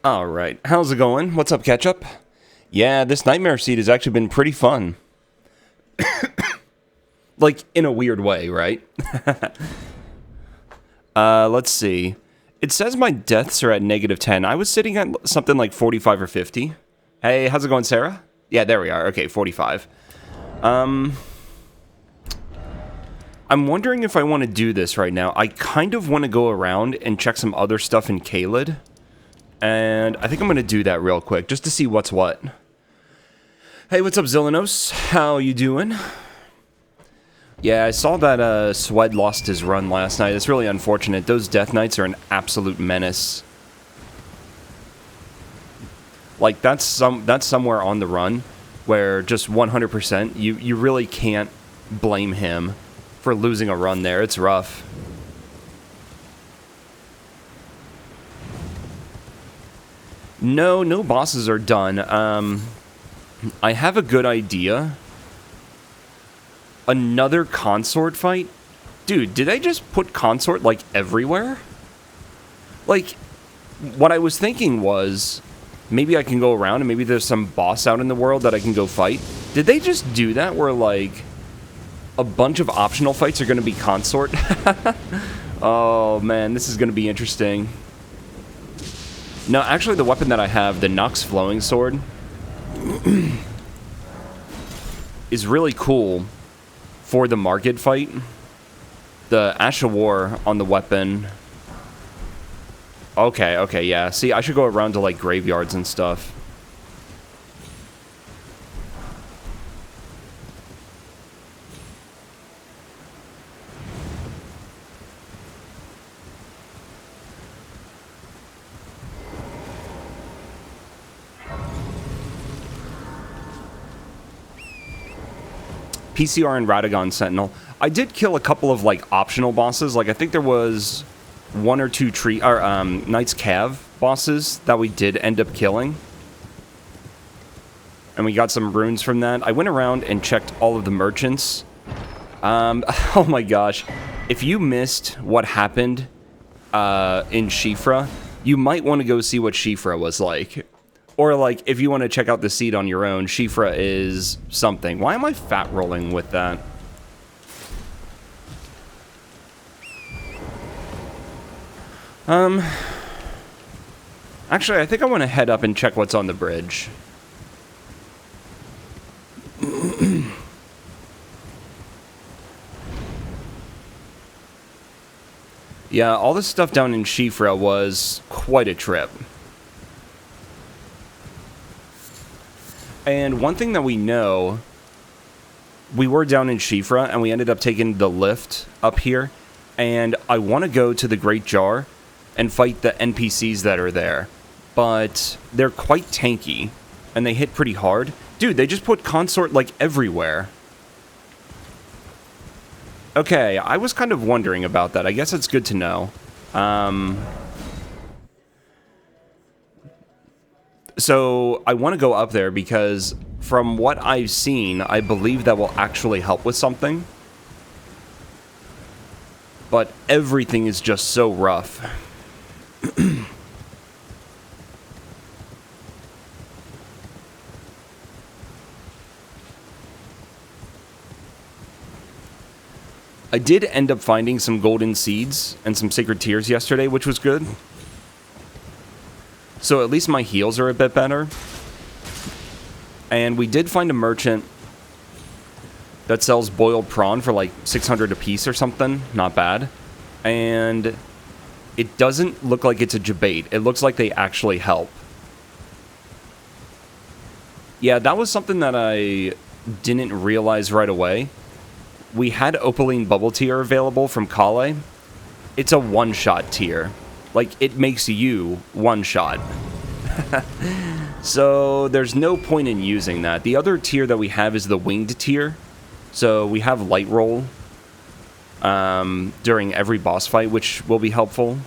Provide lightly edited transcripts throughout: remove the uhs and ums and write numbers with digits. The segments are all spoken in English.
Alright, how's it going? What's up, Ketchup? Yeah, this Nightmare Seed has actually been pretty fun. Like, in a weird way, right? Let's see. It says my deaths are at -10. I was sitting at something like 45 or 50. Hey, how's it going, Sarah? Yeah, there we are. Okay, 45. I'm wondering if I want to do this right now. I kind of want to go around and check some other stuff in Caelid. And I think I'm going to do that real quick, just to see what's what. Hey, what's up, Zillanos? How you doing? Yeah, I saw that Swed lost his run last night. It's really unfortunate. Those Death Knights are an absolute menace. Like, that's somewhere on the run where just 100%, you really can't blame him for losing a run there. It's rough. No bosses are done. I have a good idea. Another consort fight? Dude, did I just put consort, like, everywhere? Like, what I was thinking was, maybe I can go around and maybe there's some boss out in the world that I can go fight. Did they just do that where, like, a bunch of optional fights are going to be consort? Oh, man, this is going to be interesting. No, actually, the weapon that I have, the Nox Flowing Sword, is really cool for the market fight. The Ash of War on the weapon. Okay, yeah. See, I should go around to, like, graveyards and stuff. PCR and Radagon Sentinel. I did kill a couple of, like, optional bosses. Like, I think there was one or two Knight's Cav bosses that we did end up killing. And we got some runes from that. I went around and checked all of the merchants. Oh my gosh. If you missed what happened in Shifra, you might want to go see what Shifra was like. Or, like, if you want to check out the seed on your own, Shifra is something. Why am I fat rolling with that? Actually, I think I want to head up and check what's on the bridge. Yeah, all this stuff down in Shifra was quite a trip. And one thing that we know, we were down in Shifra, and we ended up taking the lift up here, and I want to go to the Great Jar and fight the NPCs that are there, but they're quite tanky, and they hit pretty hard. Dude, they just put consort, like, everywhere. Okay, I was kind of wondering about that. I guess it's good to know. So, I want to go up there because, from what I've seen, I believe that will actually help with something. But everything is just so rough. I did end up finding some golden seeds and some sacred tears yesterday, which was good. So at least my heals are a bit better. And we did find a merchant that sells boiled prawn for like 600 a piece or something. Not bad. And it doesn't look like it's a jabate. It looks like they actually help. Yeah, that was something that I didn't realize right away. We had Opaline Bubble Tier available from Kale. It's a one-shot tier. Like, it makes you one-shot. So, there's no point in using that. The other tier that we have is the Winged tier. So, we have Light Roll during every boss fight, which will be helpful.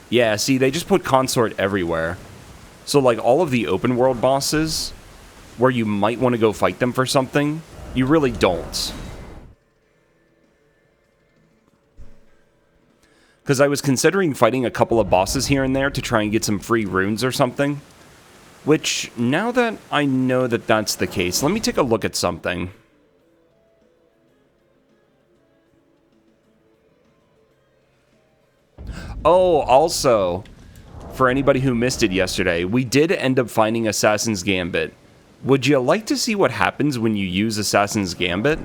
Yeah, see, they just put consort everywhere. So, like, all of the open world bosses, where you might want to go fight them for something, you really don't. Because I was considering fighting a couple of bosses here and there to try and get some free runes or something. Which, now that I know that that's the case, let me take a look at something. Oh, also, for anybody who missed it yesterday, we did end up finding Assassin's Gambit. Would you like to see what happens when you use Assassin's Gambit?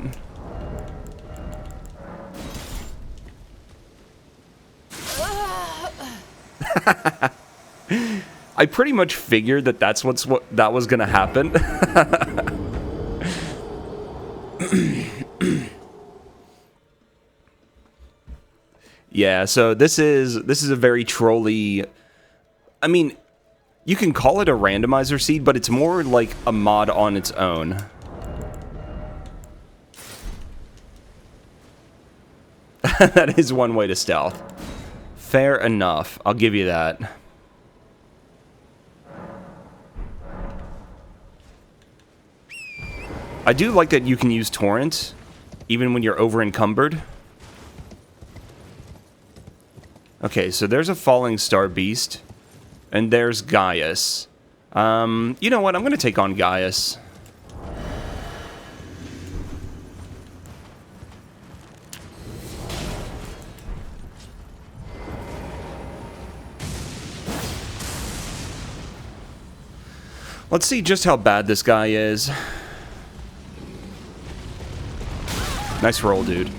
I pretty much figured that that's what was gonna happen. Yeah, so this is a very trolly. I mean, you can call it a randomizer seed, but it's more like a mod on its own. That is one way to stealth. Fair enough. I'll give you that. I do like that you can use Torrent, even when you're over-encumbered. Okay, so there's a Falling Star Beast, and there's Gaius. You know what? I'm going to take on Gaius. Let's see just how bad this guy is. Nice roll, dude.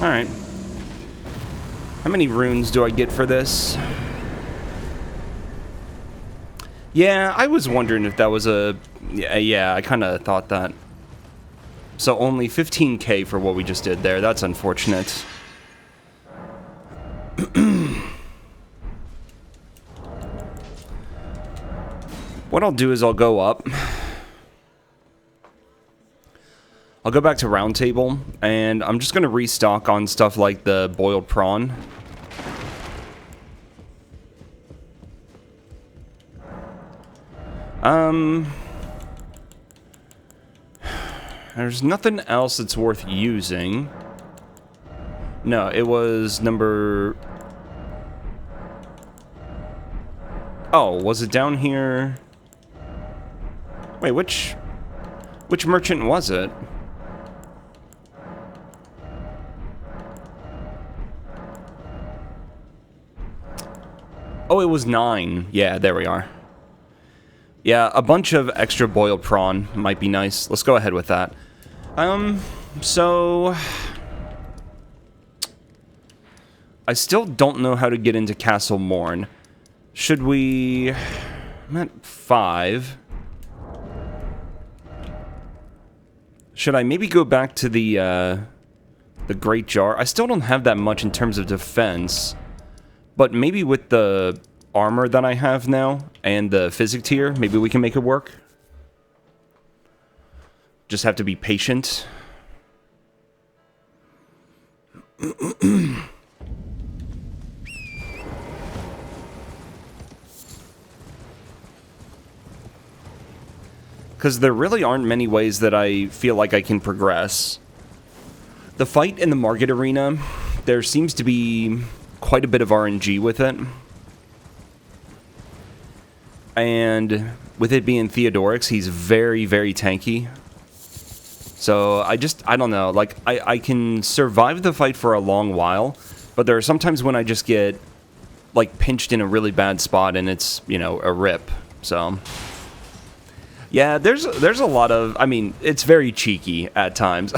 Alright. How many runes do I get for this? Yeah, I was wondering if that was a... Yeah, I kind of thought that. So only 15k for what we just did there. That's unfortunate. What I'll do is I'll go up. I'll go back to Round Table, and I'm just going to restock on stuff like the boiled prawn. There's nothing else that's worth using. No, it was number... Oh, was it down here? Wait, which merchant was it? Oh, it was 9. Yeah, there we are. Yeah, a bunch of extra boiled prawn might be nice. Let's go ahead with that. So... I still don't know how to get into Castle Morn. Should we... I'm at 5. Should I maybe go back to the Great Jar? I still don't have that much in terms of defense. But maybe with the armor that I have now and the physic tier, maybe we can make it work. Just have to be patient. Because there really aren't many ways that I feel like I can progress. The fight in the Market Arena, there seems to be quite a bit of RNG with it. And with it being Theodorix, he's very, very tanky. So I don't know, like, I can survive the fight for a long while, but there are sometimes when I just get, like, pinched in a really bad spot and it's, you know, a rip, so... Yeah, there's a lot of, I mean, it's very cheeky at times.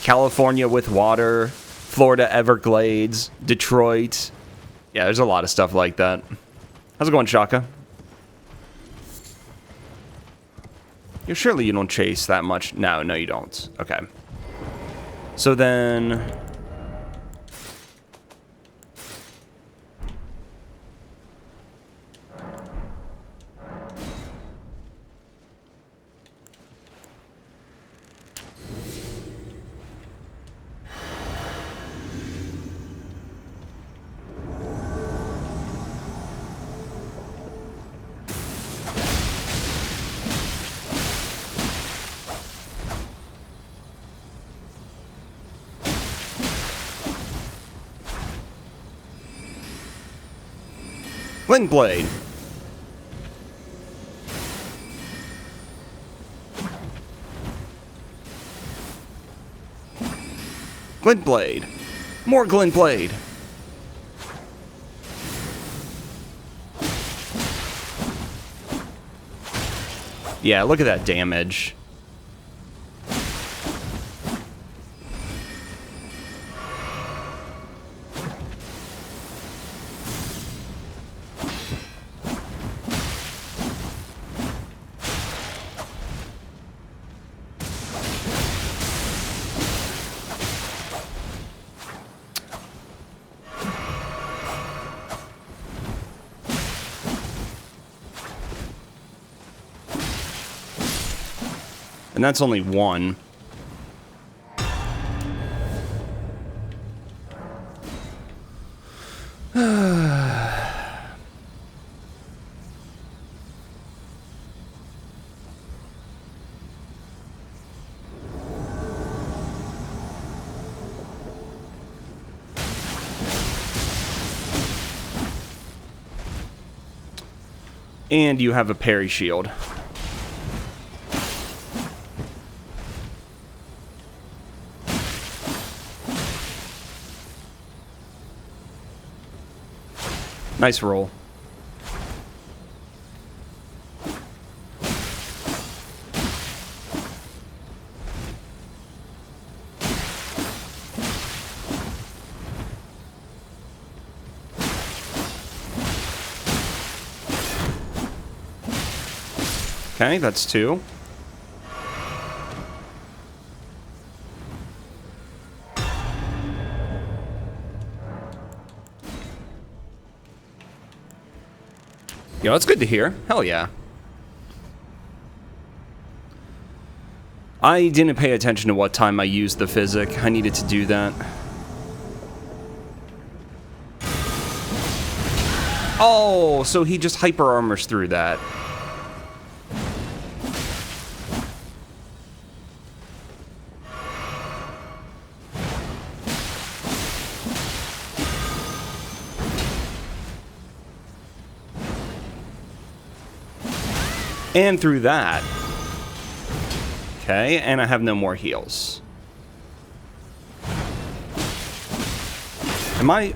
California with water, Florida Everglades, Detroit. Yeah, there's a lot of stuff like that. How's it going, Shaka? Surely you don't chase that much. No, you don't. Okay. So then... Glint Blade. Glint Blade. More Glint Blade. Yeah, look at that damage. And that's only one. And you have a parry shield. Nice roll. Okay, that's two. Yo, that's good to hear. Hell yeah. I didn't pay attention to what time I used the physic. I needed to do that. Oh, so he just hyper armors through that. And through that. Okay, and I have no more heals. Am I...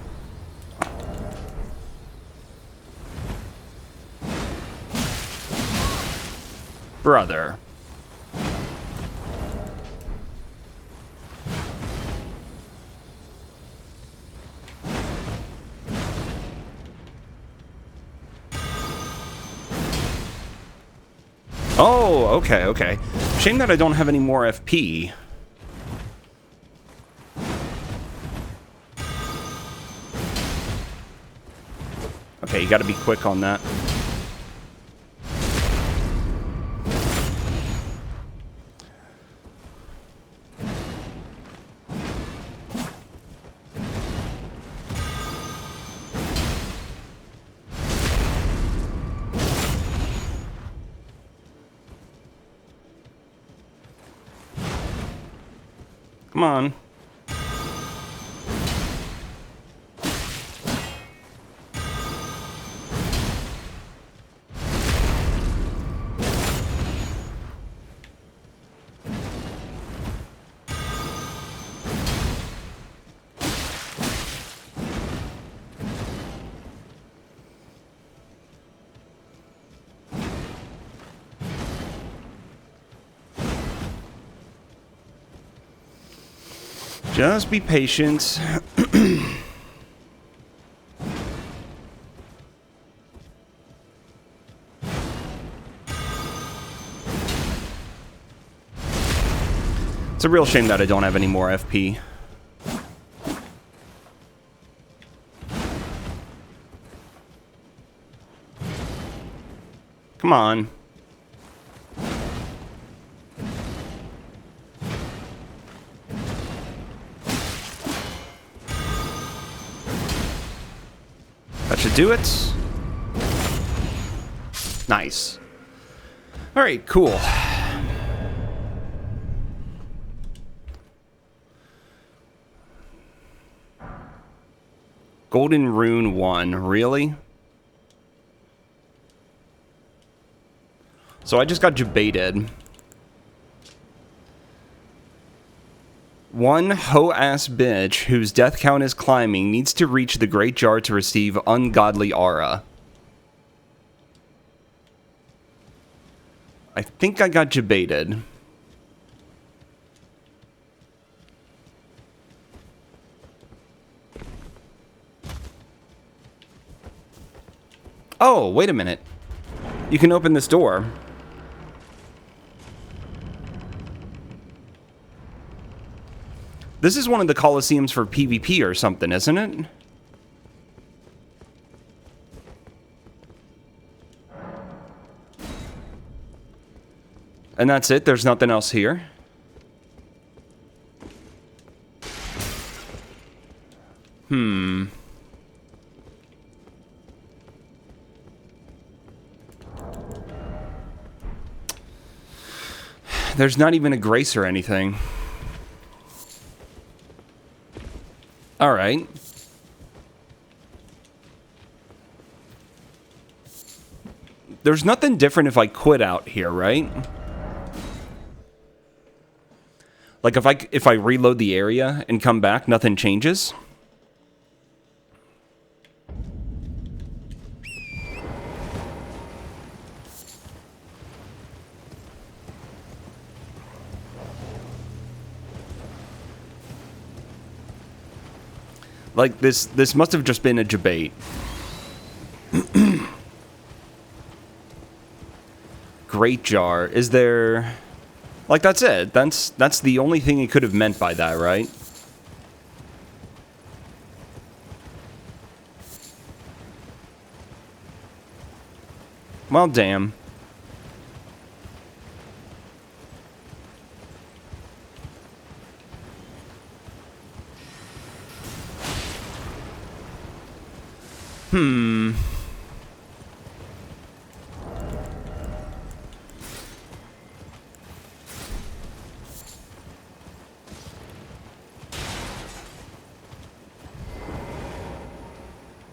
Brother. Oh, okay, okay. Shame that I don't have any more FP. Okay, you gotta be quick on that. Come on. Just be patient. It's a real shame that I don't have any more FP. Come on. That should do it. Nice. All right, cool. Golden Rune 1, really? So I just got debated. One hoe-ass bitch whose death count is climbing needs to reach the Great Jar to receive ungodly aura. I think I got debated. Oh, wait a minute. You can open this door. This is one of the Colosseums for PvP or something, isn't it? And that's it? There's nothing else here? There's not even a grace or anything. Alright. There's nothing different if I quit out here, right? Like if I reload the area and come back, nothing changes? Like, this must have just been a debate. Great Jar. Is there... Like, that's it. That's the only thing it could have meant by that, right? Well, damn.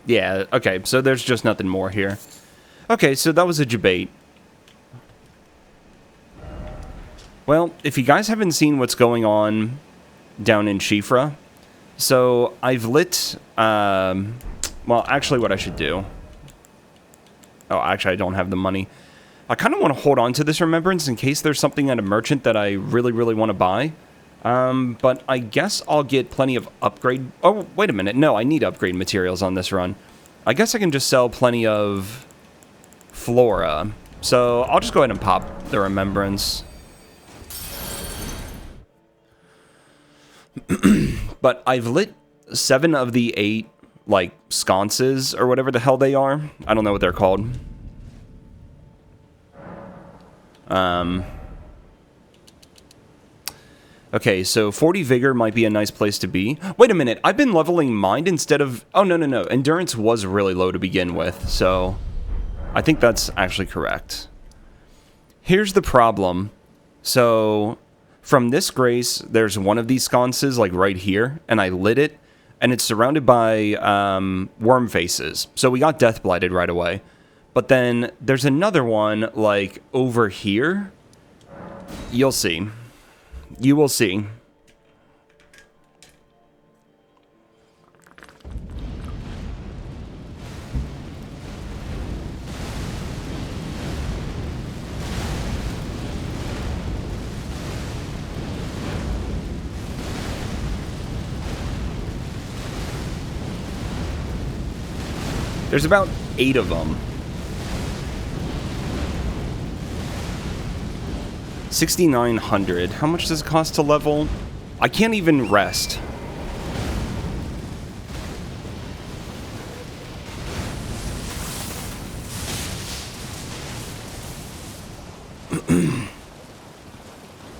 Yeah, okay, so there's just nothing more here. Okay, so that was a debate. Well, if you guys haven't seen what's going on down in Shifra, so I've lit, well, actually what I should do... Oh, actually, I don't have the money. I kind of want to hold on to this remembrance in case there's something at a merchant that I really, really want to buy. But I guess I'll get plenty of upgrade... Oh, wait a minute. No, I need upgrade materials on this run. I guess I can just sell plenty of flora. So I'll just go ahead and pop the remembrance. But I've lit 7 of the 8, like, sconces or whatever the hell they are. I don't know what they're called. Okay, so 40 Vigor might be a nice place to be. Wait a minute, I've been leveling Mind instead of... Oh, no. Endurance was really low to begin with, so... I think that's actually correct. Here's the problem. So, from this grace, there's one of these sconces, like, right here, and I lit it, and it's surrounded by, worm faces. So we got Death Blighted right away. But then, there's another one, like, over here. You'll see. You will see. There's about 8 of them. 6,900. How much does it cost to level? I can't even rest.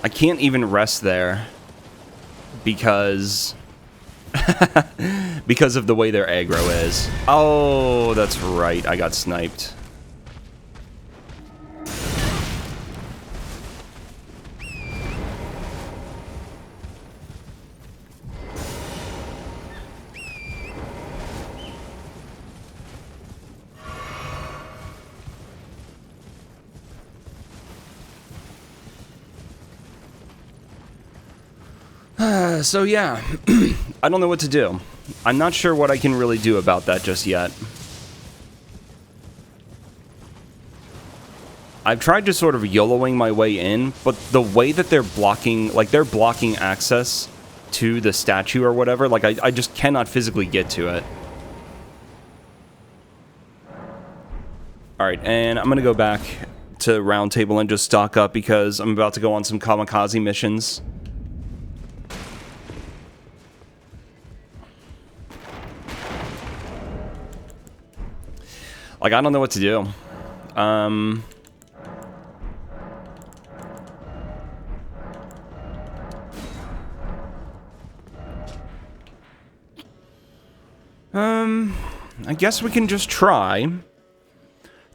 I can't even rest there because because of the way their aggro is. Oh, that's right. I got sniped. So yeah, I don't know what to do. I'm not sure what I can really do about that just yet. I've tried just sort of YOLOing my way in, but the way that they're blocking, like they're blocking access to the statue or whatever, like I just cannot physically get to it. Alright, and I'm gonna go back to Round Table and just stock up because I'm about to go on some kamikaze missions. Like, I don't know what to do. I guess we can just try.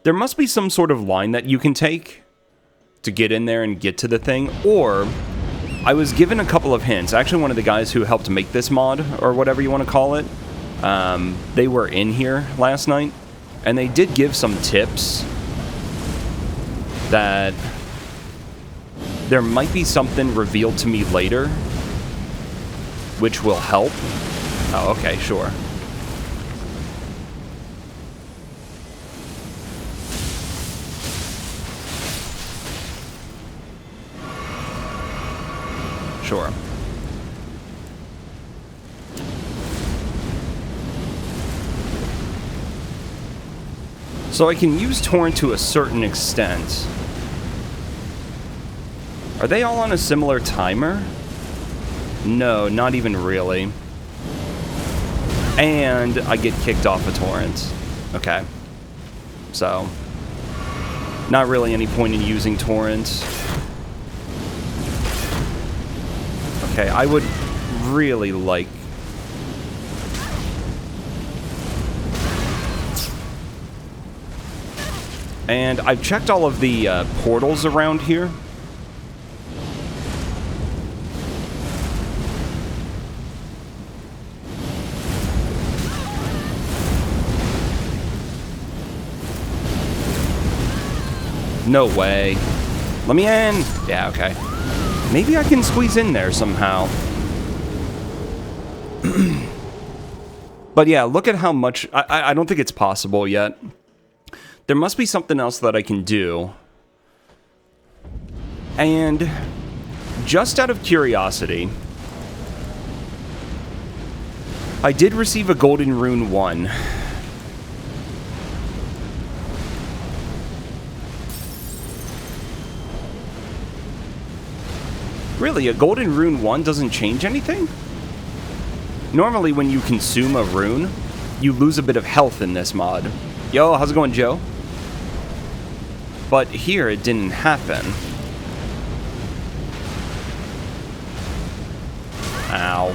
There must be some sort of line that you can take to get in there and get to the thing, or I was given a couple of hints. Actually, one of the guys who helped make this mod, or whatever you want to call it, they were in here last night, and they did give some tips that there might be something revealed to me later, which will help. Oh, okay, sure. Sure. So I can use Torrent to a certain extent. Are they all on a similar timer? No, not even really. And I get kicked off a Torrent. Okay. So, not really any point in using Torrent. Okay, I would really like... And I've checked all of the portals around here. No way. Let me in! Yeah, okay. Maybe I can squeeze in there somehow. But yeah, look at how much... I don't think it's possible yet. There must be something else that I can do. And just out of curiosity, I did receive a Golden Rune 1. Really, a Golden Rune 1 doesn't change anything? Normally when you consume a rune, you lose a bit of health in this mod. Yo, how's it going, Joe? But here it didn't happen. Ow.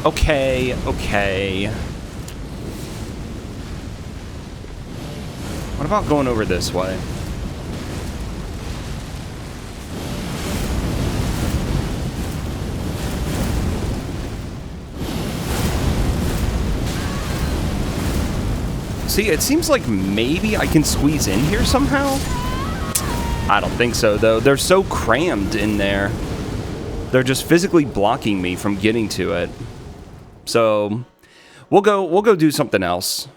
Okay, okay. What about going over this way? See, it seems like maybe I can squeeze in here somehow? I don't think so, though. They're so crammed in there. They're just physically blocking me from getting to it. So, we'll go do something else.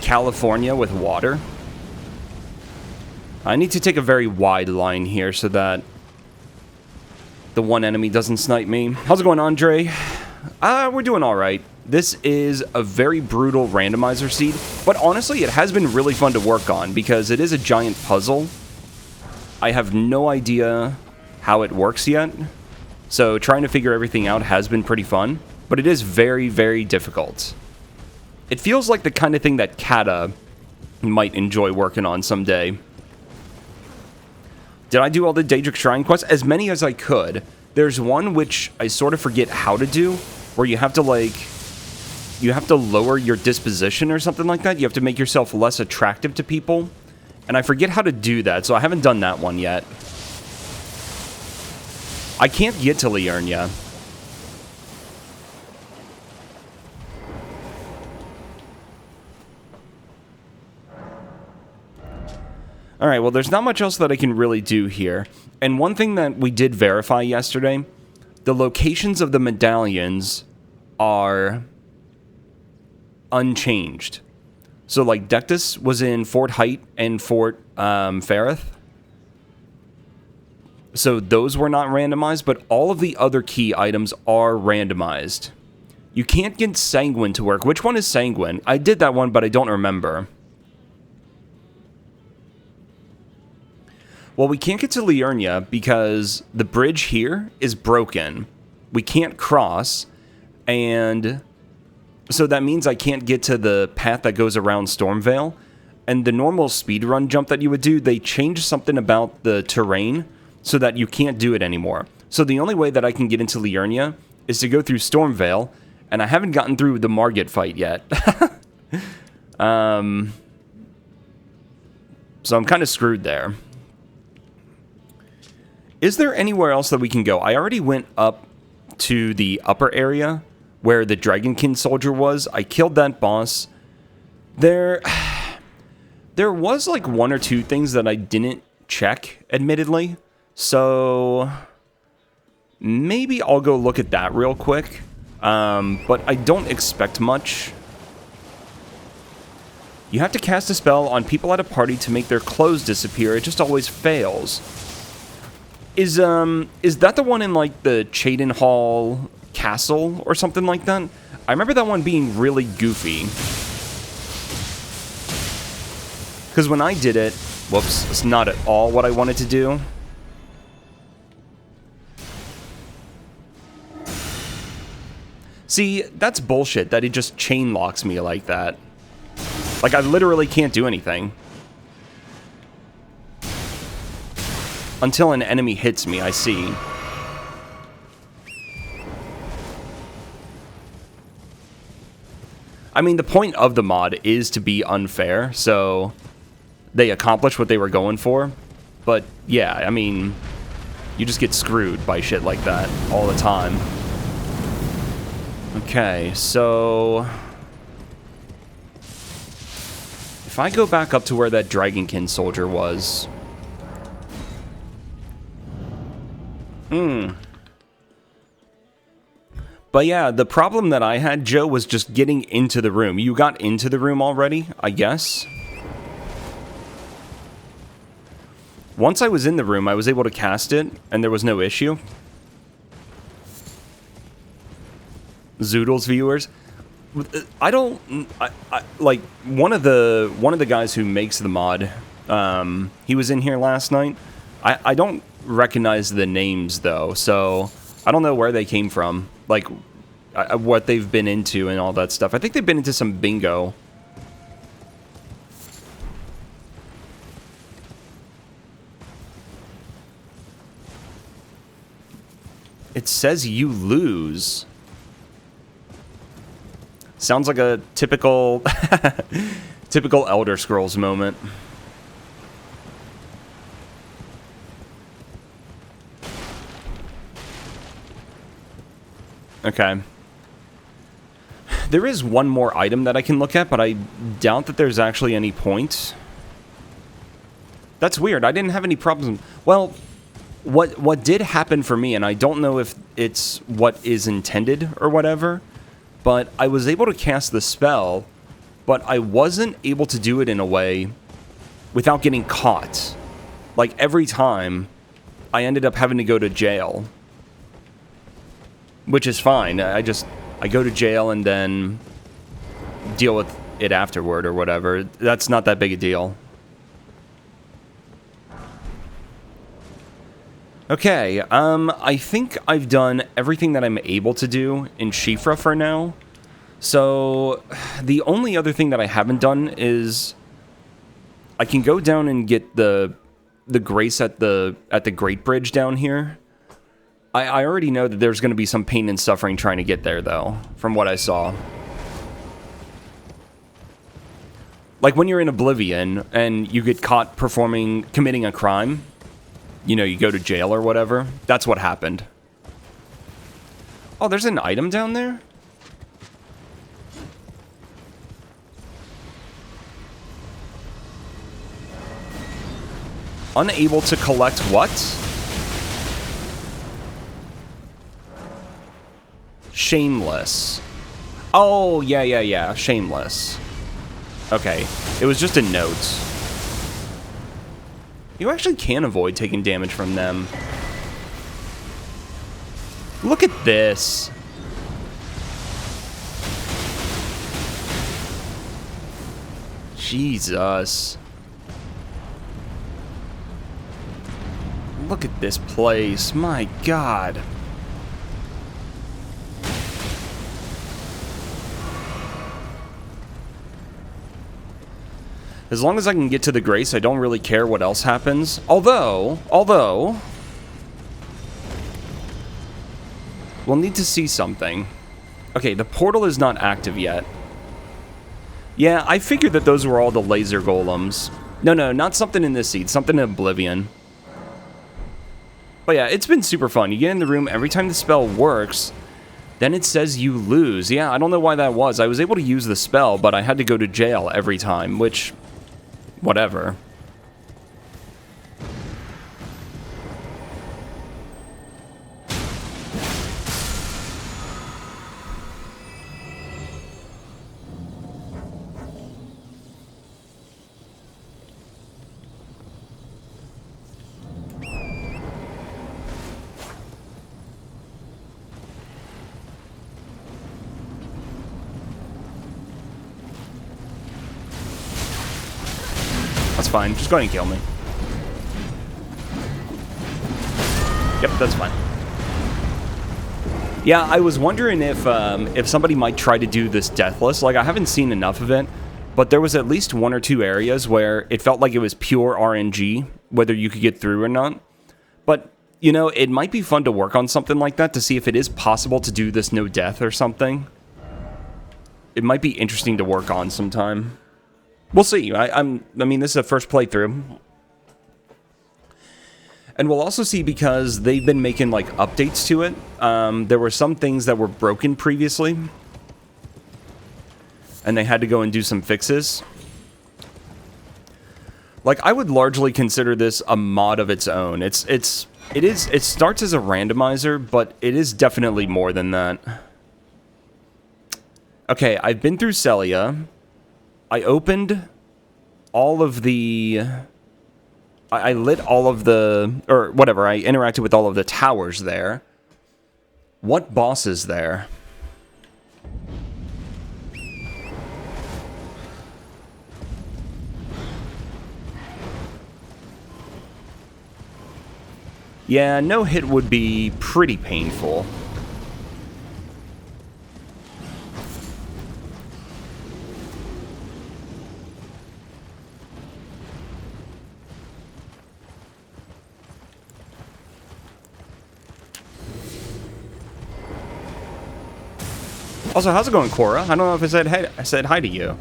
California with water. I need to take a very wide line here so that the one enemy doesn't snipe me. How's it going, Andre? We're doing all right. This is a very brutal randomizer seed, but honestly, it has been really fun to work on because it is a giant puzzle. I have no idea how it works yet, so trying to figure everything out has been pretty fun, but it is very, very difficult. It feels like the kind of thing that Kata might enjoy working on someday. Did I do all the Daedric Shrine quests? As many as I could. There's one which I sort of forget how to do, where you have to, like... You have to lower your disposition or something like that. You have to make yourself less attractive to people. And I forget how to do that, so I haven't done that one yet. I can't get to Liurnia. All right, well, there's not much else that I can really do here. And one thing that we did verify yesterday, the locations of the medallions are unchanged. So, like, Dectus was in Fort Height and Fort Farith. So those were not randomized, but all of the other key items are randomized. You can't get Sanguine to work. Which one is Sanguine? I did that one, but I don't remember. Well, we can't get to Liurnia because the bridge here is broken. We can't cross, and so that means I can't get to the path that goes around Stormvale. And the normal speedrun jump that you would do, they changed something about the terrain so that you can't do it anymore. So the only way that I can get into Liurnia is to go through Stormvale, and I haven't gotten through the Margit fight yet. So I'm kind of screwed there. Is there anywhere else that we can go? I already went up to the upper area where the Dragonkin soldier was. I killed that boss. There was like one or two things that I didn't check, admittedly. So maybe I'll go look at that real quick. But I don't expect much. You have to cast a spell on people at a party to make their clothes disappear. It just always fails. Is that the one in like the Chaden Hall Castle or something like that? I remember that one being really goofy. Because when I did it, whoops, it's not at all what I wanted to do. See, that's bullshit that it just chain locks me like that. Like, I literally can't do anything. Until an enemy hits me, I see. I mean, the point of the mod is to be unfair, so they accomplished what they were going for. But, yeah, I mean, you just get screwed by shit like that all the time. Okay, so if I go back up to where that Dragonkin soldier was... But yeah, the problem that I had, Joe, was just getting into the room. You got into the room already, I guess? Once I was in the room, I was able to cast it, and there was no issue. Zoodles viewers, I don't like one of the guys who makes the mod. He was in here last night. I don't recognize the names though, so I don't know where they came from, like what they've been into and all that stuff. I think they've been into some bingo. It says you lose. Sounds like a typical typical Elder Scrolls moment. Okay. There is one more item that I can look at, but I doubt that there's actually any point. That's weird. I didn't have any problems. Well, what did happen for me, and I don't know if it's what is intended or whatever, but I was able to cast the spell, but I wasn't able to do it in a way without getting caught. Like, every time, I ended up having to go to jail. Which is fine. I go to jail and then deal with it afterward or whatever. That's not that big a deal. Okay, I think I've done everything that I'm able to do in Shifra for now. So, the only other thing that I haven't done is I can go down and get the grace at the Great Bridge down here. I already know that there's going to be some pain and suffering trying to get there, though, from what I saw. Like, when you're in Oblivion and you get caught committing a crime, you know, you go to jail or whatever. That's what happened. Oh, there's an item down there? Unable to collect what? Shameless. Oh, yeah. Shameless. Okay. It was just a note. You actually can avoid taking damage from them. Look at this. Jesus. Look at this place. My God. As long as I can get to the Grace, I don't really care what else happens. Although, we'll need to see something. Okay, the portal is not active yet. Yeah, I figured that those were all the laser golems. No, not something in this seed, something in Oblivion. But yeah, it's been super fun. You get in the room, every time the spell works, then it says you lose. Yeah, I don't know why that was. I was able to use the spell, but I had to go to jail every time, which... whatever. That's fine. Just go ahead and kill me. Yep, that's fine. Yeah, I was wondering if somebody might try to do this Deathless. Like, I haven't seen enough of it, but there was at least 1 or 2 areas where it felt like it was pure RNG, whether you could get through or not. But, you know, it might be fun to work on something like that to see if it is possible to do this no death or something. It might be interesting to work on sometime. We'll see. I mean, this is a first playthrough. And we'll also see, because they've been making, like, updates to it. There were some things that were broken previously. And they had to go and do some fixes. Like, I would largely consider this a mod of its own. It starts as a randomizer, but it is definitely more than that. Okay, I've been through Celia. I opened all of the... I lit all of the... or whatever, I interacted with all of the towers there. What boss is there? Yeah, no hit would be pretty painful. Also, how's it going, Cora? I don't know if I said hi to you.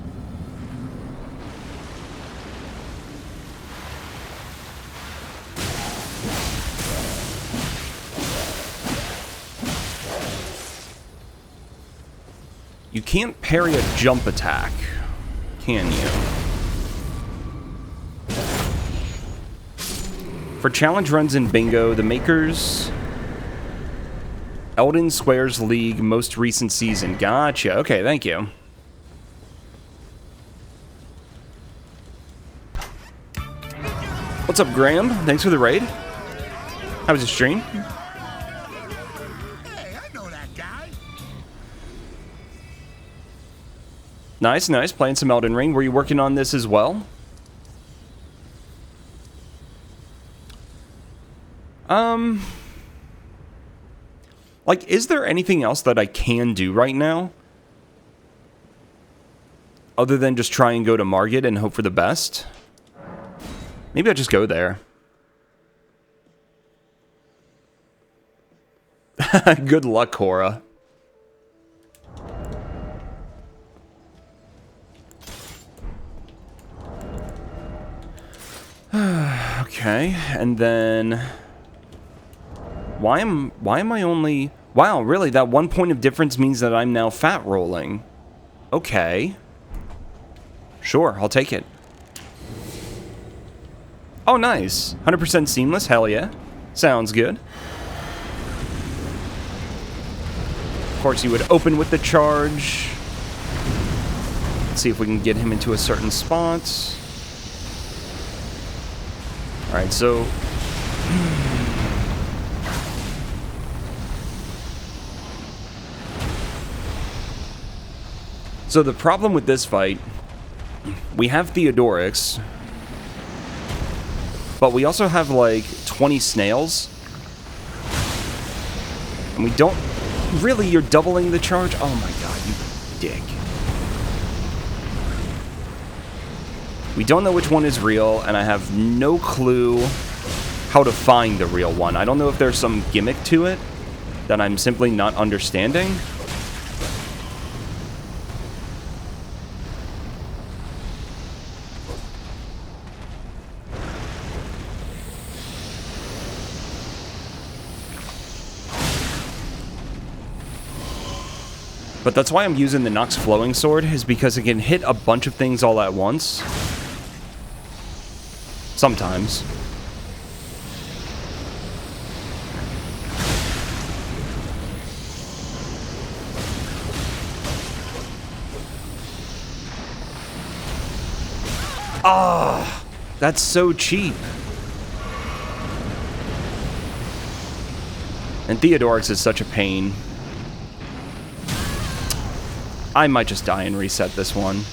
You can't parry a jump attack, can you? For challenge runs in Bingo, the makers... Eldin Squares League most recent season. Gotcha. Okay, thank you. What's up, Graham? Thanks for the raid. How was your stream? Hey, I know that guy. Nice, nice. Playing some Elden Ring. Were you working on this as well? Like, is there anything else that I can do right now? Other than just try and go to Margit and hope for the best? Maybe I'll just go there. Good luck, Cora. Okay, and then... Why am I only... Wow, really? That 1 point of difference means that I'm now fat rolling. Okay. Sure, I'll take it. Oh, nice. 100% seamless. Hell yeah. Sounds good. Of course, you would open with the charge. Let's see if we can get him into a certain spot. Alright, so... So the problem with this fight, we have Theodorix, but we also have like 20 snails. And we don't... Really, you're doubling the charge? Oh my god, you dick. We don't know which one is real, and I have no clue how to find the real one. I don't know if there's some gimmick to it that I'm simply not understanding. But that's why I'm using the Nox Flowing Sword, is because it can hit a bunch of things all at once. Sometimes. Ah, that's so cheap. And Theodorix is such a pain. I might just die and reset this one.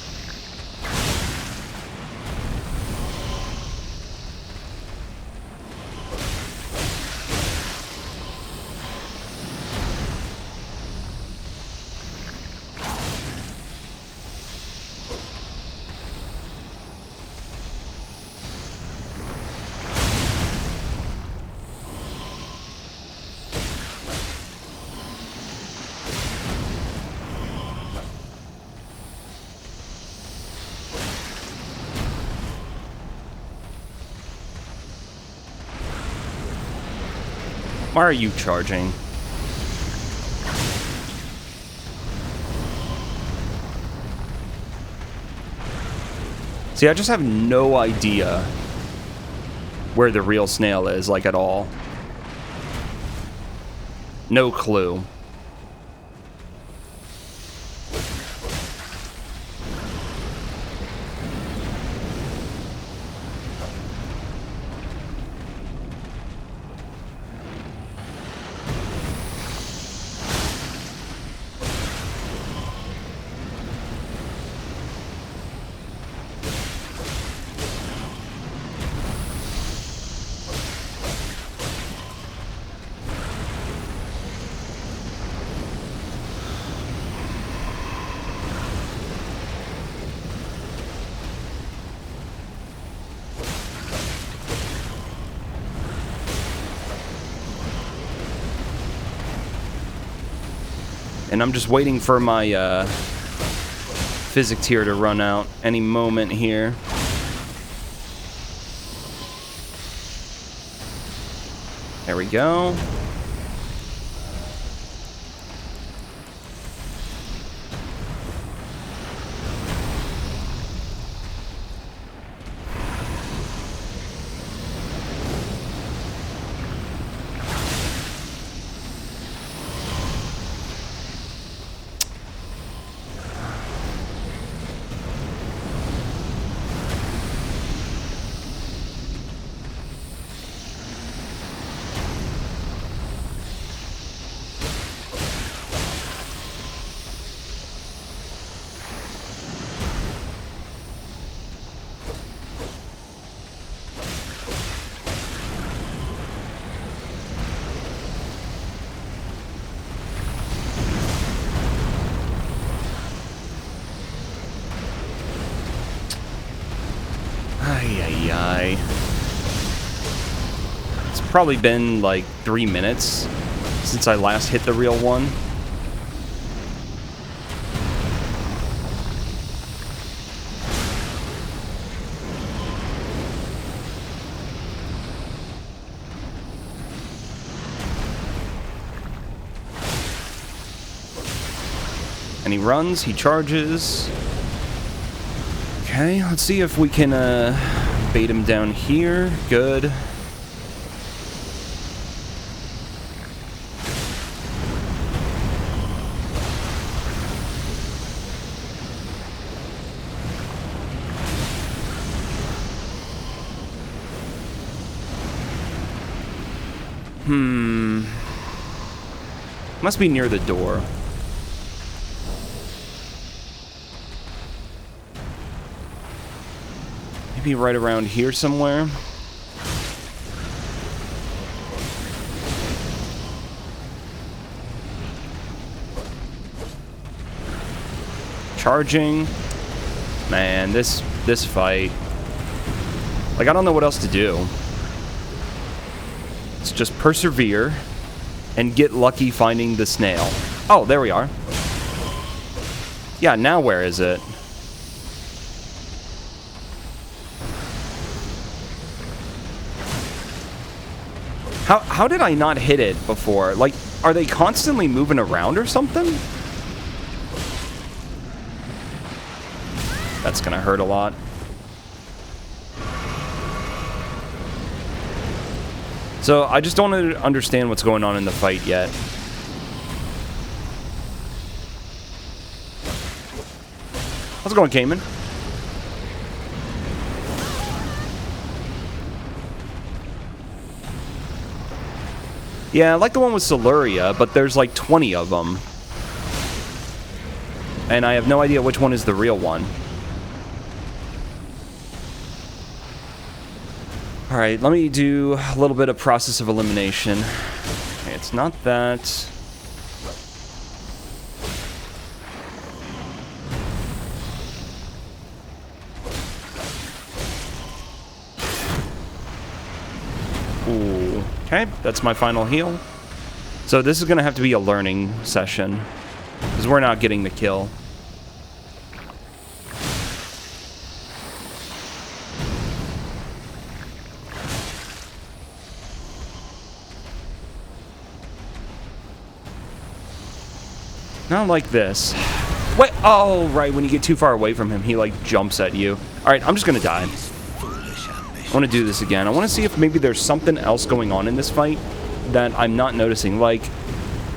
Why are you charging? See, I just have no idea where the real snail is, like, at all. No clue. And I'm just waiting for my physics here to run out any moment here. There we go. It's probably been like 3 minutes since I last hit the real one. And he runs, he charges. Okay, let's see if we can bait him down here. Good. Must be near the door. Maybe right around here somewhere. Charging. Man, this fight. Like, I don't know what else to do. Let's just persevere and get lucky finding the snail. Oh, there we are. Yeah, now where is it? How did I not hit it before? Like, are they constantly moving around or something? That's gonna hurt a lot. So, I just don't understand what's going on in the fight yet. How's it going, Cayman? Yeah, I like the one with Siluria, but there's like 20 of them. And I have no idea which one is the real one. Alright, let me do a little bit of process of elimination. Okay, it's not that. Ooh. Okay, that's my final heal. So this is going to have to be a learning session, because we're not getting the kill. Not like this. Wait, oh, right, when you get too far away from him, he, like, jumps at you. Alright, I'm just gonna die. I want to do this again. I want to see if maybe there's something else going on in this fight that I'm not noticing. Like,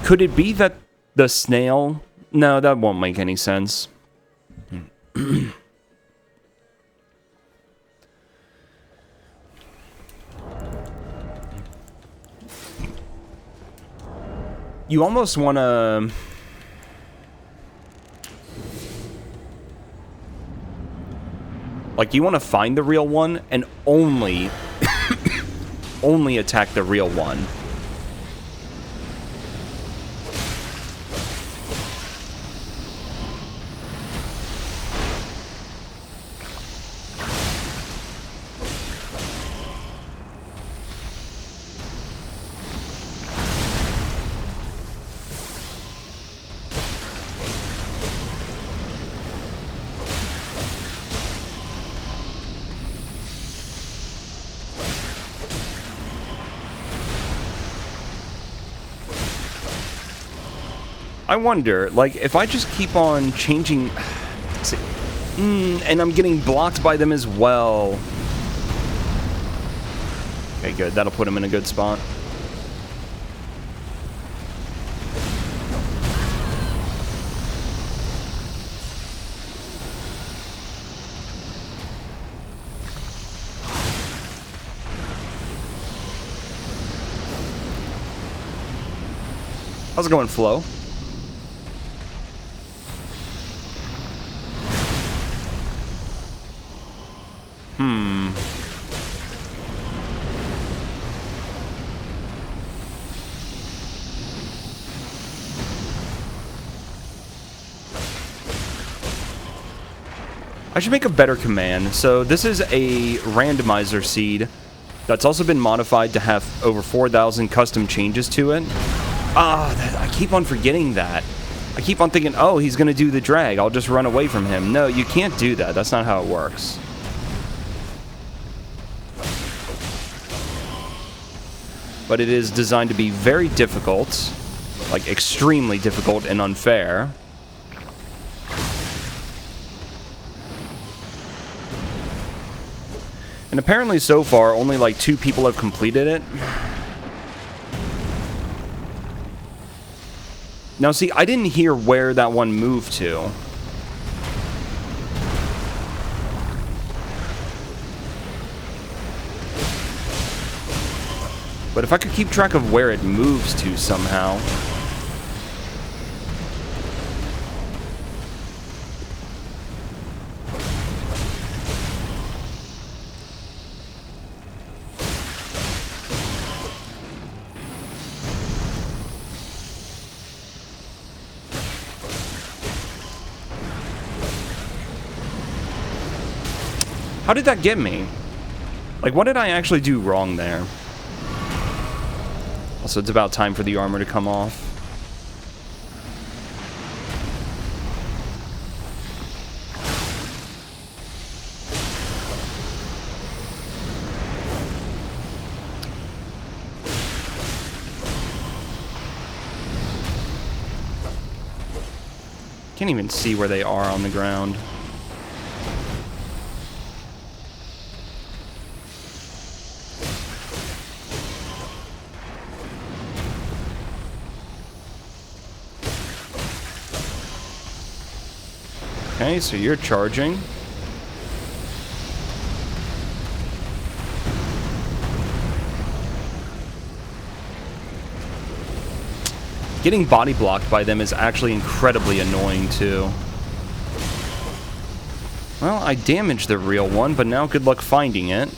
could it be that the snail... No, that won't make any sense. You almost want to... Like, you want to find the real one and only... only attack the real one. I wonder, like, if I just keep on changing... and I'm getting blocked by them as well. Okay, good. That'll put him in a good spot. How's it going, Flo? I should make a better command. So this is a randomizer seed that's also been modified to have over 4,000 custom changes to it. I keep on forgetting that. I keep on thinking, oh, he's going to do the drag. I'll just run away from him. No, you can't do that. That's not how it works. But it is designed to be very difficult, like extremely difficult and unfair. And apparently so far, only like 2 people have completed it. Now see, I didn't hear where that one moved to. But if I could keep track of where it moves to somehow. How did that get me? Like, what did I actually do wrong there? Also, it's about time for the armor to come off. Can't even see where they are on the ground. Okay, so you're charging. Getting body blocked by them is actually incredibly annoying, too. Well, I damaged the real one, but now good luck finding it.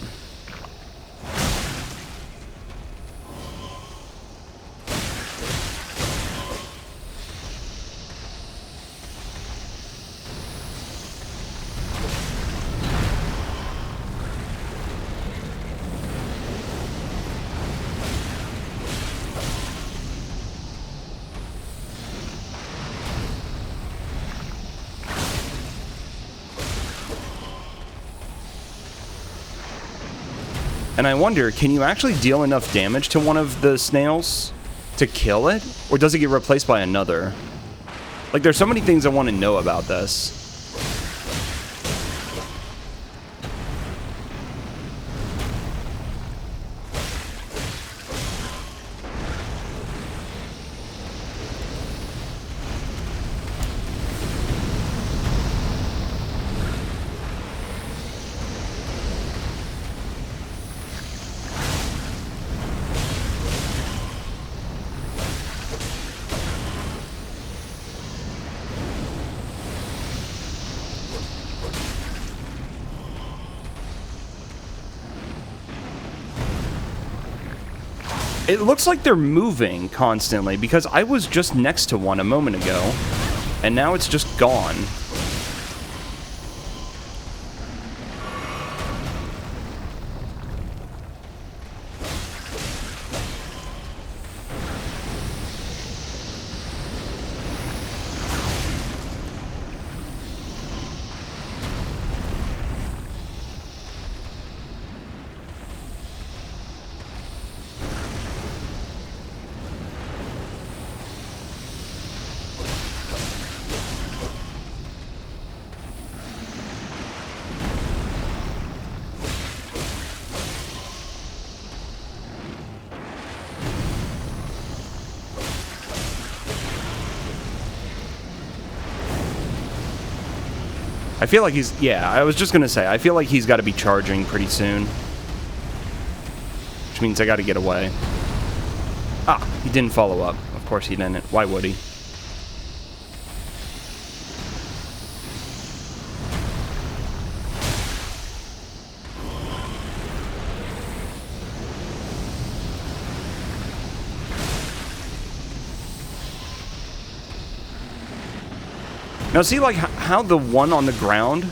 And I wonder, can you actually deal enough damage to one of the snails to kill it? Or does it get replaced by another? Like, there's so many things I want to know about this. It looks like they're moving constantly, because I was just next to one a moment ago, and now it's just gone. I feel like he's... Yeah, I was just going to say, I feel like he's got to be charging pretty soon. Which means I got to get away. Ah, he didn't follow up. Of course he didn't. Why would he? Now see, like, how the one on the ground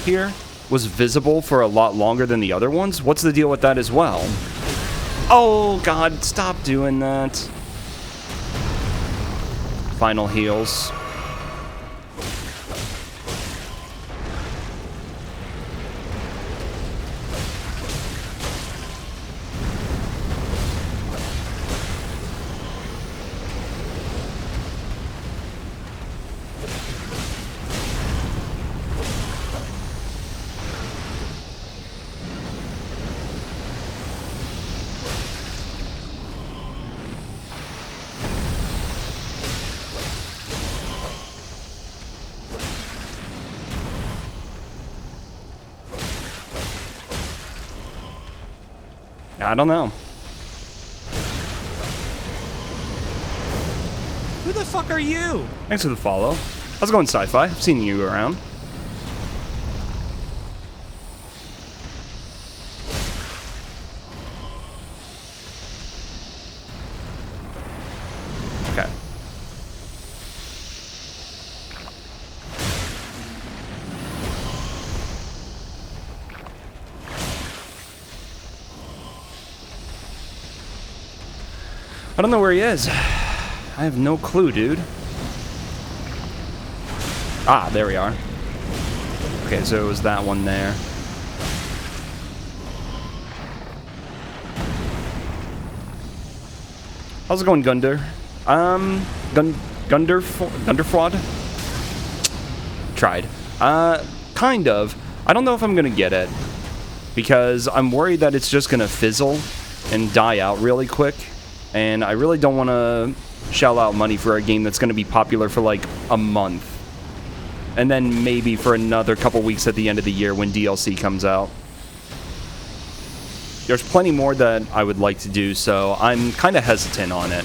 here was visible for a lot longer than the other ones? What's the deal with that as well? Oh, God, stop doing that. Final heals. I don't know. Who the fuck are you? Thanks for the follow. How's it going, Sci-Fi? I've seen you around. Okay. I don't know where he is. I have no clue, dude. Ah, there we are. Okay, so it was that one there. How's it going, Gunder? Gunderfwad? Tried. Kind of. I don't know if I'm gonna get it. Because I'm worried that it's just gonna fizzle and die out really quick. And I really don't want to shell out money for a game that's going to be popular for like a month. And then maybe for another couple weeks at the end of the year when DLC comes out. There's plenty more that I would like to do, so I'm kind of hesitant on it.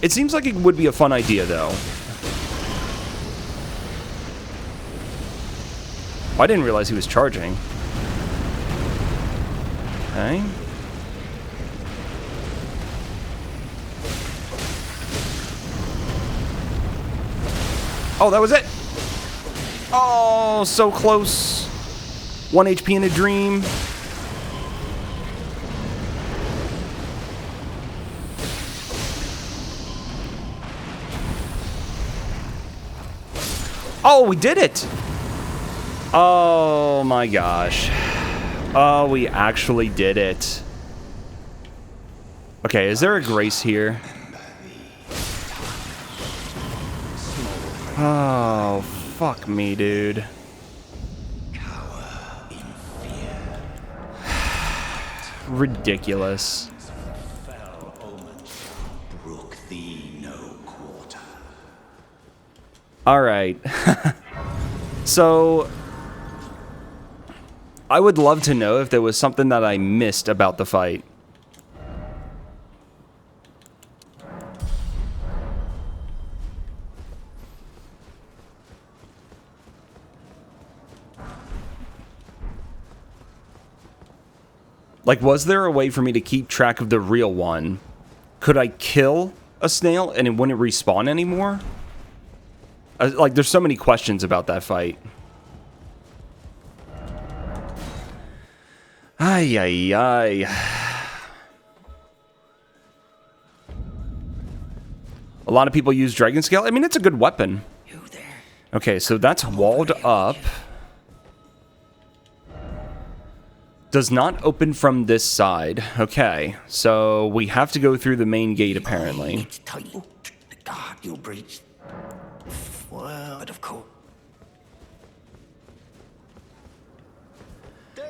It seems like it would be a fun idea, though. Oh, I didn't realize he was charging. Okay. Oh, that was it. Oh, so close. 1 HP in a dream. Oh, we did it. Oh my gosh. Oh, we actually did it. Okay, is there a grace here? Oh, fuck me, dude. Ridiculous. Alright. So, I would love to know if there was something that I missed about the fight. Like, was there a way for me to keep track of the real one? Could I kill a snail and it wouldn't respawn anymore? Like, there's so many questions about that fight. Ay, ay, ay. A lot of people use Dragon Scale. I mean, it's a good weapon. Okay, so that's walled up. Does not open from this side. Okay, so we have to go through the main gate, apparently. It's tight. The guard you breached. Well, but of course.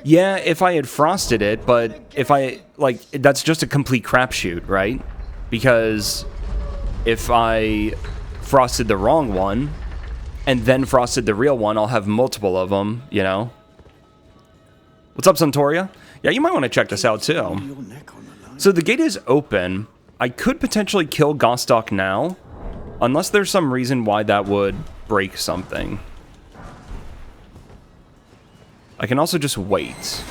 Yeah, if I had frosted it, but if I, like, that's just a complete crapshoot, right? Because if I frosted the wrong one, and then frosted the real one, I'll have multiple of them, you know? What's up, Suntoria? Yeah, you might want to check this out, too. So the gate is open. I could potentially kill Gostock now, unless there's some reason why that would break something. I can also just wait.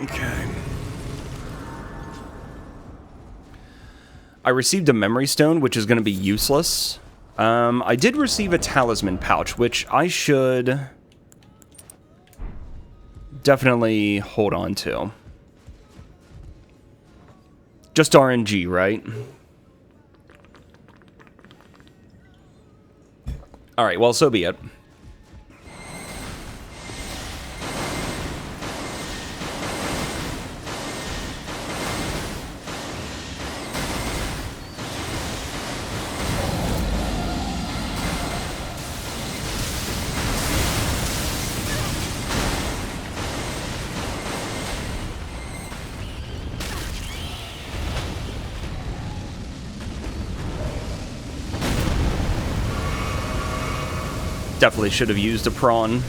Okay. I received a memory stone, which is going to be useless. I did receive a talisman pouch, which I should definitely hold on to. Just RNG, right? Alright, well, so be it. Definitely should have used a prawn.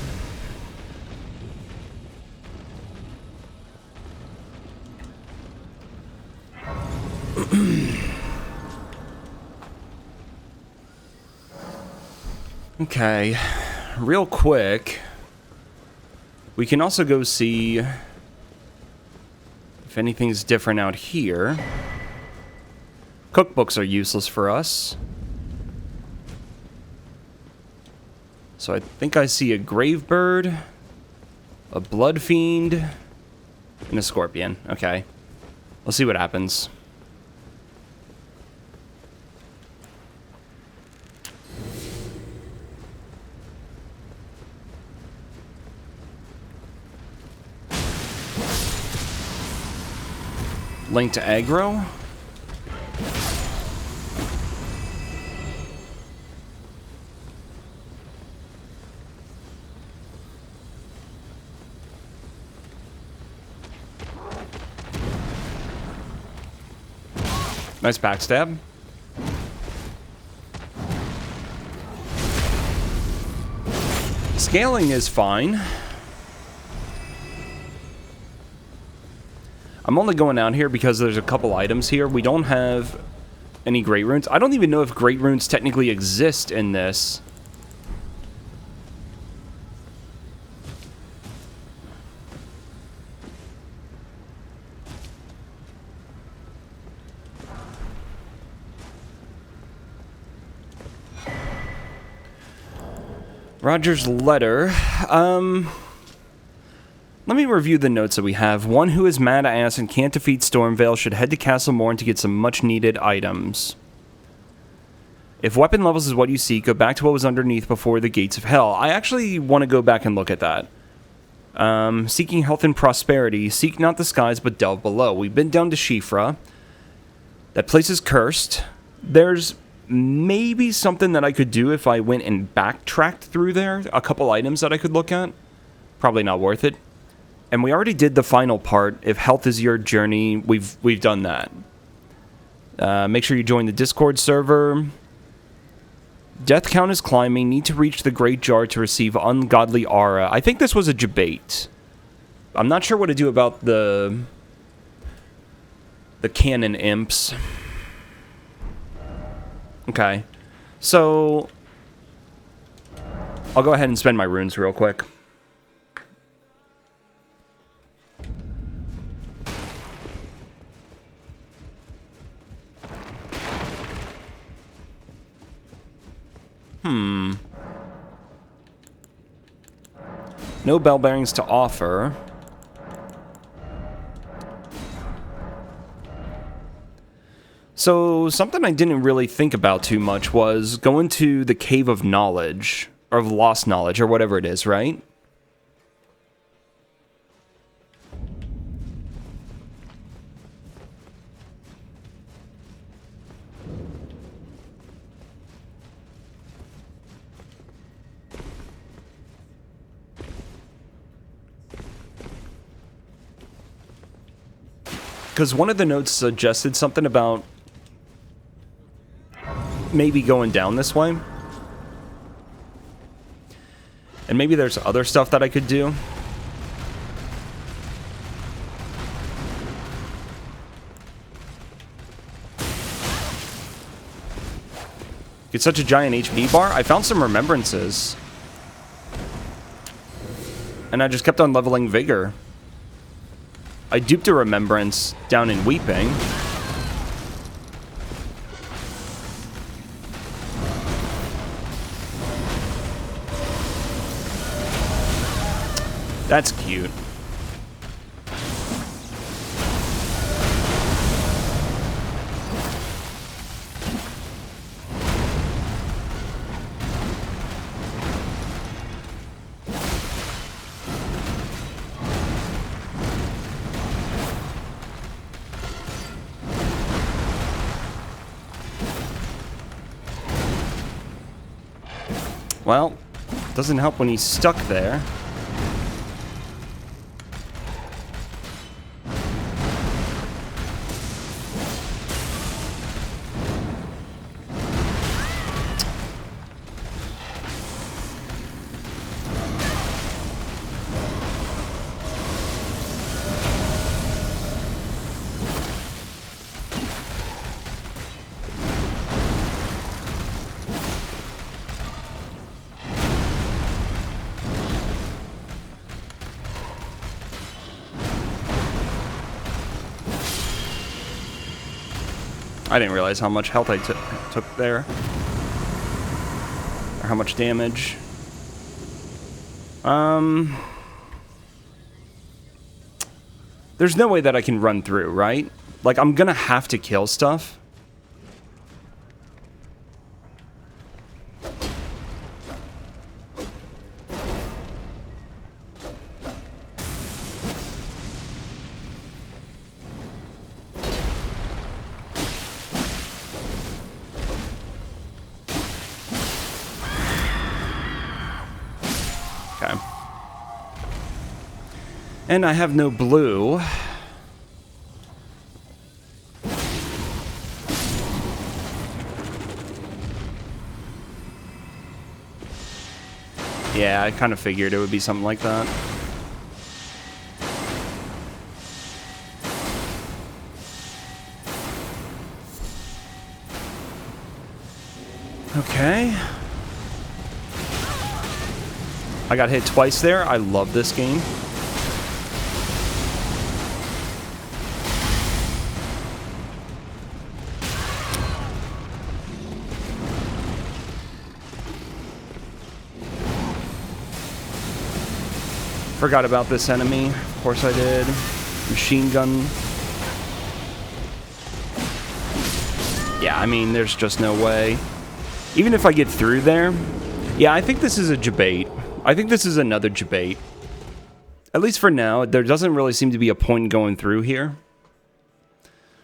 Okay, real quick, we can also go see if anything's different out here. Cookbooks are useless for us. So I think I see a grave bird, a blood fiend, and a scorpion. Okay, let's see what happens. Link to aggro. Nice backstab. Scaling is fine. I'm only going down here because there's a couple items here. We don't have any Great Runes. I don't even know if Great Runes technically exist in this. Roger's letter. Let me review the notes that we have. One who is mad ass and can't defeat Stormveil should head to Castle Morn to get some much needed items. If weapon levels is what you seek, go back to what was underneath before the gates of hell. I actually want to go back and look at that. Seeking health and prosperity, seek not the skies but delve below. We've been down to Shifra. That place is cursed. There's maybe something that I could do if I went and backtracked through there. A couple items that I could look at. Probably not worth it. And we already did the final part. If health is your journey, we've done that. Make sure you join the Discord server. Death count is climbing. Need to reach the Great Jar to receive ungodly aura. I think this was a debate. I'm not sure what to do about the cannon imps. Okay. So I'll go ahead and spend my runes real quick. No bell bearings to offer. So, something I didn't really think about too much was going to the Cave of Knowledge, or of Lost Knowledge, or whatever it is, right? Because one of the notes suggested something about maybe going down this way. And maybe there's other stuff that I could do. Get such a giant HP bar. I found some remembrances. And I just kept on leveling Vigor. I duped a remembrance down in Weeping. That's cute. Well, doesn't help when he's stuck there. I didn't realize how much health I took there. Or how much damage. There's no way that I can run through, right? Like, I'm gonna have to kill stuff. Okay. And I have no blue. Yeah, I kind of figured it would be something like that. Okay. I got hit twice there. I love this game. Forgot about this enemy. Of course I did. Machine gun. Yeah, I mean, there's just no way. Even if I get through there... Yeah, I think this is a debate. I think this is another debate. At least for now, there doesn't really seem to be a point going through here.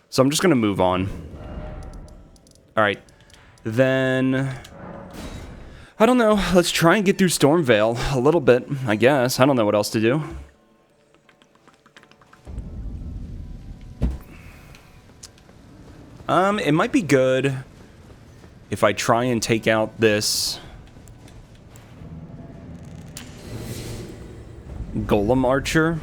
So I'm just going to move on. Alright. Then... I don't know. Let's try and get through Stormvale a little bit, I guess. I don't know what else to do. It might be good if I try and take out this Golem Archer.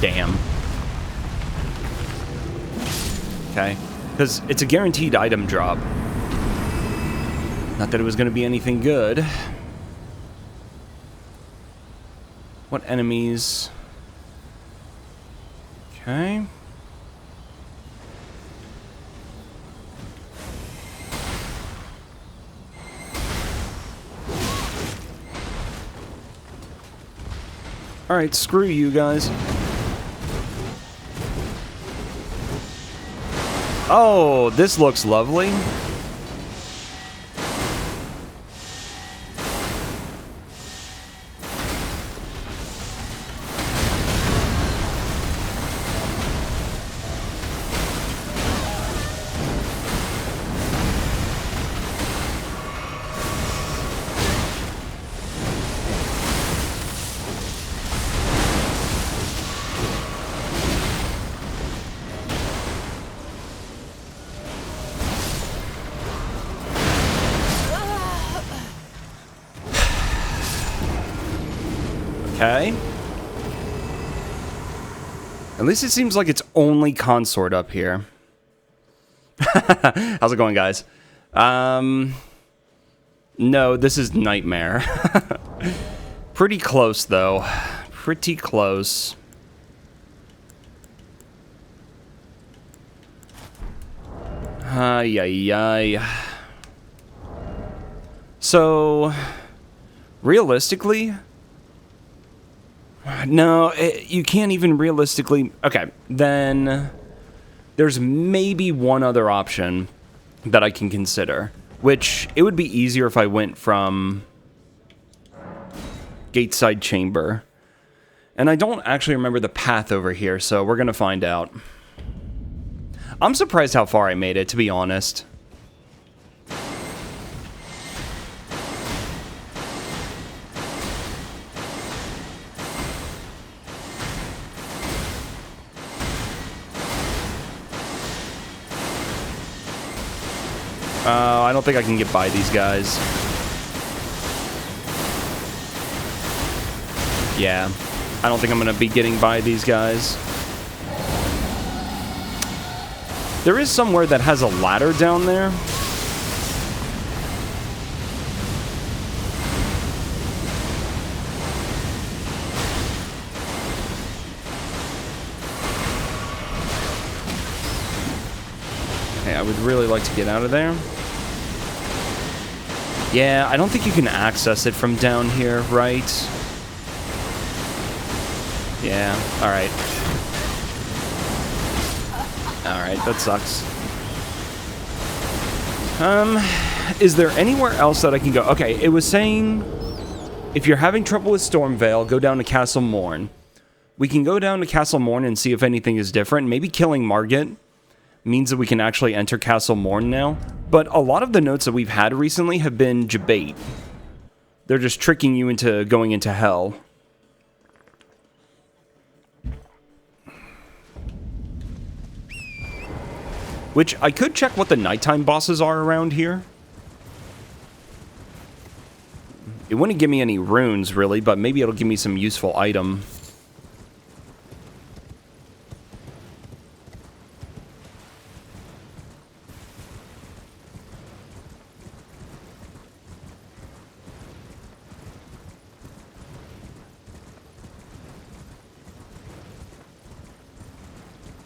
Damn. Okay. Because it's a guaranteed item drop. Not that it was going to be anything good. What enemies? Okay. Alright, screw you guys. Oh, this looks lovely. Okay. At least it seems like it's only consort up here. How's it going, guys? No, this is Nightmare. Pretty close, though. Pretty close. Ay, ay, ay. So, realistically... No, you can't even realistically... Okay, then there's maybe one other option that I can consider, which it would be easier if I went from Gateside Chamber. And I don't actually remember the path over here, so we're going to find out. I'm surprised how far I made it, to be honest. I don't think I can get by these guys. Yeah, I don't think I'm going to be getting by these guys. There is somewhere that has a ladder down there. would really like to get out of there. Yeah, I don't think you can access it from down here, right? Yeah, alright. Alright, that sucks. Is there anywhere else that I can go? Okay, it was saying if you're having trouble with Stormveil, go down to Castle Morn. We can go down to Castle Morn and see if anything is different. Maybe killing Margit means that we can actually enter Castle Morn now. But a lot of the notes that we've had recently have been Jabate. They're just tricking you into going into hell. Which, I could check what the nighttime bosses are around here. It wouldn't give me any runes, really, but maybe it'll give me some useful item.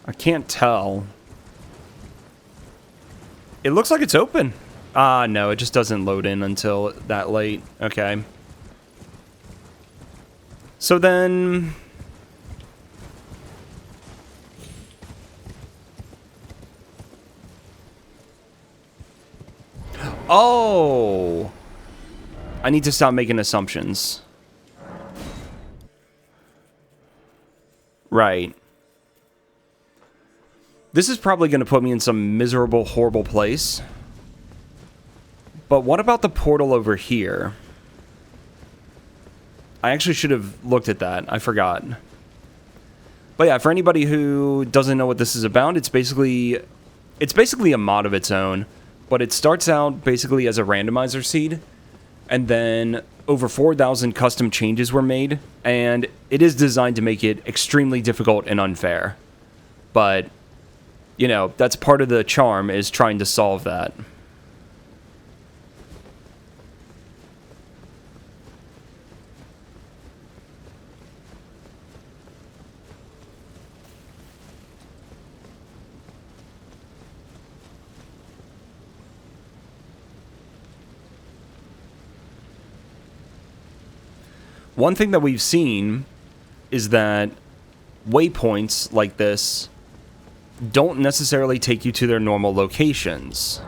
I can't tell. It looks like it's open. Ah, no, it just doesn't load in until that late. Okay. So then... Oh! I need to stop making assumptions. Right. This is probably going to put me in some miserable, horrible place. But what about the portal over here? I actually should have looked at that. I forgot. But yeah, for anybody who doesn't know what this is about, it's basically a mod of its own. But it starts out basically as a randomizer seed. And then over 4,000 custom changes were made. And it is designed to make it extremely difficult and unfair. But... you know, that's part of the charm, is trying to solve that. One thing that we've seen is that waypoints like this don't necessarily take you to their normal locations.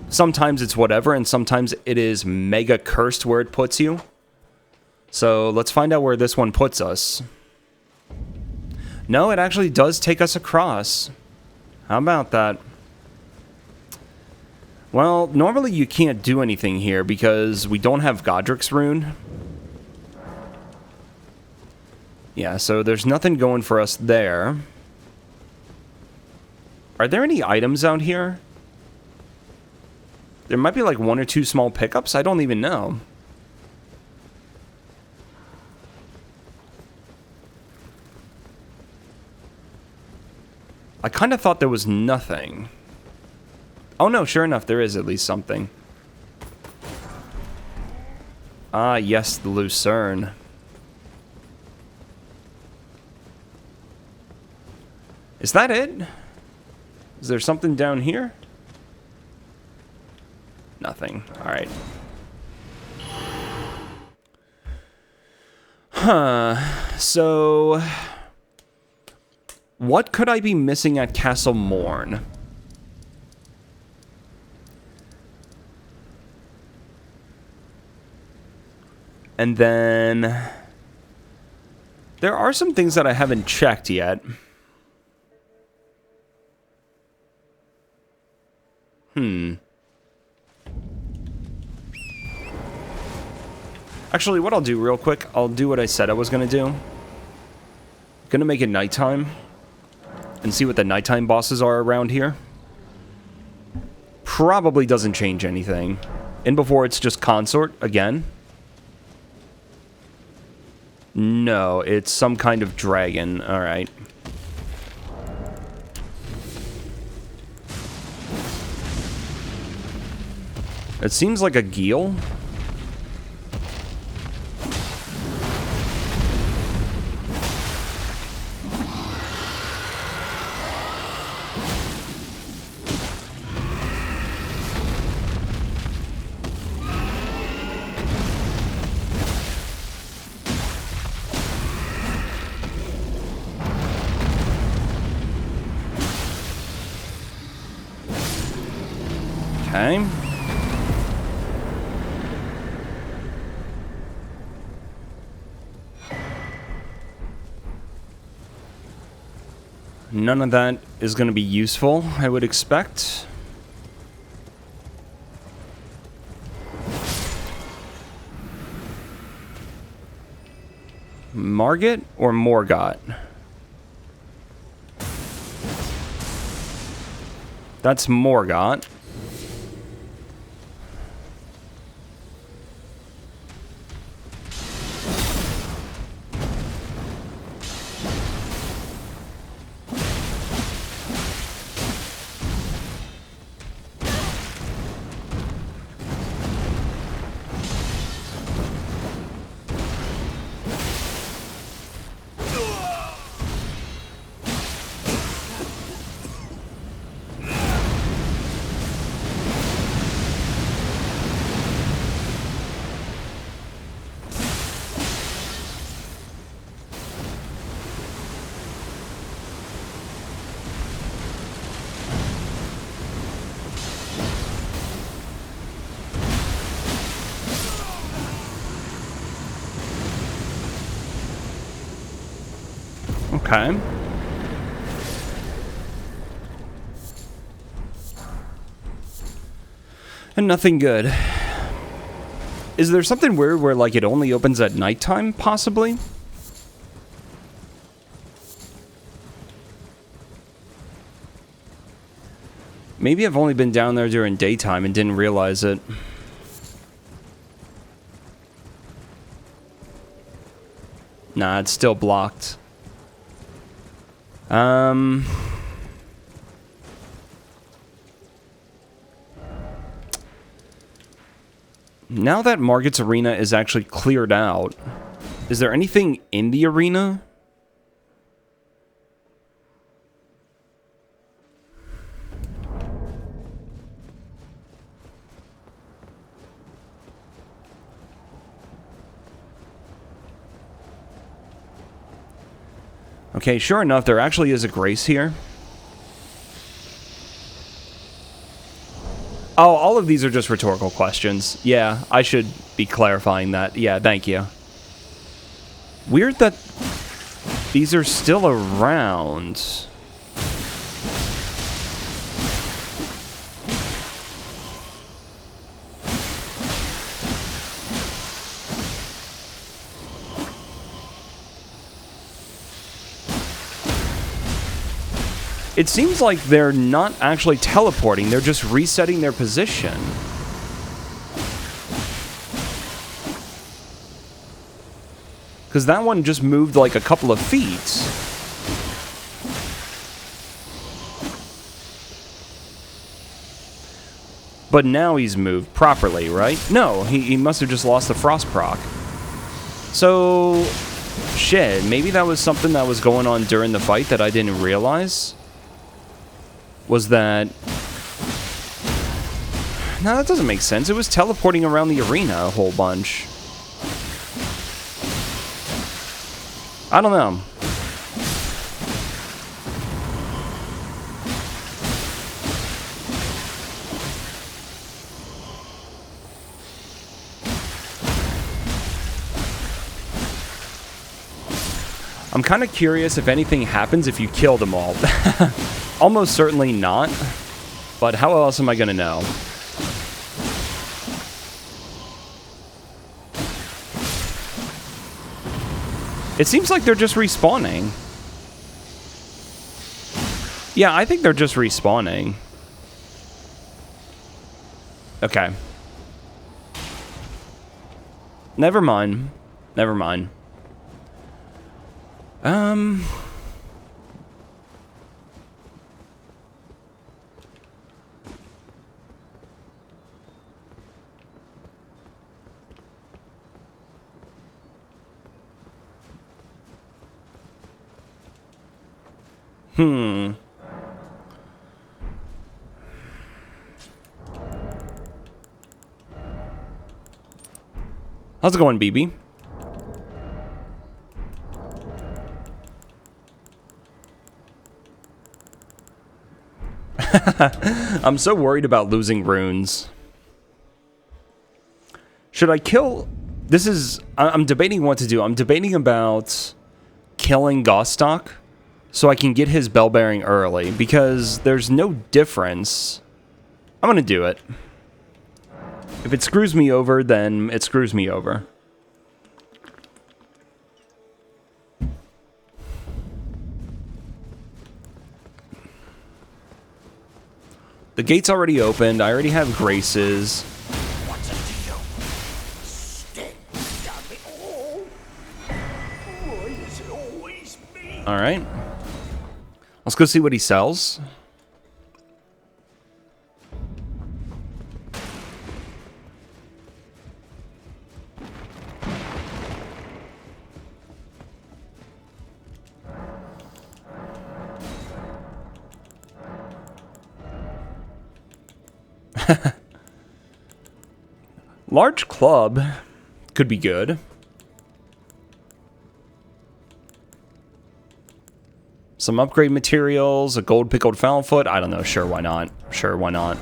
Sometimes it's whatever, and sometimes it is mega cursed where it puts you. So let's find out where this one puts us. No, it actually does take us across. How about that? Well, normally you can't do anything here because we don't have Godric's rune. Yeah, so there's nothing going for us there. Are there any items out here? There might be like one or two small pickups. I don't even know. I kind of thought there was nothing. Oh no, sure enough, there is at least something. Ah, yes, the Lucerne. Is that it? Is there something down here? Nothing. Alright. Huh. So... what could I be missing at Castle Morn? And then... there are some things that I haven't checked yet. Actually, what I'll do real quick, I'll do what I said I was going to do. Gonna make it nighttime. And see what the nighttime bosses are around here. Probably doesn't change anything. In before it's just Consort again. No, it's some kind of dragon. Alright. It seems like a Geel. Okay. None of that is going to be useful, I would expect. Margit or Morgott? That's Morgott. Okay. And nothing good. Is there something weird where, like, it only opens at nighttime, possibly? Maybe I've only been down there during daytime and didn't realize it. Nah, it's still blocked. Now that Margit's arena is actually cleared out, is there anything in the arena? Okay, sure enough, there actually is a Grace here. Oh, all of these are just rhetorical questions. Yeah, I should be clarifying that. Yeah, thank you. Weird that these are still around. It seems like they're not actually teleporting, they're just resetting their position. Because that one just moved like a couple of feet. But now he's moved properly, right? No, he must have just lost the frost proc. So, shit, maybe that was something that was going on during the fight that I didn't realize. Was that... No, that doesn't make sense. It was teleporting around the arena a whole bunch. I don't know. I'm kind of curious if anything happens if you kill them all. Almost certainly not, but how else am I going to know? It seems like they're just respawning. Yeah, I think they're just respawning. Okay. Never mind. Never mind. How's it going, BB? I'm so worried about losing runes. Should I kill... This is... I'm debating what to do. I'm debating about killing Gostock so I can get his bell bearing early, because there's no difference. I'm going to do it. If it screws me over, then it screws me over. The gate's already opened. I already have graces. What's a deal? Stick. Got me. Oh. Why is it always me? All right. Let's go see what he sells. Large club could be good. Some upgrade materials, a gold pickled foul-foot. I don't know. Sure, why not? Sure, why not?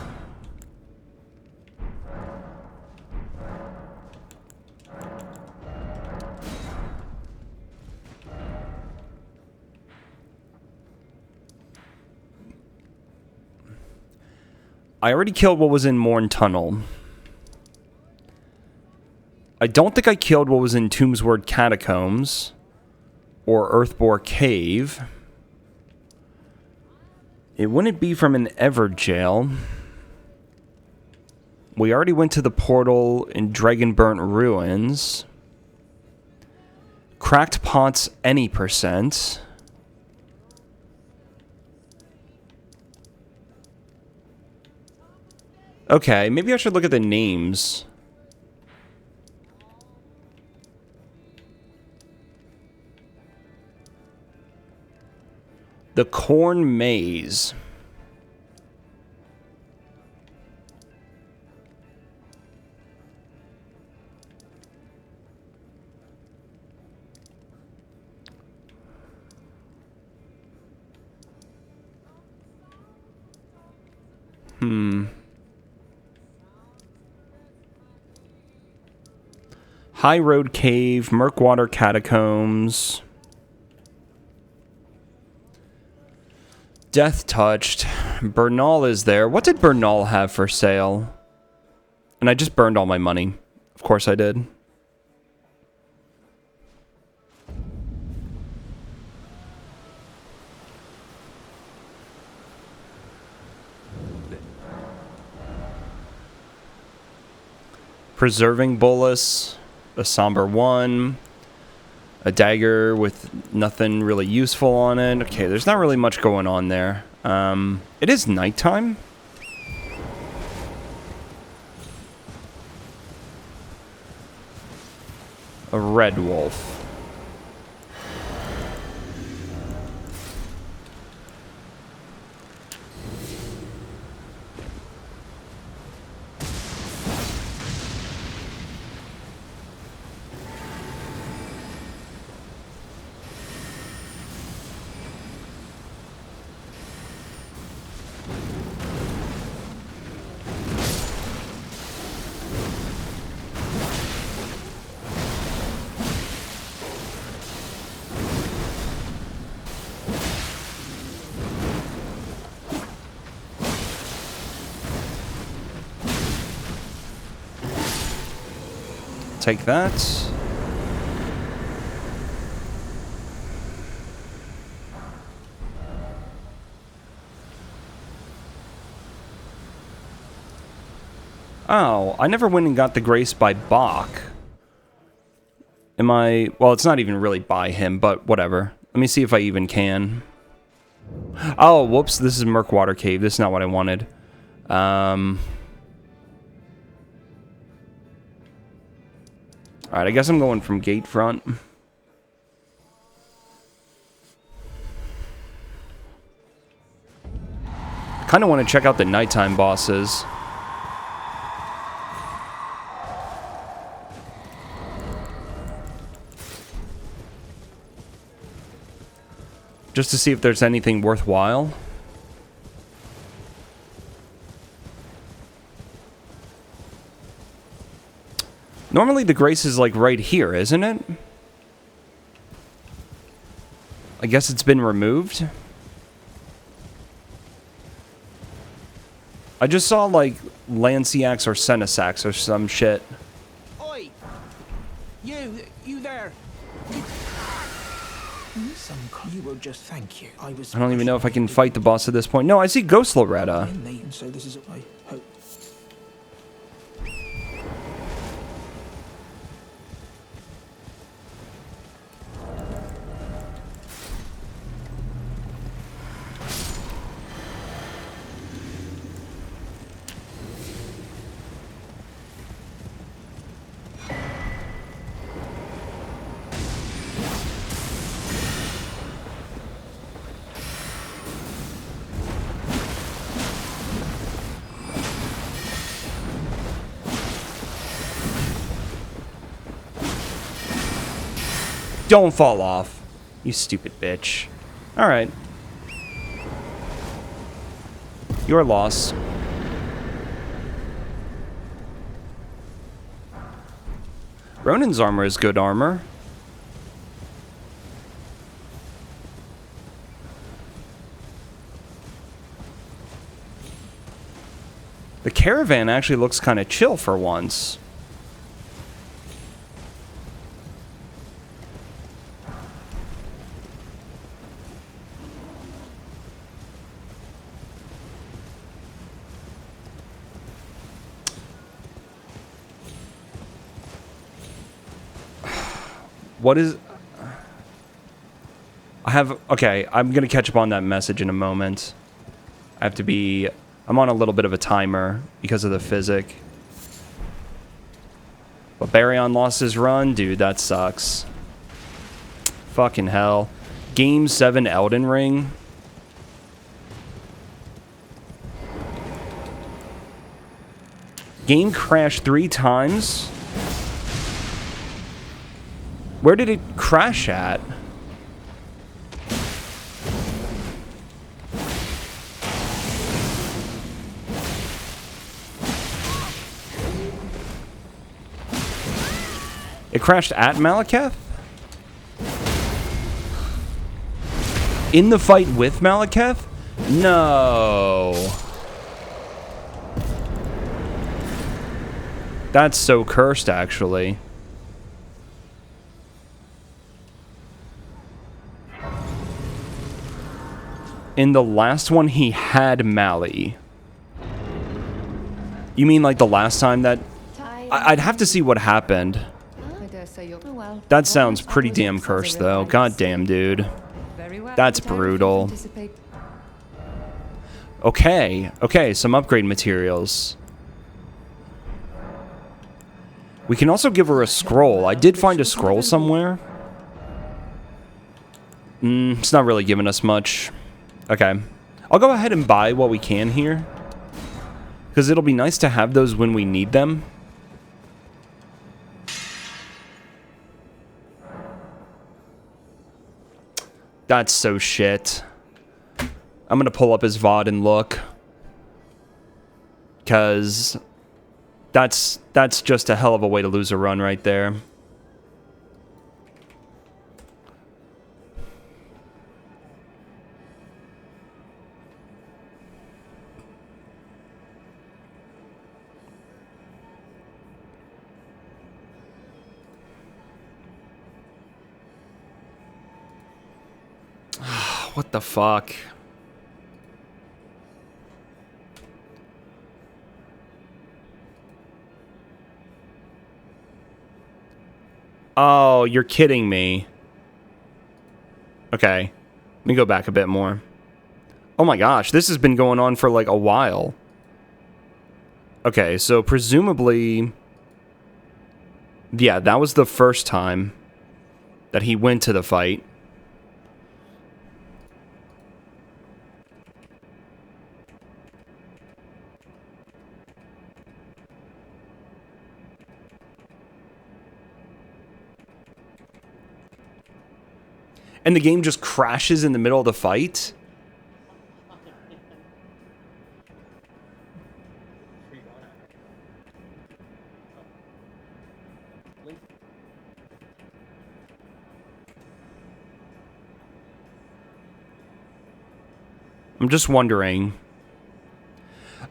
I already killed what was in Morn Tunnel. I don't think I killed what was in Tombsword Catacombs or Earthbore Cave. It wouldn't be from an Everjail. We already went to the portal in Dragonburnt Ruins. Cracked Pots any percent. Okay, maybe I should look at the names. The Corn Maze. High Road Cave, Murkwater Catacombs. Death Touched. Bernal is there. What did Bernal have for sale? And I just burned all my money. Of course I did. Preserving Bolus. A Somber 1. A dagger with nothing really useful on it. Okay, there's not really much going on there. It is nighttime. A red wolf. Take that. Oh, I never went and got the Grace by Bach. Am I... Well, it's not even really by him, but whatever. Let me see if I even can. Oh, whoops. This is Murkwater Cave. This is not what I wanted. Alright, I guess I'm going from gate front. I kind of want to check out the nighttime bosses. Just to see if there's anything worthwhile. Normally the Grace is like right here, isn't it? I guess it's been removed. I just saw like Lanciax or Senesax or some shit. Oi! You there! You will just thank you. I don't even know if I can fight the boss at this point. No, I see Ghost Loretta. So this is what I hope. Don't fall off, you stupid bitch. Alright. Your loss. Ronin's armor is good armor. The caravan actually looks kind of chill for once. What is... I have... Okay, I'm going to catch up on that message in a moment. I have to be... I'm on a little bit of a timer because of the physic. But Baryon lost his run? Dude, that sucks. Fucking hell. Game 7 Elden Ring? Game crashed 3 times? Where did it crash at? It crashed at Malekith? In the fight with Malekith? No. That's so cursed, actually. In the last one, he had Mali. You mean like the last time that... I'd have to see what happened. That sounds pretty damn cursed, though. God damn, dude. That's brutal. Okay. Okay, some upgrade materials. We can also give her a scroll. I did find a scroll somewhere. It's not really giving us much. Okay. I'll go ahead and buy what we can here. Because it'll be nice to have those when we need them. That's so shit. I'm going to pull up his VOD and look. Because that's just a hell of a way to lose a run right there. What the fuck? Oh, you're kidding me. Okay. Let me go back a bit more. Oh my gosh, this has been going on for like a while. Okay, so presumably... Yeah, that was the first time that he went to the fight. And the game just crashes in the middle of the fight? I'm just wondering.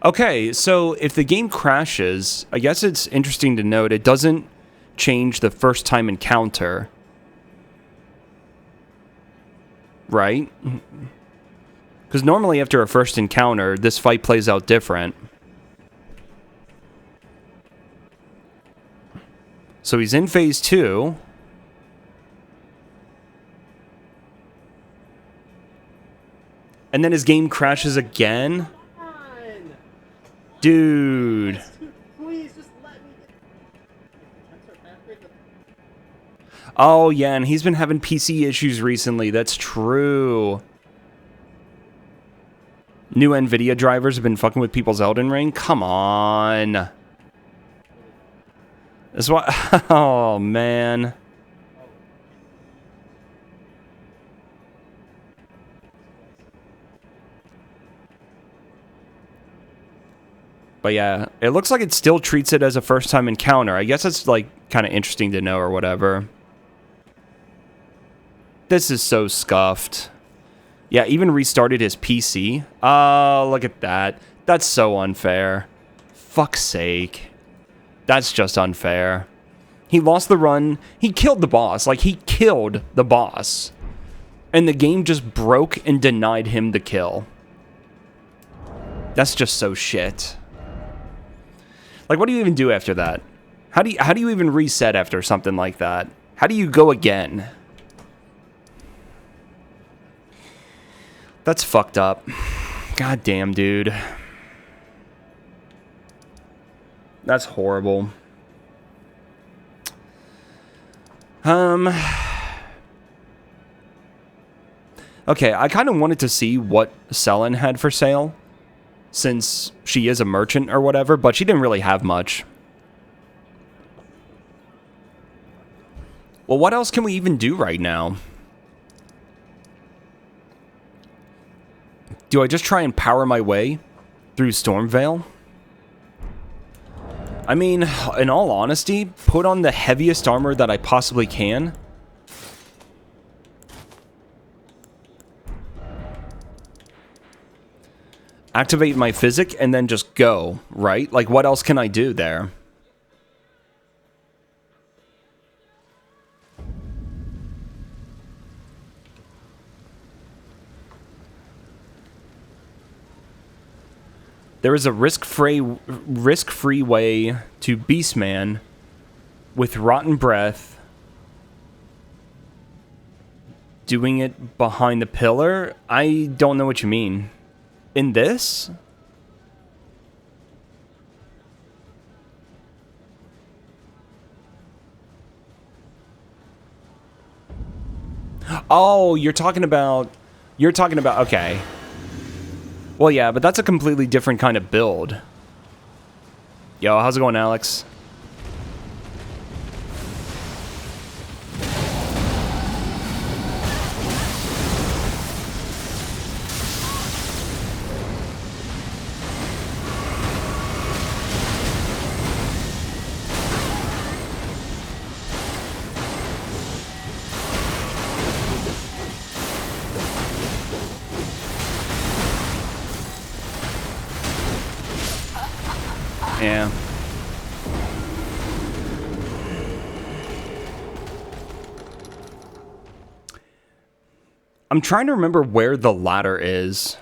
Okay, so if the game crashes, I guess it's interesting to note it doesn't change the first time encounter. Right? Because normally after a first encounter, this fight plays out different. So he's in phase 2. And then his game crashes again? Dude. Please just let me get... Oh, yeah, and he's been having PC issues recently. That's true. New NVIDIA drivers have been fucking with people's Elden Ring? Come on. That's why... Oh, man. But yeah, it looks like it still treats it as a first-time encounter. I guess it's, like, kind of interesting to know or whatever. This is so scuffed. Yeah, even restarted his PC. Oh, look at that. That's so unfair. Fuck's sake. That's just unfair. He lost the run. He killed the boss. Like, he killed the boss. And the game just broke and denied him the kill. That's just so shit. Like, what do you even do after that? How do you even reset after something like that? How do you go again? That's fucked up. God damn, dude. That's horrible. Okay, I kind of wanted to see what Selen had for sale, since she is a merchant or whatever, but she didn't really have much. Well, what else can we even do right now? Do I just try and power my way through Stormveil? I mean, in all honesty, put on the heaviest armor that I possibly can. Activate my physic and then just go, right? Like, what else can I do there? There is a risk-free way to Beastman with Rotten Breath. Doing it behind the pillar? I don't know what you mean. In this? Oh, you're talking about, okay. Well, yeah, but that's a completely different kind of build. Yo, how's it going, Alex? Yeah. I'm trying to remember where the ladder is.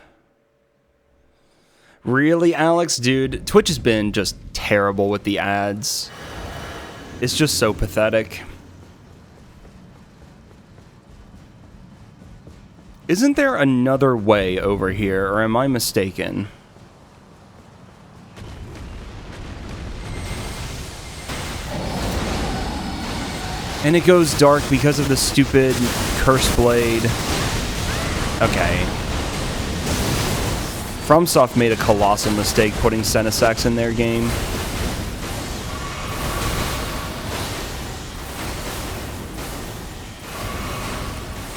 Really, Alex? Dude, Twitch has been just terrible with the ads. It's just so pathetic. Isn't there another way over here, or am I mistaken? And it goes dark because of the stupid Curse Blade. Okay. FromSoft made a colossal mistake putting Senesax in their game.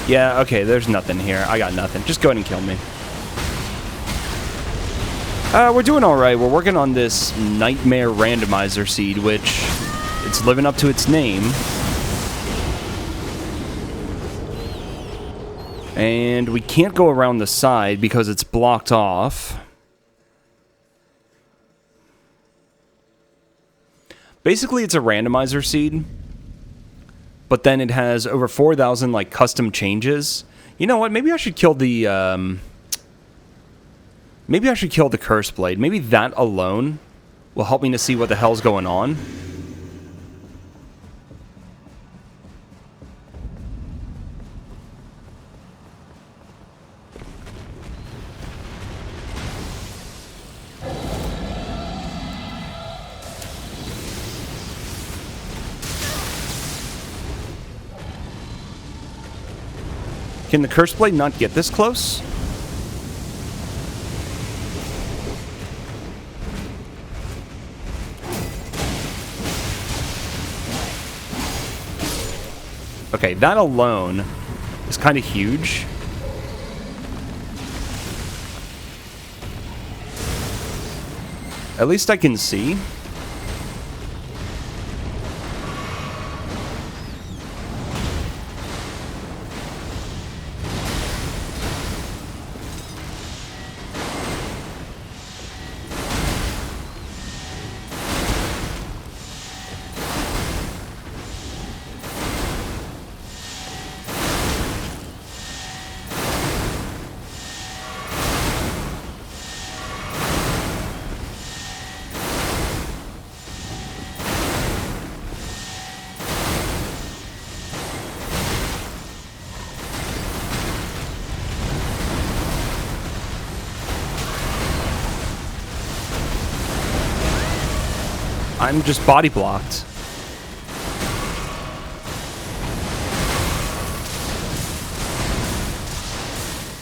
Yeah, okay, there's nothing here. I got nothing. Just go ahead and kill me. We're doing alright. We're working on this Nightmare Randomizer seed, which It's living up to its name. And we can't go around the side because it's blocked off. Basically, it's a randomizer seed. But then it has over 4,000, like, custom changes. You know what? Maybe I should kill the, maybe I should kill the Curse Blade. Maybe that alone will help me to see what the hell's going on. Can the Curse Blade not get this close? Okay, that alone is kind of huge. At least I can see. I'm just body blocked.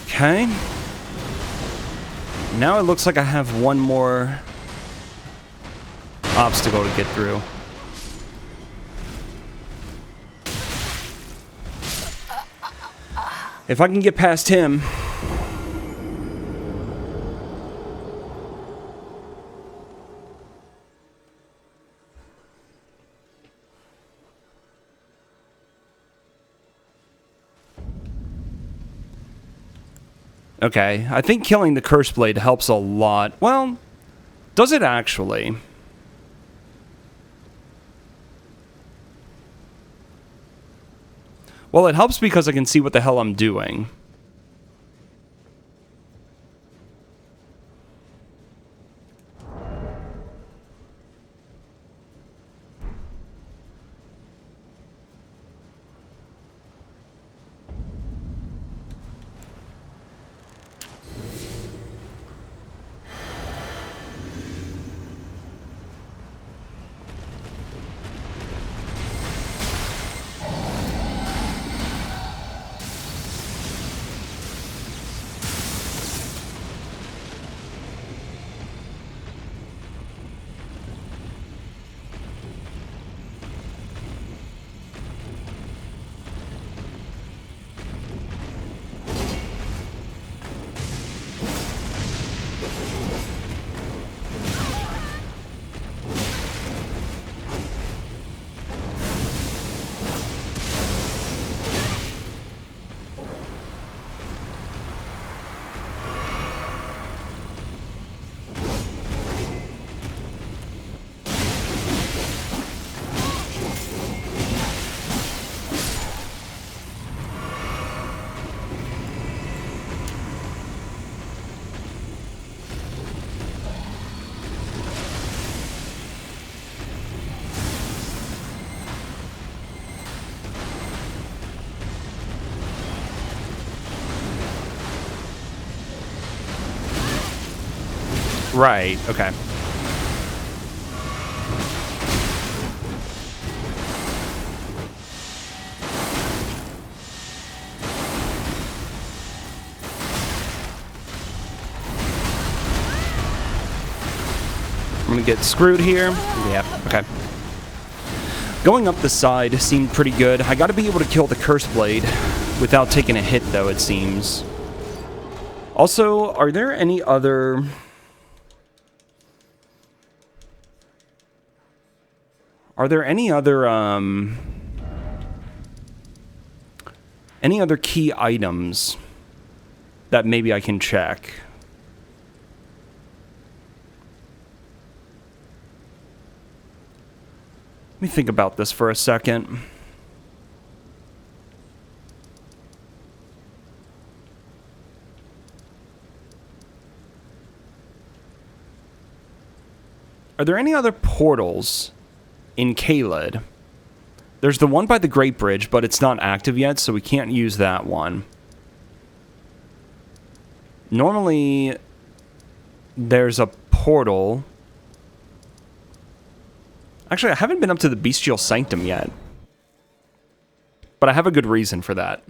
Okay. Now it looks like I have one more obstacle to get through. If I can get past him... Okay, I think killing the Curse Blade helps a lot. Well, does it actually? Well, it helps because I can see what the hell I'm doing. Right, okay. I'm gonna get screwed here. Yeah, okay. Going up the side seemed pretty good. I gotta be able to kill the Curse Blade without taking a hit, though, it seems. Also, are there any other... Are there any other key items that maybe I can check? Let me think about this for a second. Are there any other portals in Caelid? There's the one by the Great Bridge, but it's not active yet, so we can't use that one. Normally, there's a portal. Actually, I haven't been up to the Bestial Sanctum yet. But I have a good reason for that.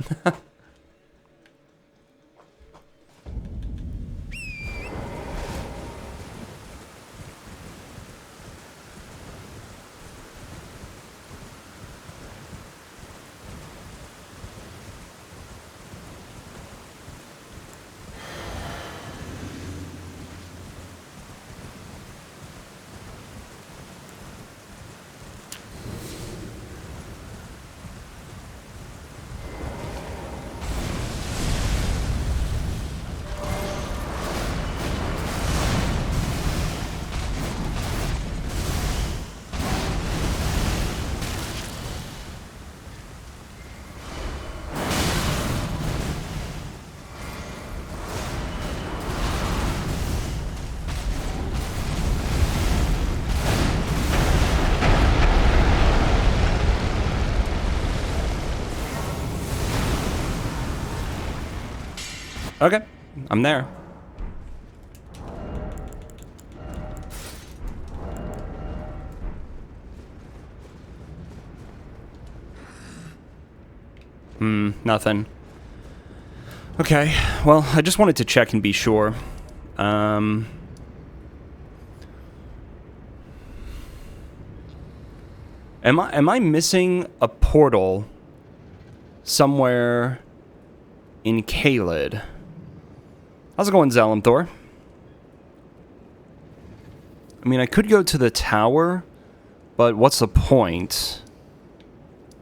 Okay, I'm there. Nothing. Okay, well, I just wanted to check and be sure. Am I missing a portal somewhere in Caelid? How's it going, Zalimthor? I mean, I could go to the tower, but what's the point?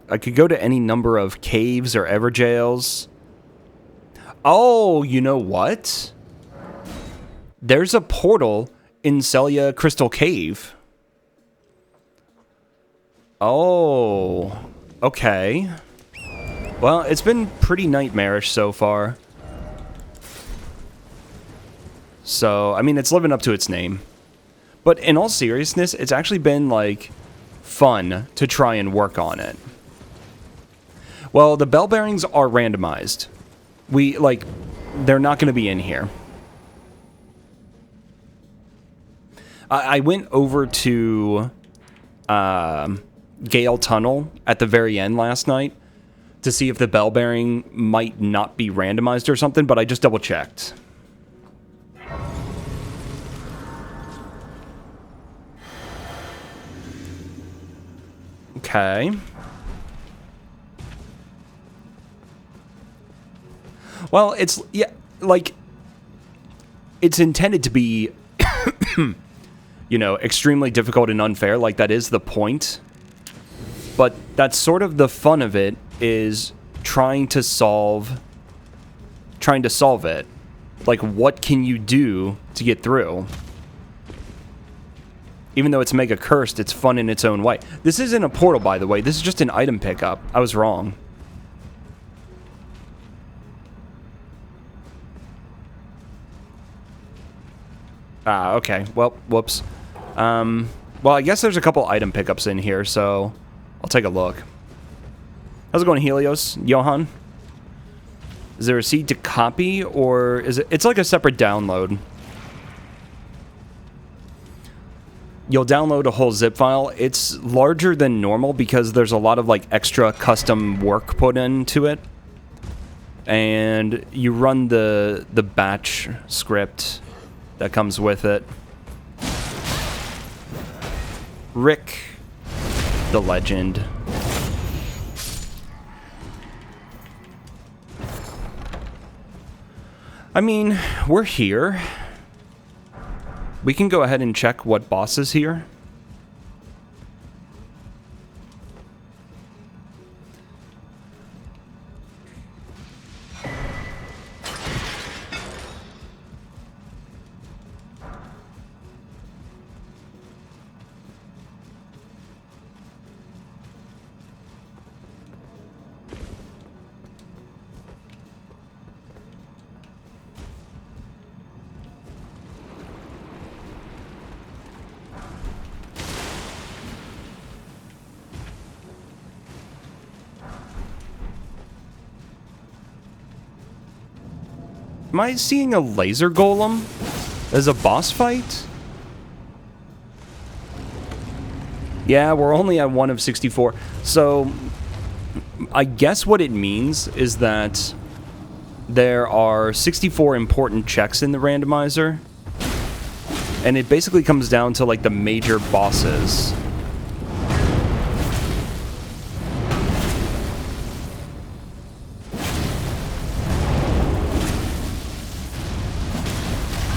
I could go to any number of caves or Everjails. Oh, you know what? There's a portal in Sellia Crystal Cave. Oh, okay. Well, it's been pretty nightmarish so far. So, I mean, it's living up to its name. But in all seriousness, it's actually been, like, fun to try and work on it. Well, the bell bearings are randomized. They're not going to be in here. I went over to Gale Tunnel at the very end last night to see if the bell bearing might not be randomized or something, but I just double-checked. Okay. Well, it's, yeah, like, it's intended to be, you know, extremely difficult and unfair, like, that is the point. But that's sort of the fun of it, is trying to solve it. Like, what can you do to get through? Even though it's mega cursed, it's fun in its own way. This isn't a portal, by the way. This is just an item pickup. I was wrong. Ah, okay. Well, whoops. Well, I guess there's a couple item pickups in here, so I'll take a look. How's it going, Helios? Johan? Is there a seed to copy, or is it... It's like a separate download. You'll download a whole zip file. It's larger than normal because there's a lot of, like, extra custom work put into it. And you run the batch script that comes with it. Rick, the legend. I mean, we're here. We can go ahead and check what boss is here. Am I seeing a laser golem as a boss fight? Yeah, we're only at 1 of 64. So, I guess what it means is that there are 64 important checks in the randomizer. And it basically comes down to, like, the major bosses.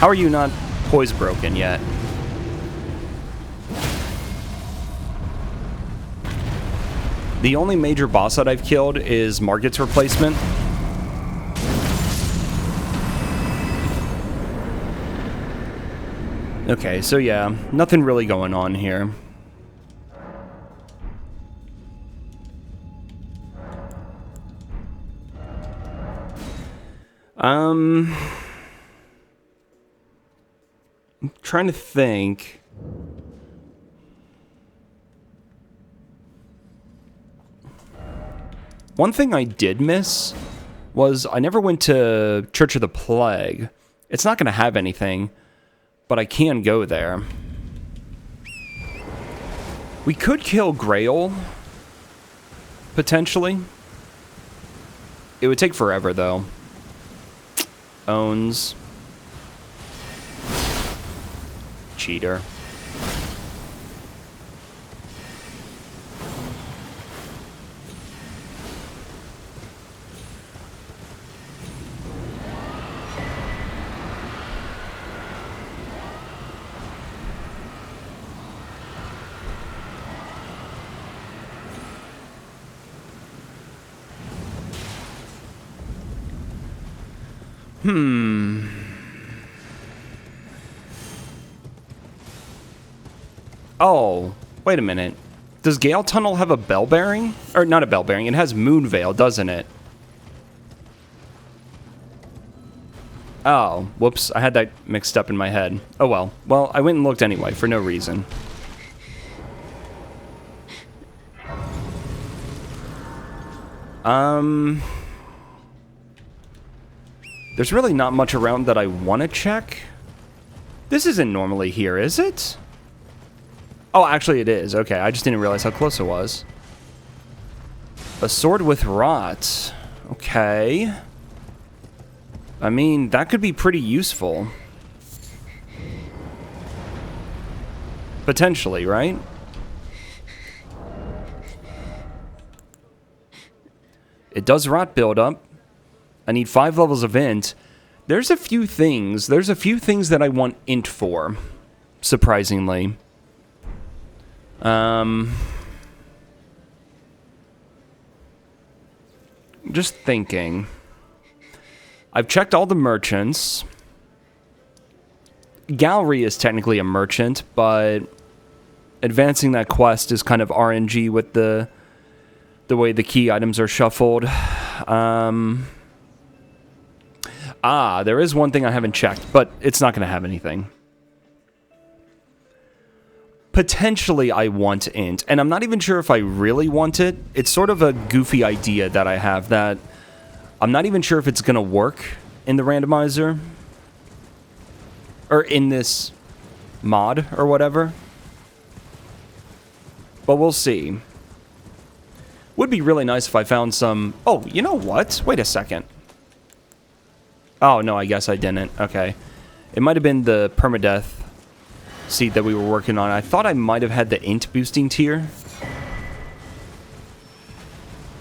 How are you not poise broken yet? The only major boss that I've killed is Margit's replacement. Okay, so yeah, nothing really going on here. I'm trying to think. One thing I did miss was I never went to Church of the Plague. It's not going to have anything, but I can go there. We could kill Grail, potentially. It would take forever, though. Owns. Cheater. Oh, wait a minute. Does Gale Tunnel have a bell bearing? Or not a bell bearing, it has Moonveil, doesn't it? Oh, whoops, I had that mixed up in my head. Oh well. Well, I went and looked anyway, for no reason. There's really not much around that I want to check. This isn't normally here, is it? Oh, actually it is. Okay, I just didn't realize how close it was. A sword with rot. Okay. I mean, that could be pretty useful. Potentially, right? It does rot buildup. I need 5 levels of int. There's a few things that I want int for, surprisingly. Just thinking. I've checked all the merchants. Gallery is technically a merchant, but advancing that quest is kind of RNG with the way the key items are shuffled. There is one thing I haven't checked, but it's not going to have anything. Potentially I want int, and I'm not even sure if I really want it. It's sort of a goofy idea that I have that I'm not even sure if it's going to work in the randomizer. Or in this mod or whatever. But we'll see. Would be really nice if I found some... Oh, you know what? Wait a second. Oh, no, I guess I didn't. Okay. It might have been the permadeath seed that we were working on. I thought I might have had the int boosting tier.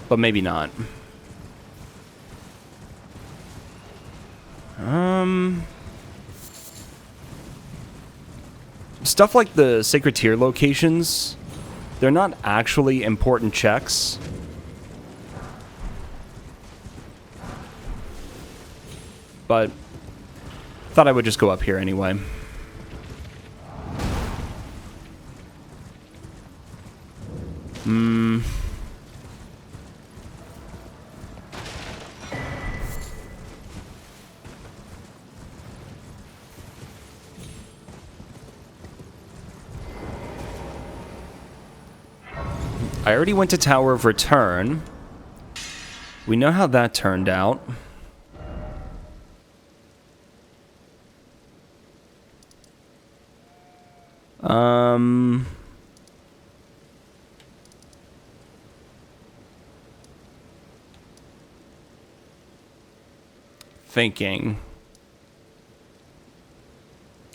But maybe not. Stuff like the sacred tier locations, they're not actually important checks. But thought I would just go up here anyway. I already went to Tower of Return. We know how that turned out. Um... Thinking.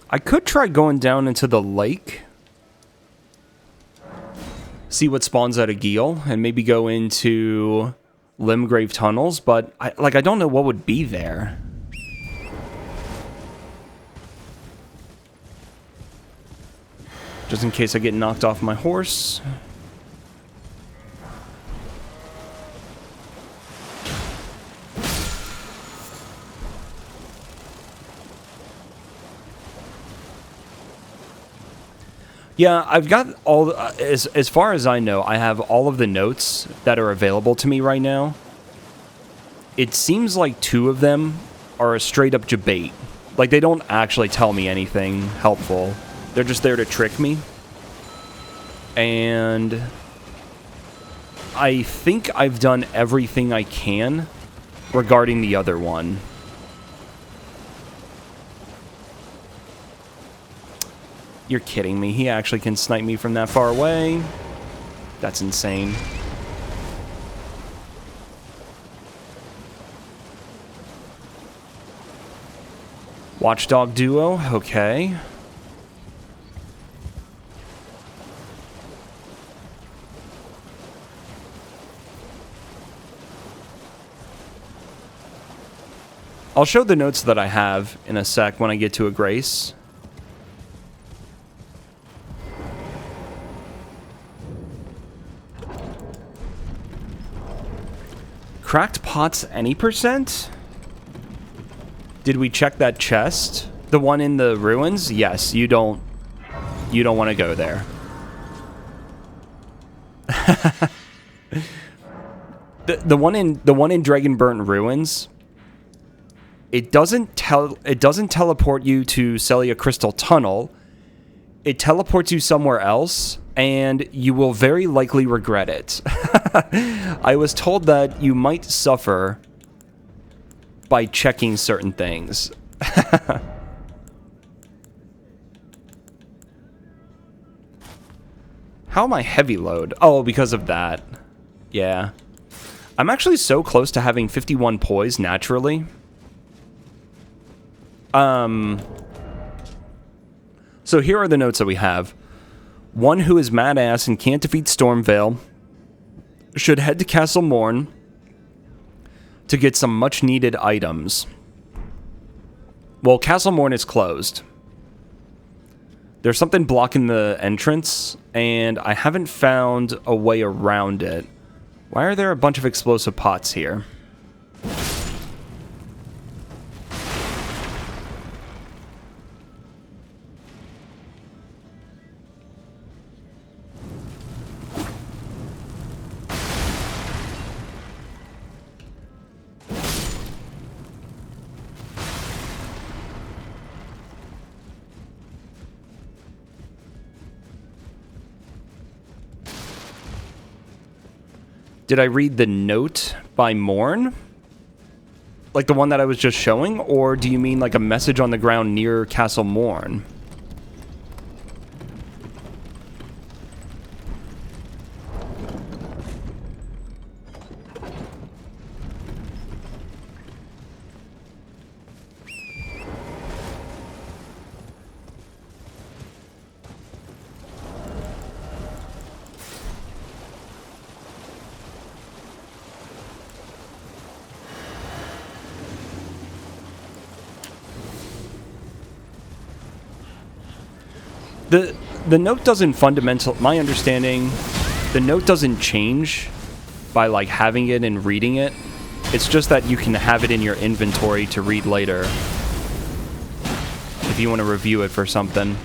I could try going down into the lake. See what spawns out of Geel, and maybe go into Limgrave Tunnels, but I don't know what would be there. Just in case I get knocked off my horse. Yeah, I've got all, as far as I know, I have all of the notes that are available to me right now. It seems like 2 of them are a straight up debate. Like, they don't actually tell me anything helpful. They're just there to trick me. And I think I've done everything I can regarding the other one. You're kidding me. He actually can snipe me from that far away. That's insane. Watchdog duo. Okay. I'll show the notes that I have in a sec when I get to a grace. Cracked pots any percent? Did we check that chest? The one in the ruins? Yes, you don't want to go there. the one in Dragonburnt Ruins, it doesn't teleport you to Celia Crystal Tunnel. It teleports you somewhere else, and you will very likely regret it. I was told that you might suffer by checking certain things. How am I heavy load? Oh, because of that. Yeah. I'm actually so close to having 51 poise naturally. So here are the notes that we have. One who is mad ass and can't defeat Stormveil should head to Castle Morn to get some much needed items. Well, Castle Morn is closed. There's something blocking the entrance, and I haven't found a way around it. Why are there a bunch of explosive pots here? Did I read the note by Morn? Like the one that I was just showing? Or do you mean like a message on the ground near Castle Morn? The note doesn't my understanding, the note doesn't change by like having it and reading it. It's just that you can have it in your inventory to read later if you want to review it for something.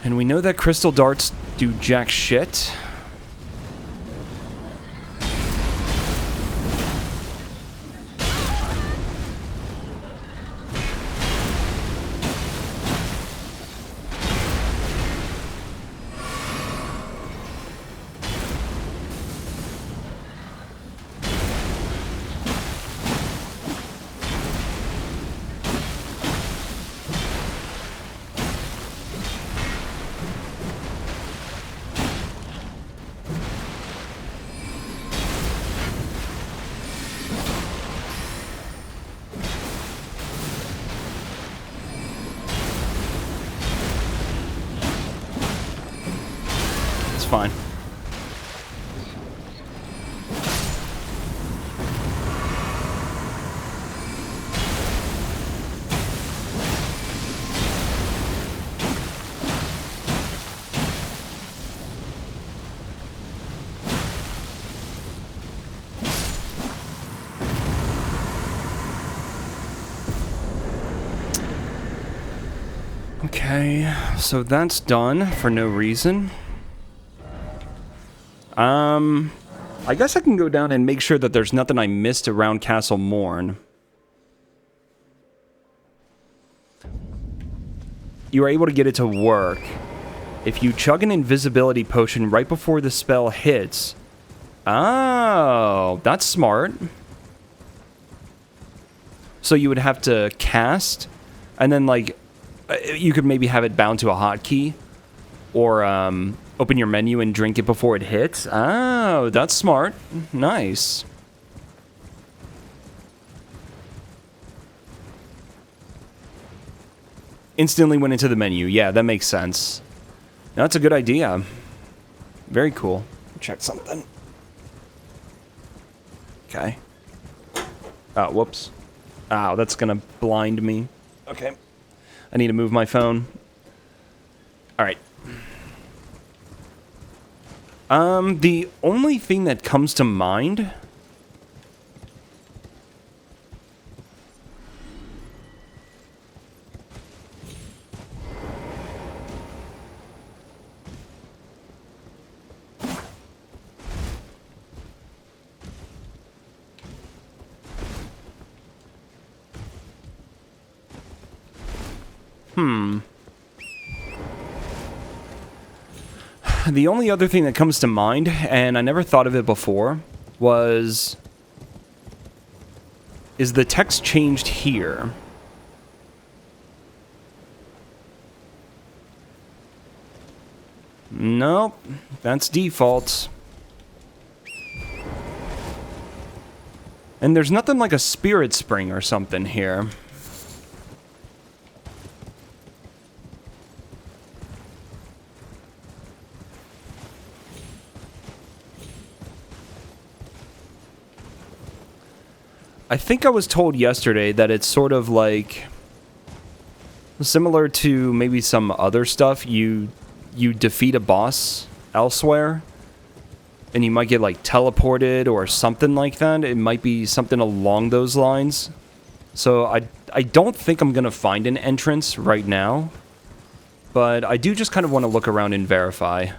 And we know that crystal darts do jack shit. fine. Okay, so that's done for no reason. I guess I can go down and make sure that there's nothing I missed around Castle Morn. You are able to get it to work. If you chug an invisibility potion right before the spell hits. Oh, that's smart. So you would have to cast, and then, like, you could maybe have it bound to a hotkey, or open your menu and drink it before it hits. Oh, that's smart. Nice. Instantly went into the menu. Yeah, that makes sense. No, that's a good idea. Very cool. Check something. Okay. Oh, whoops. Ow, that's gonna blind me. Okay. I need to move my phone. Alright. The only thing that comes to mind... The only other thing that comes to mind, and I never thought of it before, is the text changed here? Nope, that's default. And there's nothing like a spirit spring or something here. I think I was told yesterday that it's sort of like similar to maybe some other stuff. You defeat a boss elsewhere, and you might get like teleported or something like that. It might be something along those lines. So I don't think I'm gonna find an entrance right now, but I do just kind of want to look around and verify.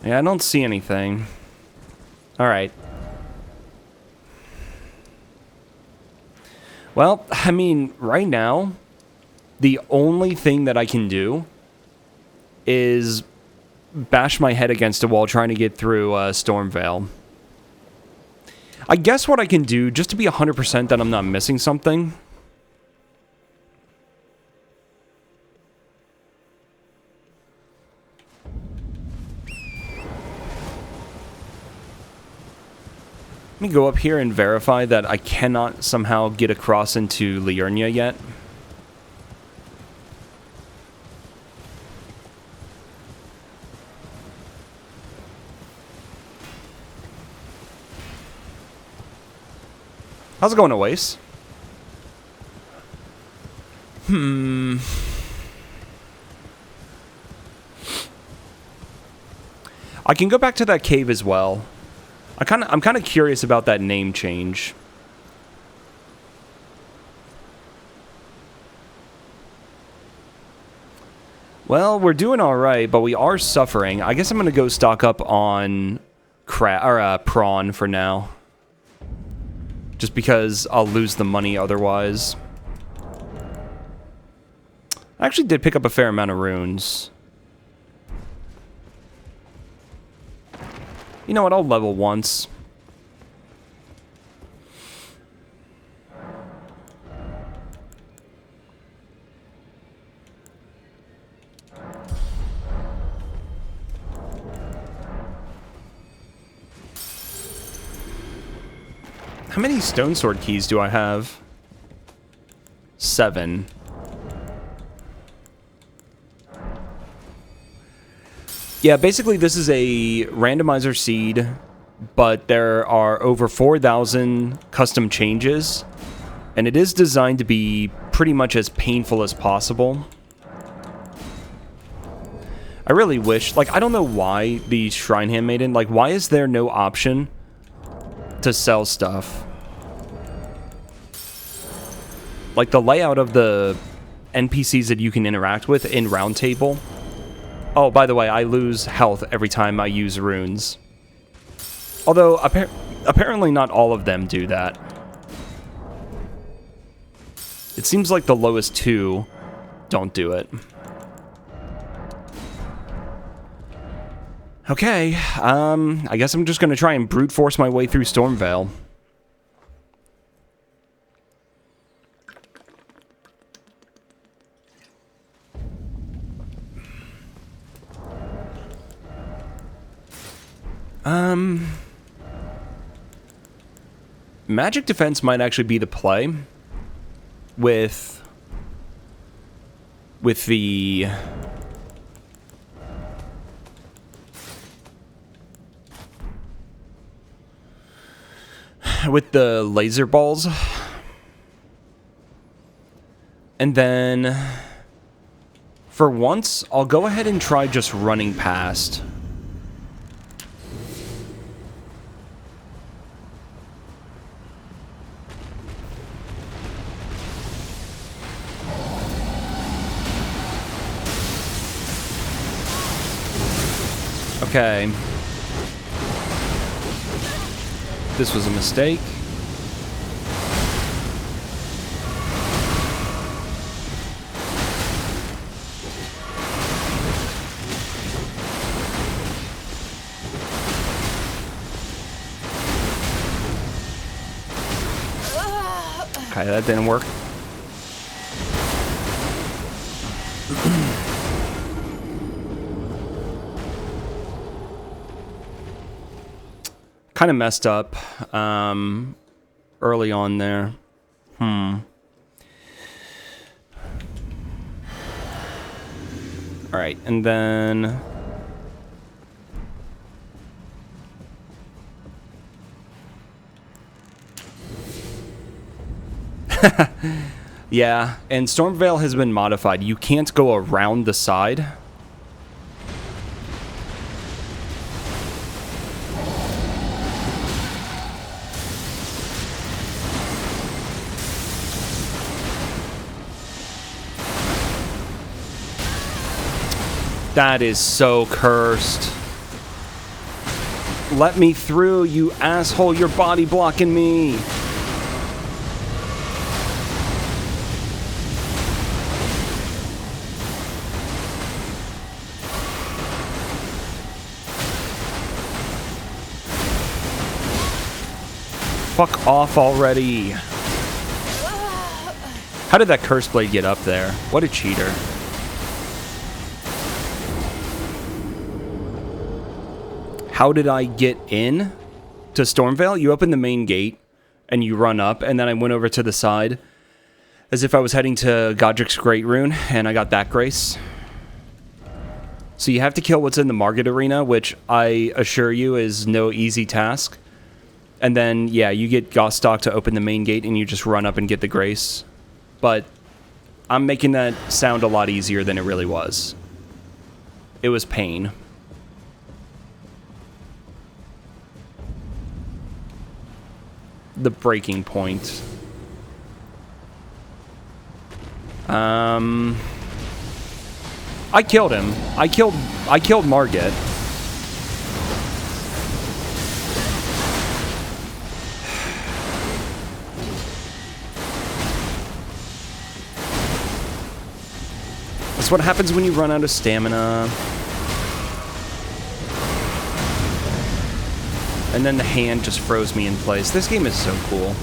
Yeah, I don't see anything. Alright. Well, I mean, right now, the only thing that I can do is bash my head against a wall trying to get through Stormveil. I guess what I can do, just to be 100% that I'm not missing something... Let me go up here and verify that I cannot somehow get across into Liurnia yet. How's it going, Oasis? I can go back to that cave as well. I'm kind of curious about that name change. Well, we're doing all right, but we are suffering. I guess I'm going to go stock up on prawn for now. Just because I'll lose the money otherwise. I actually did pick up a fair amount of runes. You know what, I'll level once. How many stone sword keys do I have? 7. Yeah, basically this is a randomizer seed, but there are over 4,000 custom changes, and it is designed to be pretty much as painful as possible. I really wish, like, I don't know why the Shrine Handmaiden, like, why is there no option to sell stuff? Like, the layout of the NPCs that you can interact with in Roundtable. Oh, by the way, I lose health every time I use runes. Although, apparently not all of them do that. It seems like the lowest 2 don't do it. Okay, I guess I'm just gonna try and brute force my way through Stormveil. Magic defense might actually be the play with the laser balls. And then for once, I'll go ahead and try just running past. Okay. This was a mistake. Okay, that didn't work. Kind of messed up early on there. Alright, and then yeah, and Stormveil has been modified. You can't go around the side. That is so cursed. Let me through, you asshole. You're body blocking me. Fuck off already. How did that curse blade get up there? What a cheater. How did I get in to Stormveil? You open the main gate and you run up, and then I went over to the side as if I was heading to Godric's Great Rune, and I got that grace. So you have to kill what's in the Margit Arena, which I assure you is no easy task. And then, yeah, you get Gostock to open the main gate and you just run up and get the grace. But I'm making that sound a lot easier than it really was. It was pain. The breaking point. I killed him. I killed Margit. That's what happens when you run out of stamina. And then the hand just froze me in place. This game is so cool.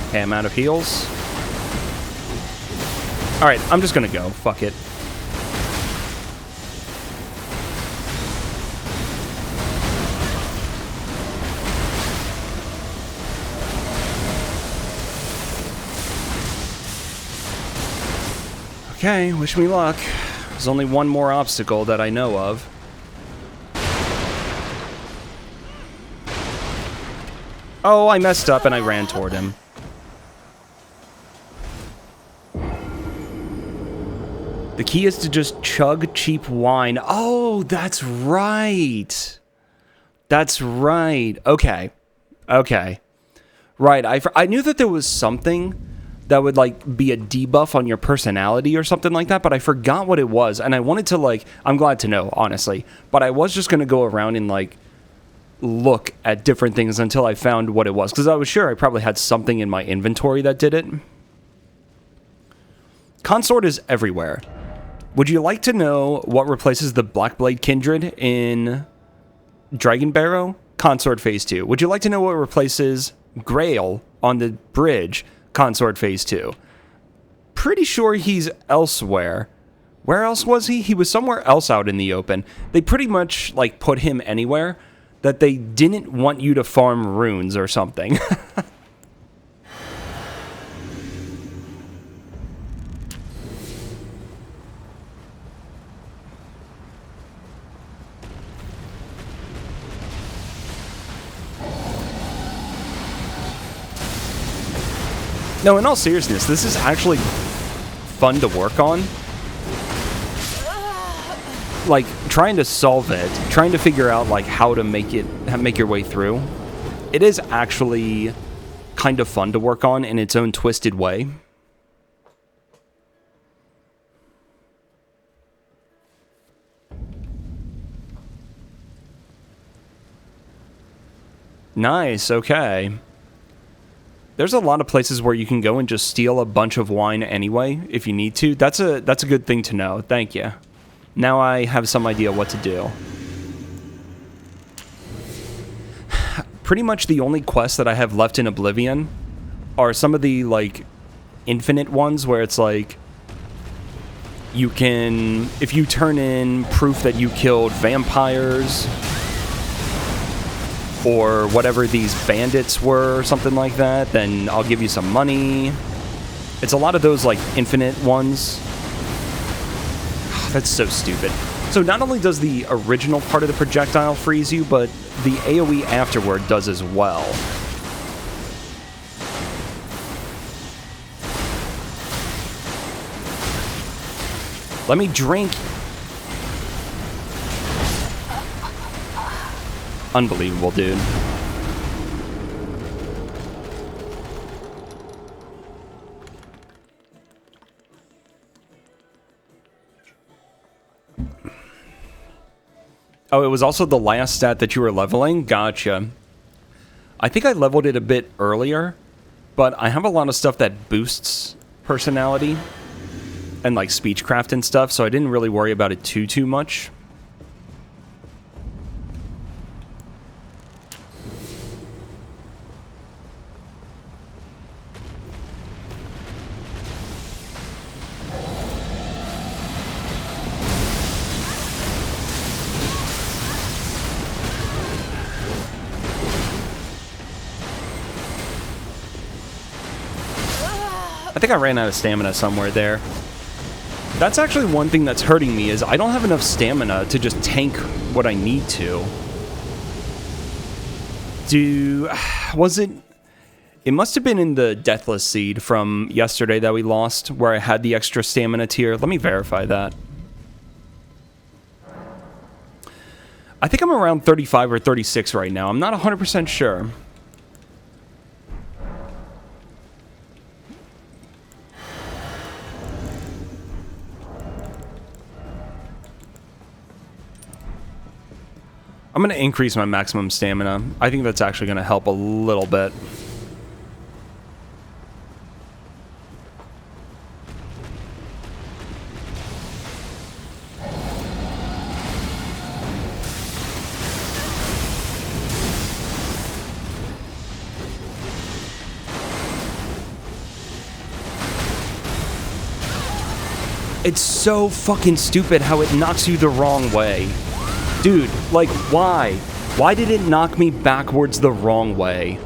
Okay, I'm out of heals. Alright, I'm just gonna go. Fuck it. Okay, wish me luck. There's only one more obstacle that I know of. Oh, I messed up and I ran toward him. The key is to just chug cheap wine. Oh, that's right. That's right. Okay. Okay. Right. I knew that there was something that would, like, be a debuff on your personality or something like that, but I forgot what it was. And I wanted to, like, I'm glad to know, honestly. But I was just going to go around and, like, look at different things until I found what it was. Because I was sure I probably had something in my inventory that did it. Consort is everywhere. Would you like to know what replaces the Blackblade Kindred in Dragon Barrow? Consort Phase 2. Would you like to know what replaces Grail on the bridge? Consort Phase 2. Pretty sure he's elsewhere. Where else was he? He was somewhere else out in the open. They pretty much, like, put him anywhere that they didn't want you to farm runes or something. No, in all seriousness, this is actually fun to work on. Like, trying to solve it, trying to figure out, like, how to make your way through. It is actually kind of fun to work on in its own twisted way. Nice, okay. There's a lot of places where you can go and just steal a bunch of wine anyway, if you need to. That's a good thing to know. Thank you. Now I have some idea what to do. Pretty much the only quests that I have left in Oblivion are some of the, like, infinite ones where it's like, you can, if you turn in proof that you killed vampires, or whatever these bandits were, or something like that, then I'll give you some money. It's a lot of those, like, infinite ones. That's so stupid. So not only does the original part of the projectile freeze you, but the AoE afterward does as well. Let me drink. Unbelievable, dude. Oh, it was also the last stat that you were leveling? Gotcha. I think I leveled it a bit earlier, but I have a lot of stuff that boosts personality and, like, speechcraft and stuff, so I didn't really worry about it too much. I think I ran out of stamina somewhere there. That's actually one thing that's hurting me, is I don't have enough stamina to just tank what I need to. Was it... It must have been in the Deathless Seed from yesterday that we lost, where I had the extra stamina tier. Let me verify that. I think I'm around 35 or 36 right now. I'm not 100% sure. I'm going to increase my maximum stamina. I think that's actually going to help a little bit. It's so fucking stupid how it knocks you the wrong way. Dude, like, why? Why did it knock me backwards the wrong way?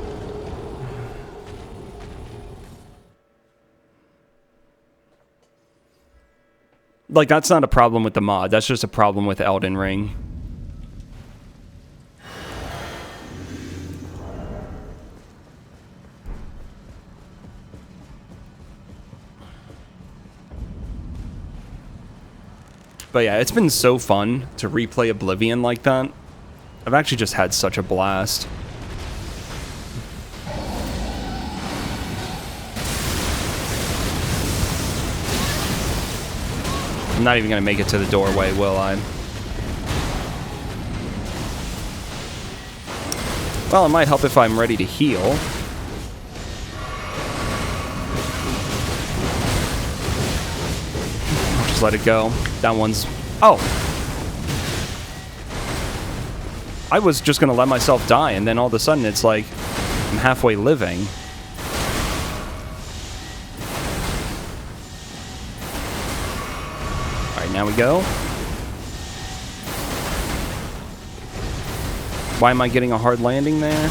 Like, that's not a problem with the mod. That's just a problem with Elden Ring. But yeah, it's been so fun to replay Oblivion like that. I've actually just had such a blast. I'm not even going to make it to the doorway, will I? Well, it might help if I'm ready to heal. Just let it go. That one's... Oh! I was just gonna let myself die, and then all of a sudden it's like I'm halfway living. Alright, now we go. Why am I getting a hard landing there?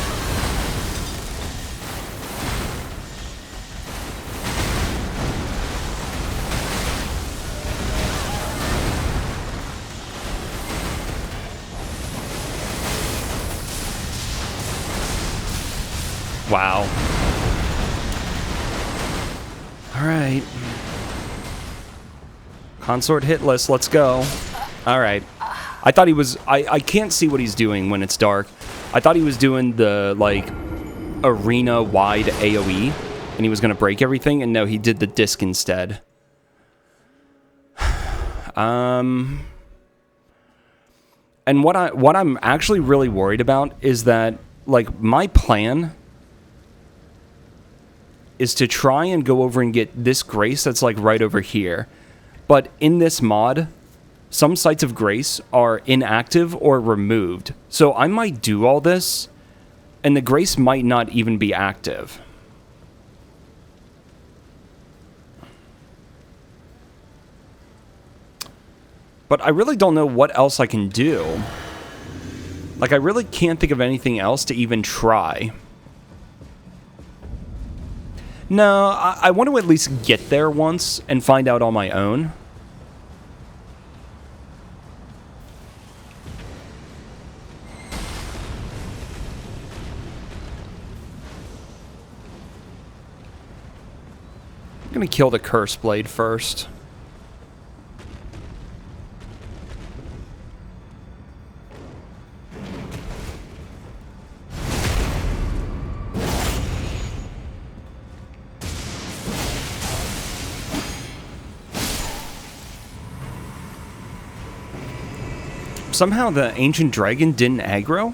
Wow. Alright. Consort hitless, let's go. Alright. I thought he was... I can't see what he's doing when it's dark. I thought he was doing the, like, arena-wide AoE, and he was going to break everything, and no, he did the disc instead. And what I'm actually really worried about is that, like, my plan is to try and go over and get this Grace that's, like, right over here. But in this mod, some sites of Grace are inactive or removed. So I might do all this, and the Grace might not even be active. But I really don't know what else I can do. Like, I really can't think of anything else to even try. No, I want to at least get there once and find out on my own. I'm going to kill the Curse Blade first. Somehow the Ancient Dragon didn't aggro?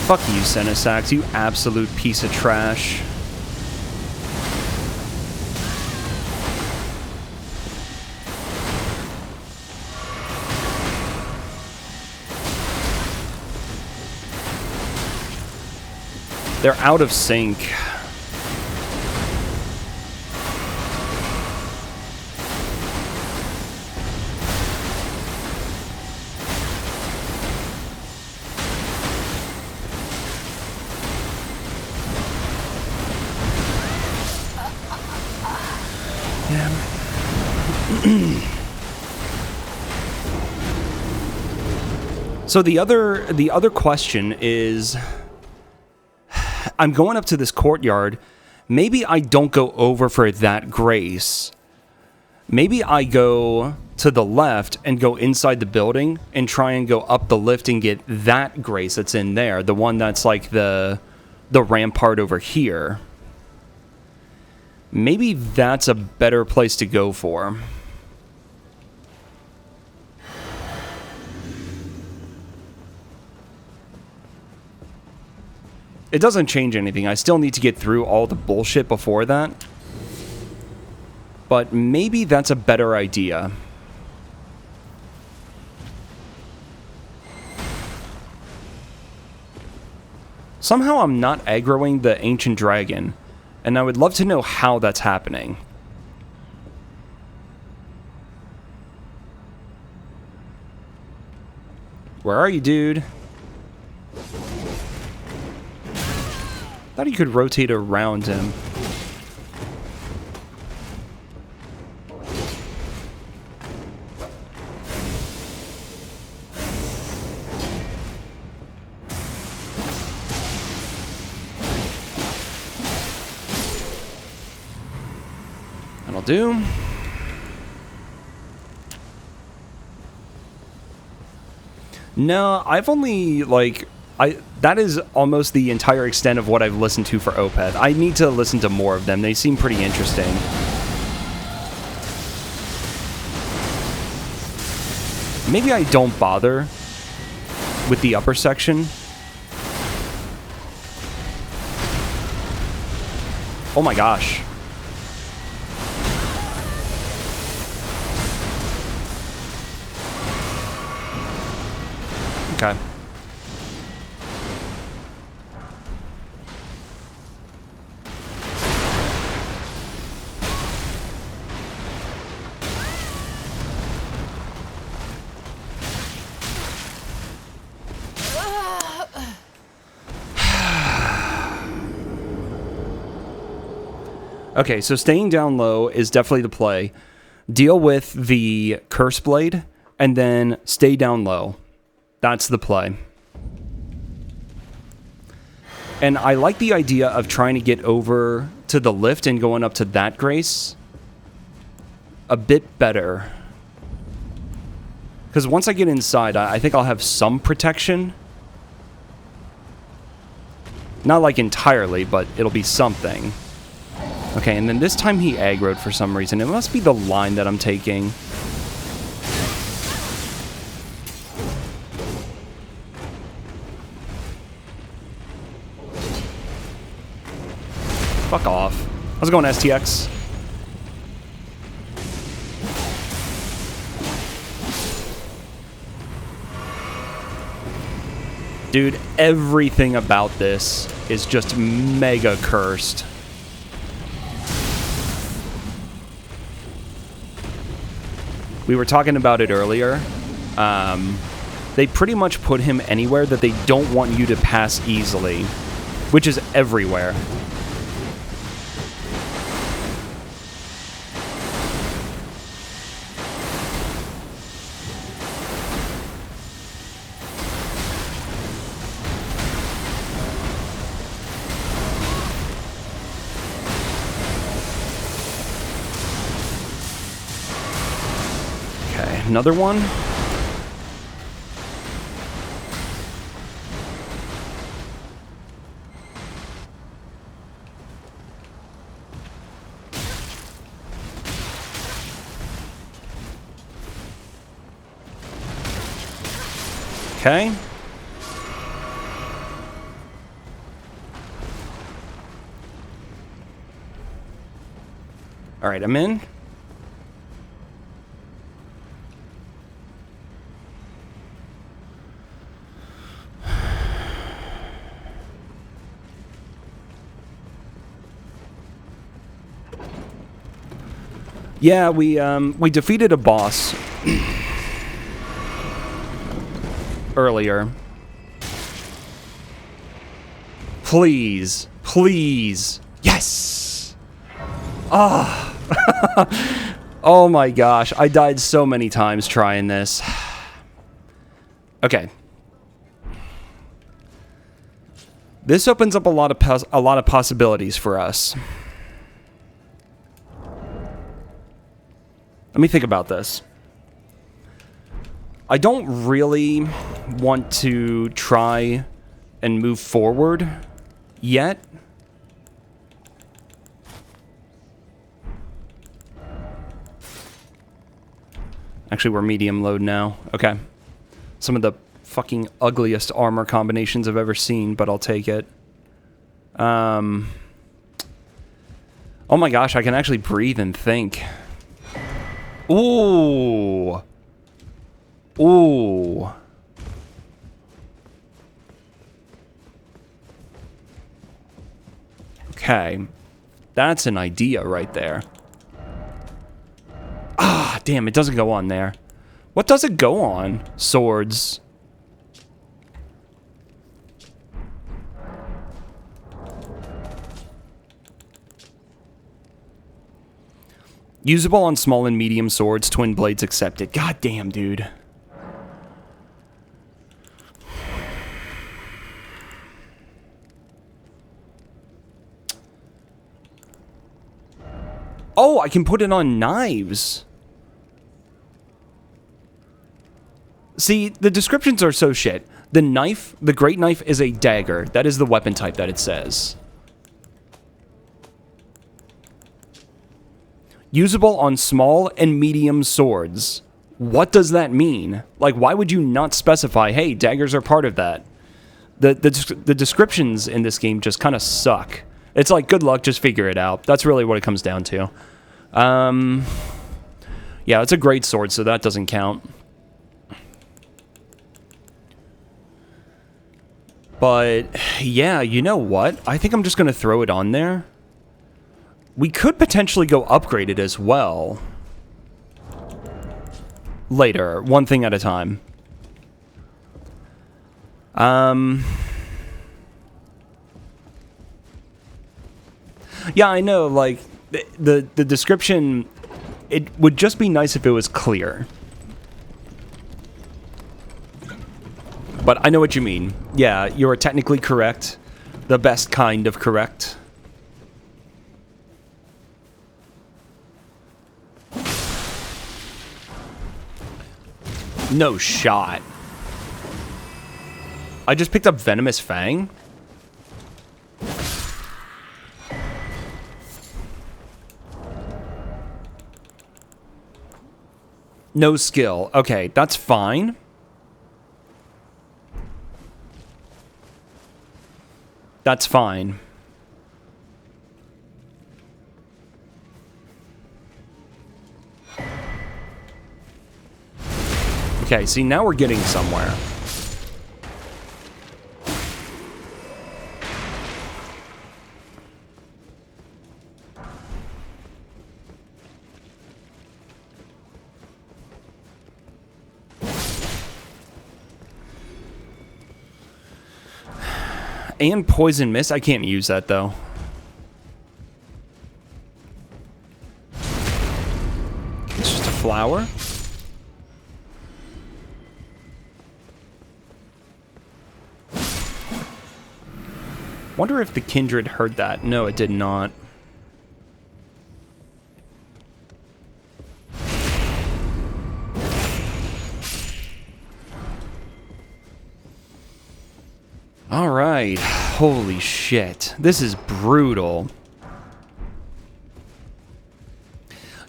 Fuck you, Senesax, you absolute piece of trash. They're out of sync. So the other question is, I'm going up to this courtyard. Maybe I don't go over for that Grace. Maybe I go to the left and go inside the building and try and go up the lift and get that Grace that's in there, the one that's like the rampart over here. Maybe that's a better place to go for. It doesn't change anything. I still need to get through all the bullshit before that. But maybe that's a better idea. Somehow I'm not aggroing the ancient dragon, and I would love to know how that's happening. Where are you, dude? Thought you could rotate around him. That'll do. No, I've only, like, that is almost the entire extent of what I've listened to for Opeth. I need to listen to more of them. They seem pretty interesting. Maybe I don't bother with the upper section. Oh my gosh. Okay. Okay, so staying down low is definitely the play. Deal with the Curse Blade, and then stay down low. That's the play. And I like the idea of trying to get over to the lift and going up to that Grace a bit better. Because once I get inside, I think I'll have some protection. Not like entirely, but it'll be something. Okay, and then this time he aggroed for some reason. It must be the line that I'm taking. Fuck off. How's it going, STX? Dude, everything about this is just mega cursed. We were talking about it earlier. They pretty much put him anywhere that they don't want you to pass easily, which is everywhere. Another one. Okay. All right, I'm in. Yeah, we defeated a boss earlier. Please, please. Yes. Ah. Oh my gosh, I died so many times trying this. Okay. This opens up a lot of possibilities for us. Let me think about this. I don't really want to try and move forward yet. Actually, we're medium load now. Okay. Some of the fucking ugliest armor combinations I've ever seen, but I'll take it. Oh my gosh, I can actually breathe and think. Ooh. Ooh. Okay. That's an idea right there. Ah, damn, it doesn't go on there. What does it go on? Swords. Usable on small and medium swords, twin blades accepted. God damn, dude. Oh, I can put it on knives. See, the descriptions are so shit. The knife, the great knife is a dagger. That is the weapon type that it says. Usable on small and medium swords. What does that mean? Like, why would you not specify, hey, daggers are part of that? The descriptions in this game just kind of suck. It's like, good luck, just figure it out. That's really what it comes down to. Yeah, it's a great sword, so that doesn't count. But, yeah, you know what? I think I'm just going to throw it on there. We could potentially go upgrade it as well. Later, one thing at a time. Yeah, I know, like, the description, it would just be nice if it was clear. But I know what you mean. Yeah, you're technically correct. The best kind of correct. No shot. I just picked up Venomous Fang? No skill. Okay, that's fine. That's fine. Okay, see, now we're getting somewhere. And Poison Mist. I can't use that, though. It's just a flower. Wonder if the Kindred heard that. No, it did not. All right. Holy shit. This is brutal.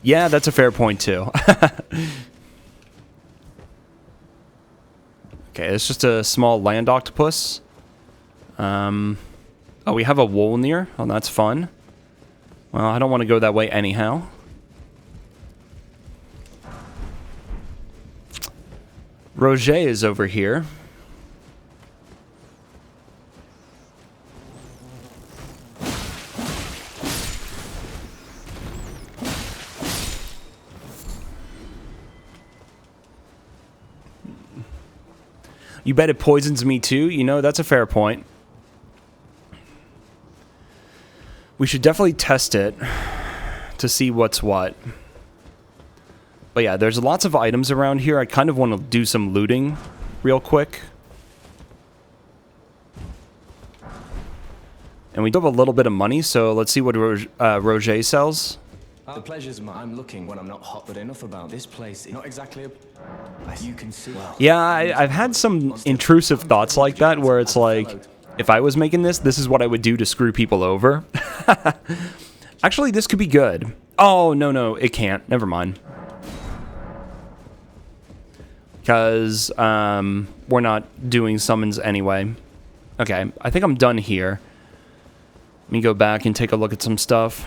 Yeah, that's a fair point, too. Okay, it's just a small land octopus. Oh, we have a Wolnir. Oh, that's fun. Well, I don't want to go that way anyhow. Roger is over here. You bet it poisons me too? You know, that's a fair point. We should definitely test it to see what's what. But yeah, there's lots of items around here. I kind of want to do some looting real quick. And we do have a little bit of money, so let's see what Roger sells. The pleasure's mine. I'm looking when I'm not hot, but enough about this place. Not exactly a... You can see... Well, Yeah, I've had some intrusive thoughts like that where it's like, if I was making this is what I would do to screw people over. Actually, this could be good. Oh, no, it can't. Never mind. Because we're not doing summons anyway. Okay, I think I'm done here. Let me go back and take a look at some stuff.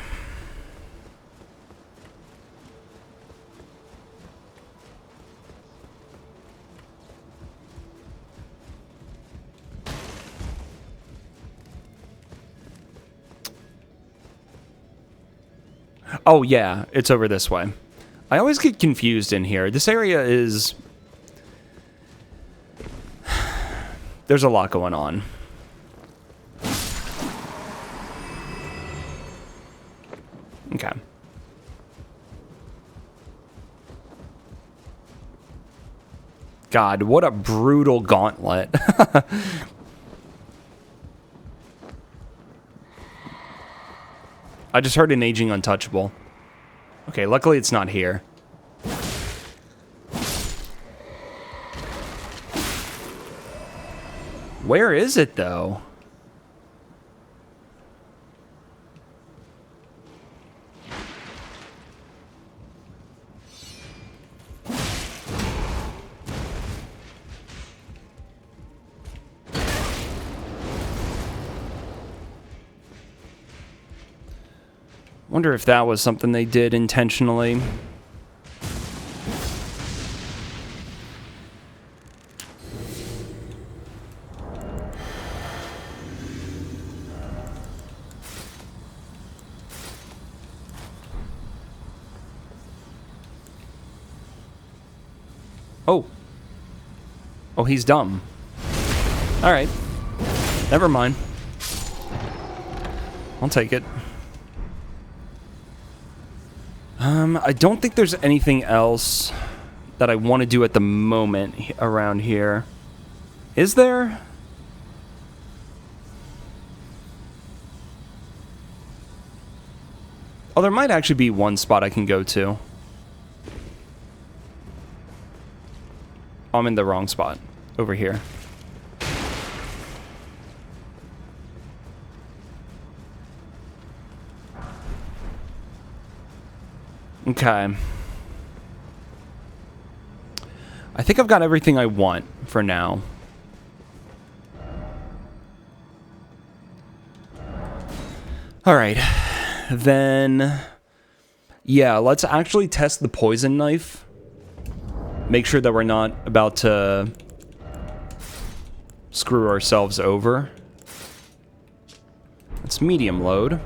Oh, yeah, it's over this way. I always get confused in here. This area is... There's a lot going on. Okay. God, what a brutal gauntlet. I just heard an aging untouchable. Okay, luckily it's not here. Where is it, though? Wonder if that was something they did intentionally. Oh. Oh, he's dumb. All right. Never mind. I'll take it. I don't think there's anything else that I want to do at the moment around here. Is there? Oh, there might actually be one spot I can go to. I'm in the wrong spot. Over here. Okay. I think I've got everything I want for now. Alright. Then... yeah, let's actually test the poison knife. Make sure that we're not about to screw ourselves over. It's medium load.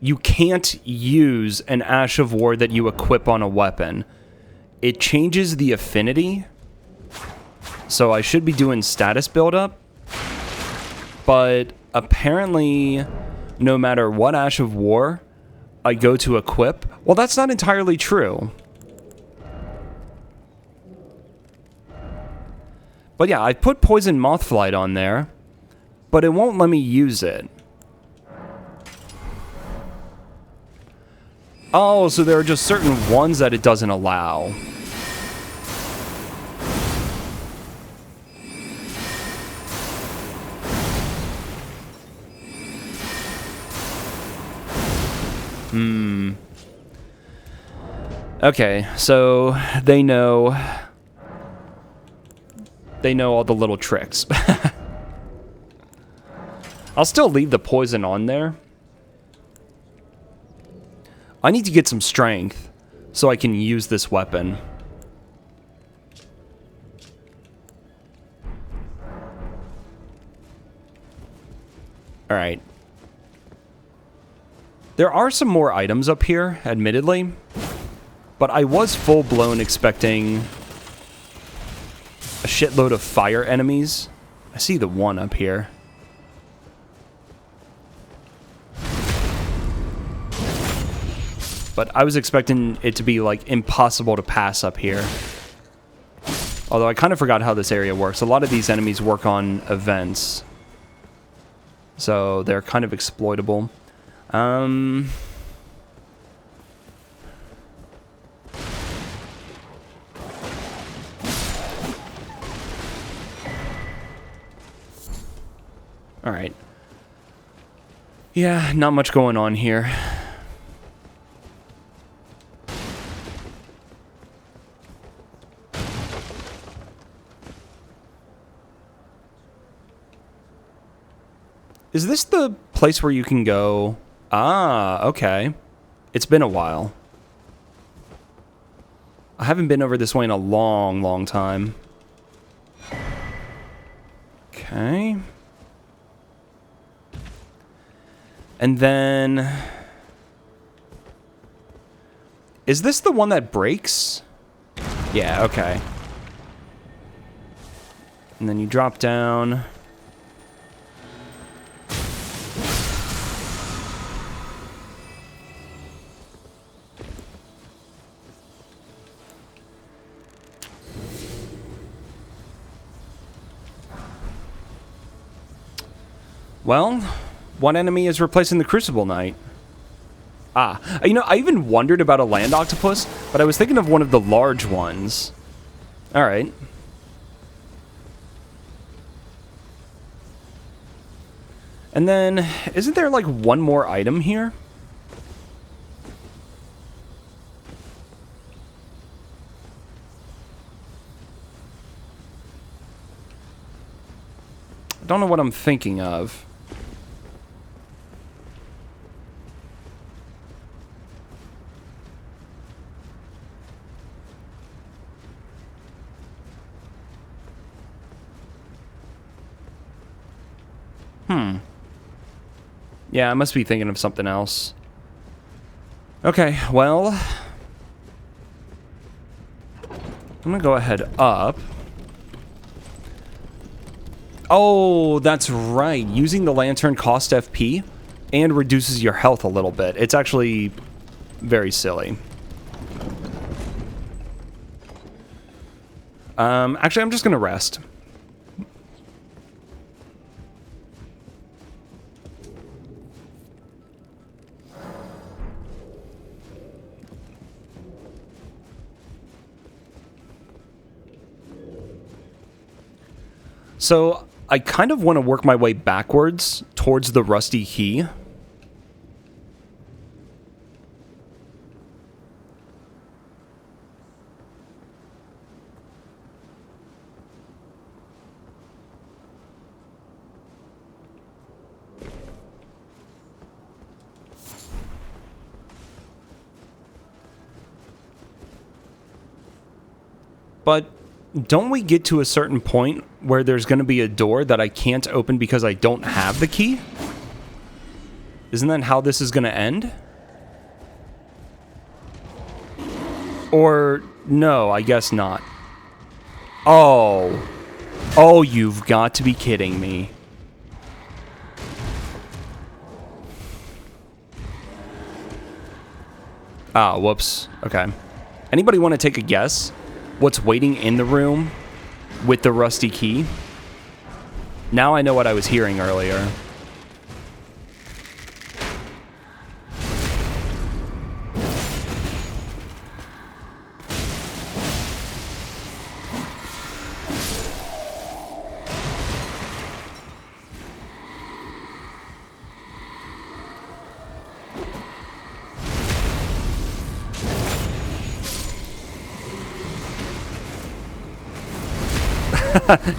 You can't use an Ash of War that you equip on a weapon. It changes the affinity. So I should be doing status buildup. But apparently, no matter what Ash of War I go to equip, well, that's not entirely true. But yeah, I put Poison Mothflight on there, but it won't let me use it. Oh, so there are just certain ones that it doesn't allow. Okay, so they know all the little tricks. I'll still leave the poison on there. I need to get some strength so I can use this weapon. Alright. There are some more items up here, admittedly. But I was full-blown expecting a shitload of fire enemies. I see the one up here. But I was expecting it to be, like, impossible to pass up here. Although I kind of forgot how this area works. A lot of these enemies work on events. so they're kind of exploitable. All right. Yeah, not much going on here. Is this the place where you can go? Ah, okay. It's been a while. I haven't been over this way in a long, long time. Okay. And then... Is this the one that breaks? Yeah, okay. And then you drop down. Well, one enemy is replacing the Crucible Knight. Ah, you know, I even wondered about a land octopus, but I was thinking of one of the large ones. All right. And then, isn't there like one more item here? I don't know what I'm thinking of. Yeah, I must be thinking of something else. Okay, well... I'm gonna go ahead up. Oh, that's right. Using the lantern costs FP and reduces your health a little bit. It's actually very silly. Actually, I'm just gonna rest. So, I kind of want to work my way backwards towards the rusty key. But don't we get to a certain point where there's going to be a door that I can't open because I don't have the key? Isn't that how this is going to end? Or, no, I guess not. Oh. Oh, you've got to be kidding me. Ah, whoops. Okay. Anybody want to take a guess? What's waiting in the room with the rusty key? Now I know what I was hearing earlier.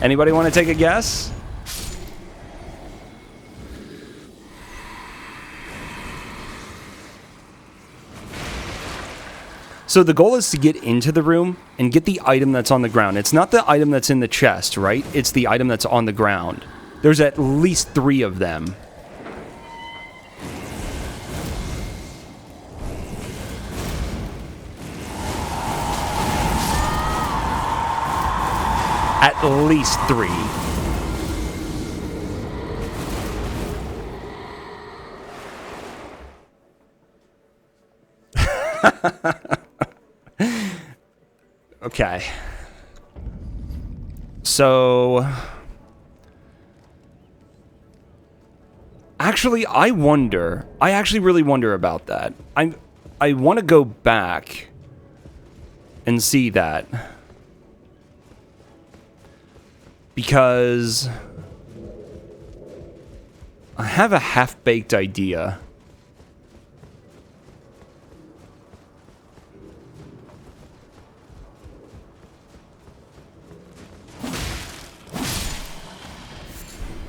Anybody want to take a guess? So the goal is to get into the room and get the item that's on the ground. It's not the item that's in the chest, right? It's the item that's on the ground. There's at least 3 of them. At least 3. Okay. So... Actually, I wonder. I actually really wonder about that. I want to go back and see that. Because I have a half-baked idea.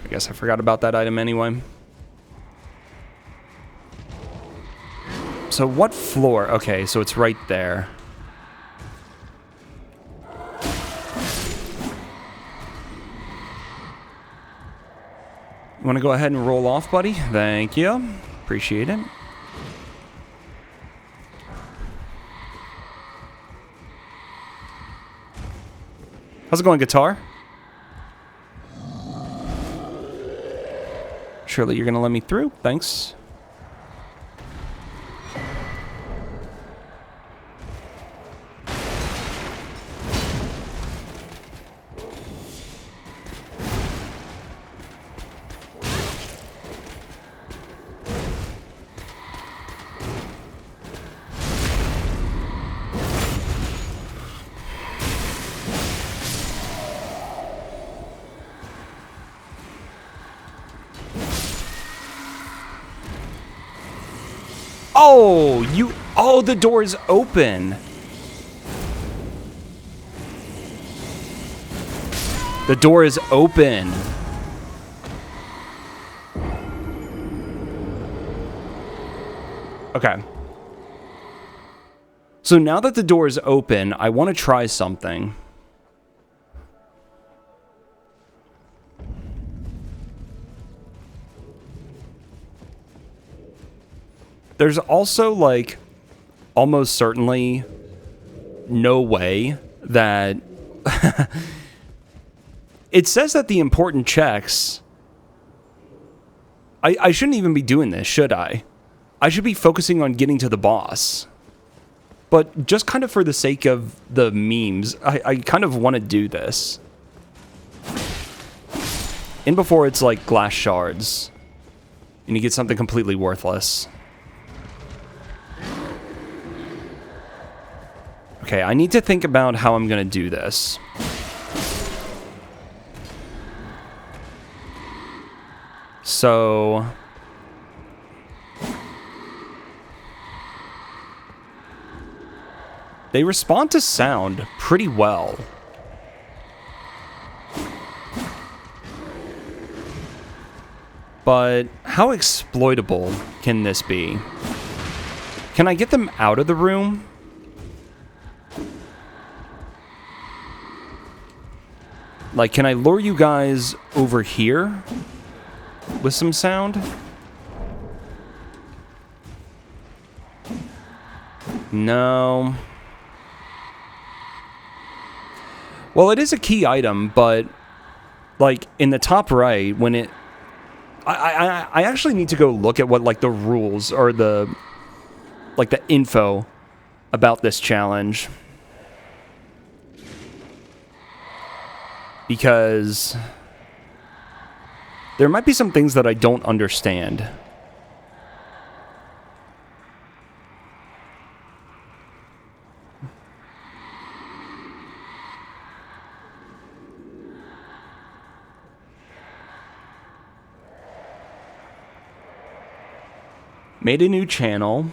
I guess I forgot about that item anyway. So what floor? Okay, so it's right there. You want to go ahead and roll off, buddy? Thank you. Appreciate it. How's it going, guitar? Surely you're going to let me through. Thanks. Oh, you... Oh, the door is open. The door is open. Okay. So now that the door is open, I want to try something. There's also, like, almost certainly no way that... It says that the important checks... I shouldn't even be doing this, should I? I should be focusing on getting to the boss. But just kind of for the sake of the memes, I kind of want to do this. And before it's like glass shards. And you get something completely worthless. Okay, I need to think about how I'm going to do this. So... They respond to sound pretty well. But how exploitable can this be? Can I get them out of the room? Like, can I lure you guys over here with some sound? No. Well, it is a key item, but like in the top right, when it... I actually need to go look at what like the rules or the like the info about this challenge. Because there might be some things that I don't understand. Made a new channel.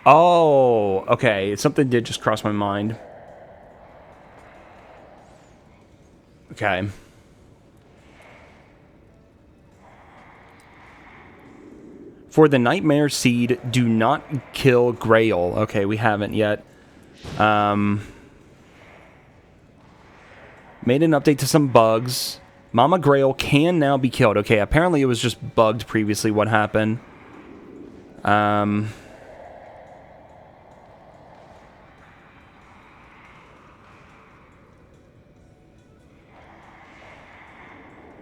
Oh, okay. Something did just cross my mind. Okay. For the Nightmare Seed, do not kill Grail. Okay, we haven't yet. Made an update to some bugs. Mama Grail can now be killed. Okay, apparently it was just bugged previously. What happened?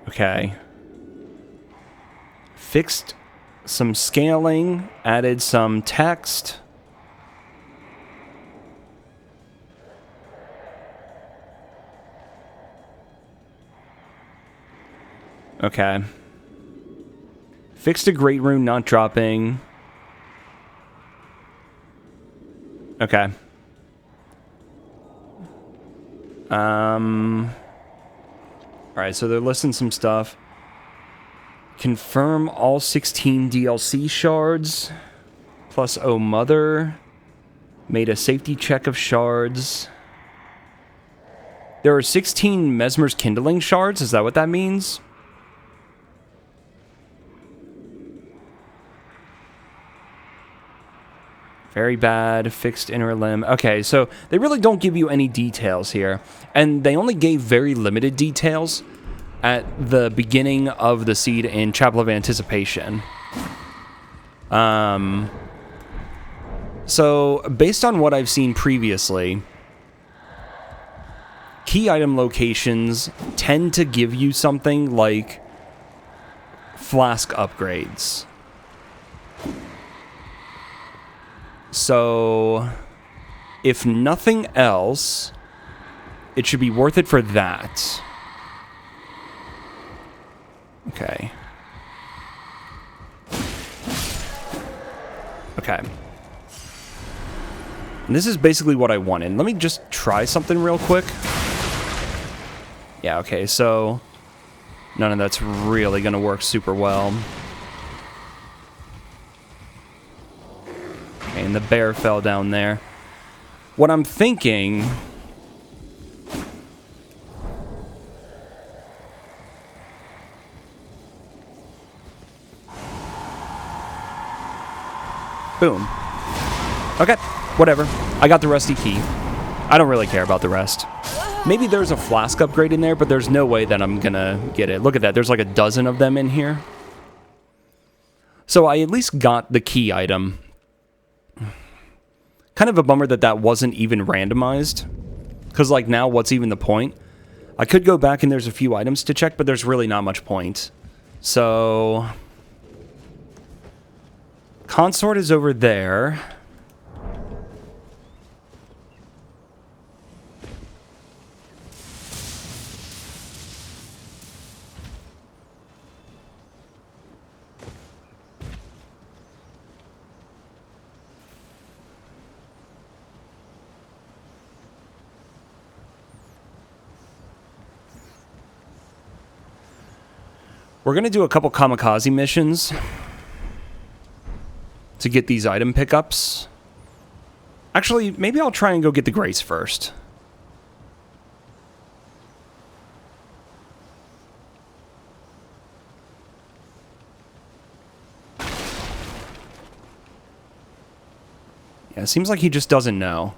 Okay. Fixed some scaling, added some text. Okay. Fixed a great rune not dropping. Okay. Alright, so they're listing some stuff. Confirm all 16 DLC shards. Plus Oh Mother. Made a safety check of shards. There are 16 Mesmer's Kindling shards, is that what that means? Very bad, fixed inner limb. Okay, so they really don't give you any details here. And they only gave very limited details at the beginning of the seed in Chapel of Anticipation. So, based on what I've seen previously, key item locations tend to give you something like flask upgrades. So, if nothing else, it should be worth it for that. Okay. Okay. And this is basically what I wanted. Let me just try something real quick. Yeah, okay, so none of that's really going to work super well. Okay, and the bear fell down there. What I'm thinking... Boom. Okay, whatever. I got the rusty key. I don't really care about the rest. Maybe there's a flask upgrade in there, but there's no way that I'm gonna get it. Look at that, there's like a dozen of them in here. So I at least got the key item. Kind of a bummer that that wasn't even randomized. Because like now, what's even the point? I could go back and there's a few items to check, but there's really not much point. So... Consort is over there. We're going to do a couple kamikaze missions to get these item pickups. Actually, maybe I'll try and go get the Grace first. Yeah, it seems like he just doesn't know.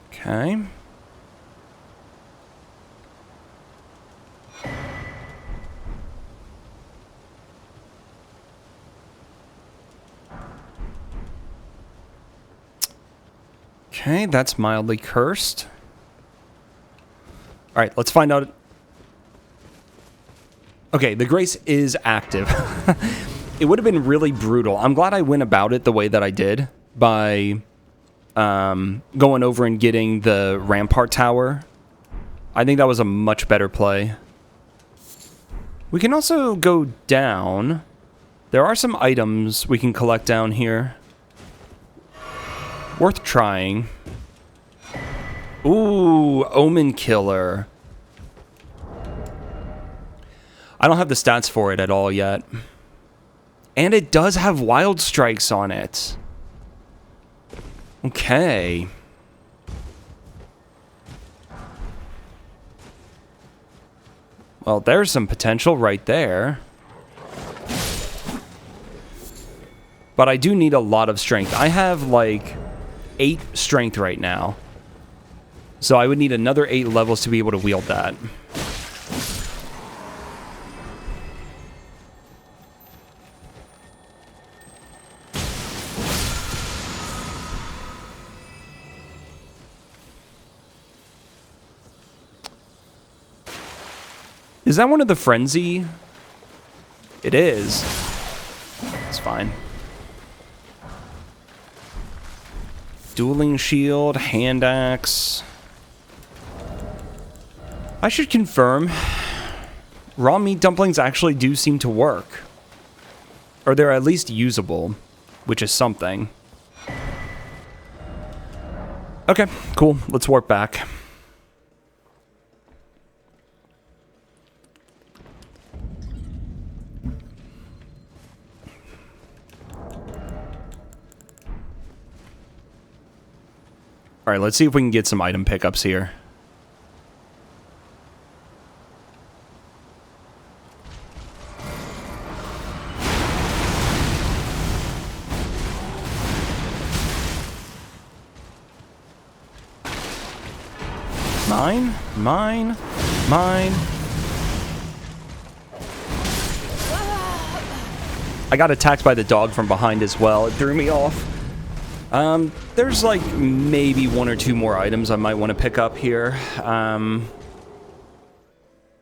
Okay. Okay, that's mildly cursed. All right, let's find out. Okay, the Grace is active. It would have been really brutal. I'm glad I went about it the way that I did by going over and getting the Rampart Tower. I think that was a much better play. We can also go down. There are some items we can collect down here. Worth trying. Ooh, Omen Killer. I don't have the stats for it at all yet. And it does have Wild Strikes on it. Okay. Well, there's some potential right there. But I do need a lot of strength. I have like 8 strength right now. So I would need another 8 levels to be able to wield that. Is that one of the Frenzy? It is. It's fine. Dueling shield, hand axe. I should confirm. Raw meat dumplings actually do seem to work. Or they're at least usable, which is something. Okay, cool. Let's warp back. All right, let's see if we can get some item pickups here. Mine, mine, mine. I got attacked by the dog from behind as well. It threw me off. There's like maybe one or two more items I might want to pick up here.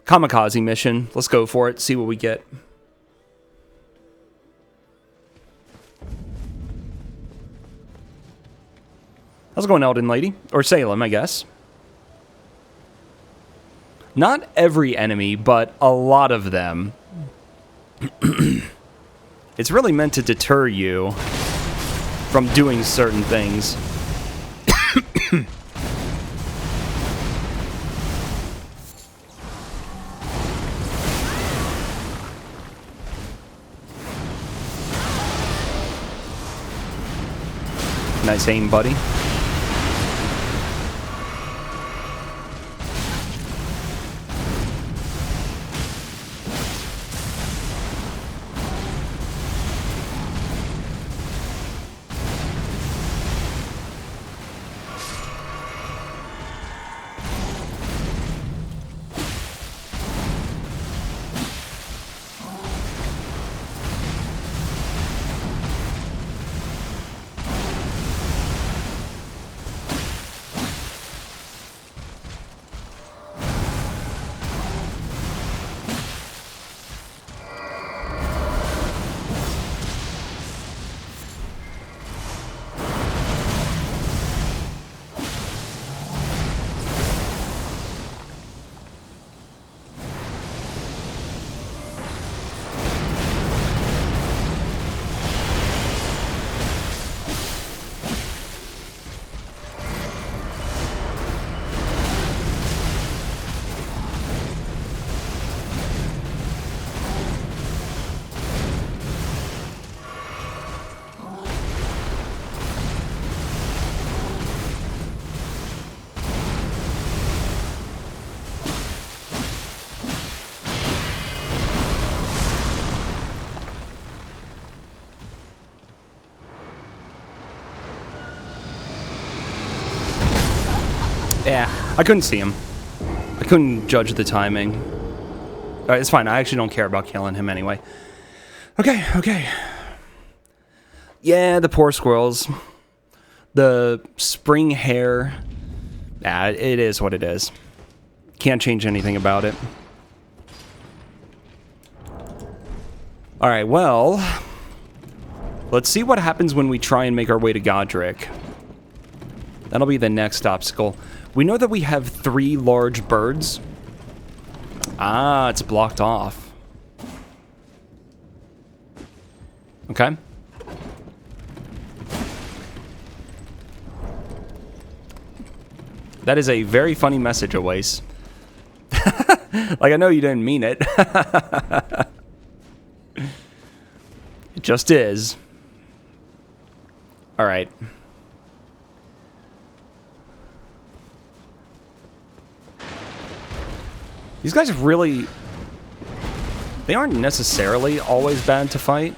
Kamikaze mission. Let's go for it. See what we get. How's it going, Elden Lady? Or Salem, I guess. Not every enemy, but a lot of them. It's really meant to deter you from doing certain things. Nice aim, buddy. Yeah, I couldn't see him. I couldn't judge the timing. Alright, it's fine. I actually don't care about killing him anyway. Okay, okay. Yeah, the poor squirrels. The spring hair. Yeah, it is what it is. Can't change anything about it. Alright, well... let's see what happens when we try and make our way to Godric. That'll be the next obstacle. We know that we have 3 large birds. Ah, it's blocked off. Okay. That is a very funny message, Awais. Like, I know you didn't mean it. It just is. All right. These guys really... they aren't necessarily always bad to fight.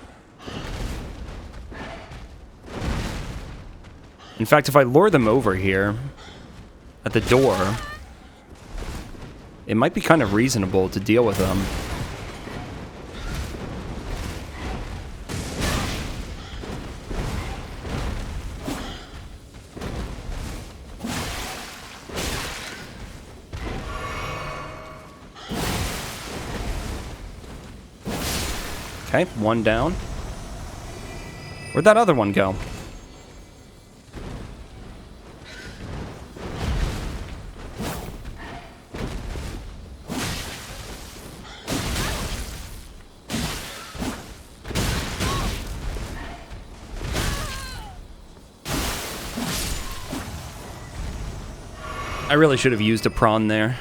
In fact, if I lure them over here at the door, it might be kind of reasonable to deal with them. Okay, one down. Where'd that other one go? I really should have used a prawn there.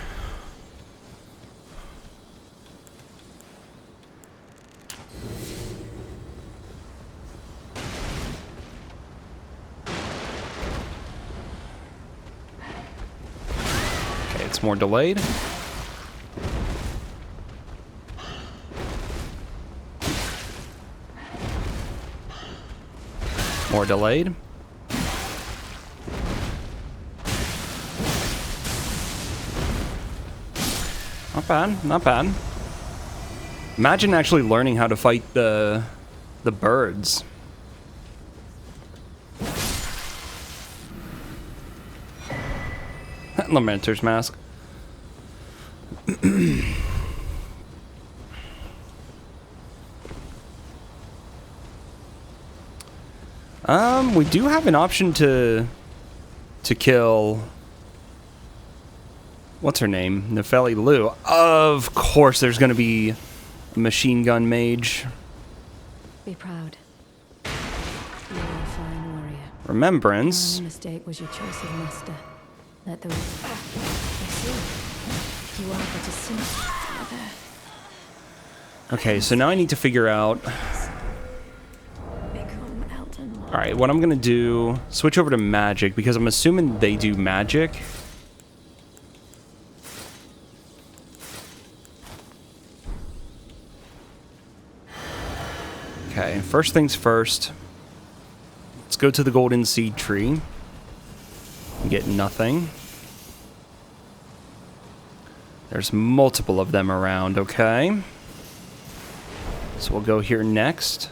Okay, it's more delayed. More delayed. Not bad, not bad. Imagine actually learning how to fight the birds. Lamenter's Mask. We do have an option to kill. What's her name? Nefeli Lu. Of course, there's going to be a machine gun mage. Be proud. You are a fine warrior. Remembrance. My mistake was your choice of master. Let the. I see. You are but a simple mother. Okay, so now I need to figure out. Become Elden Lord. All right, what I'm going to do, switch over to magic because I'm assuming they do magic. Okay, first things first. Let's go to the golden seed tree. Get nothing. There's multiple of them around, okay? So we'll go here next.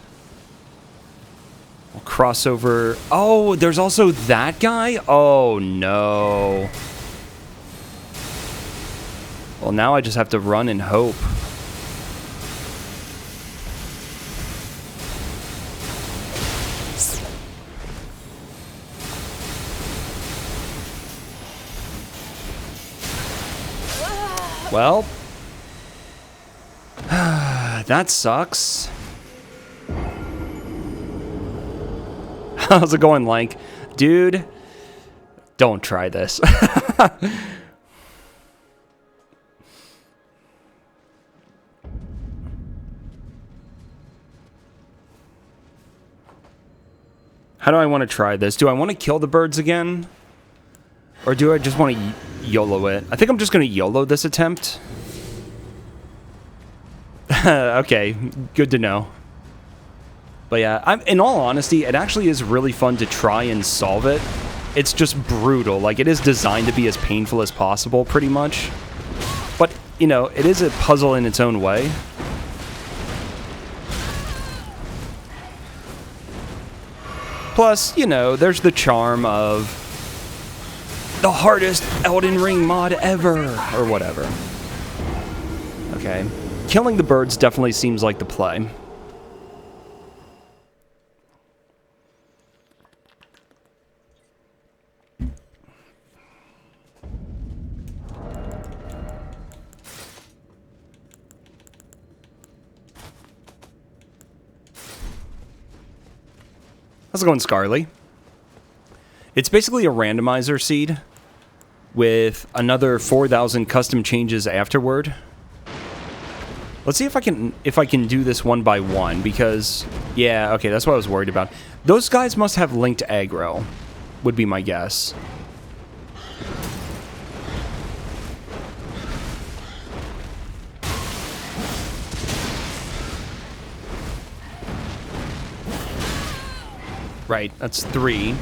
We'll cross over. Oh, there's also that guy? Oh, no. Well, now I just have to run and hope. Well, that sucks. How's it going, Lank? Dude, don't try this. How do I want to try this? Do I want to kill the birds again? Or do I just want to YOLO it? I think I'm just going to YOLO this attempt. Okay, good to know. But yeah, in all honesty, it actually is really fun to try and solve it. It's just brutal. Like, it is designed to be as painful as possible, pretty much. But, you know, it is a puzzle in its own way. Plus, you know, there's the charm of the hardest Elden Ring mod ever, or whatever. Okay. Killing the birds definitely seems like the play. How's it going, Scarly? It's basically a randomizer seed with another 4,000 custom changes afterward. Let's see if I can do this one by one, because yeah, okay, that's what I was worried about. Those guys must have linked aggro, would be my guess. Right, that's 3.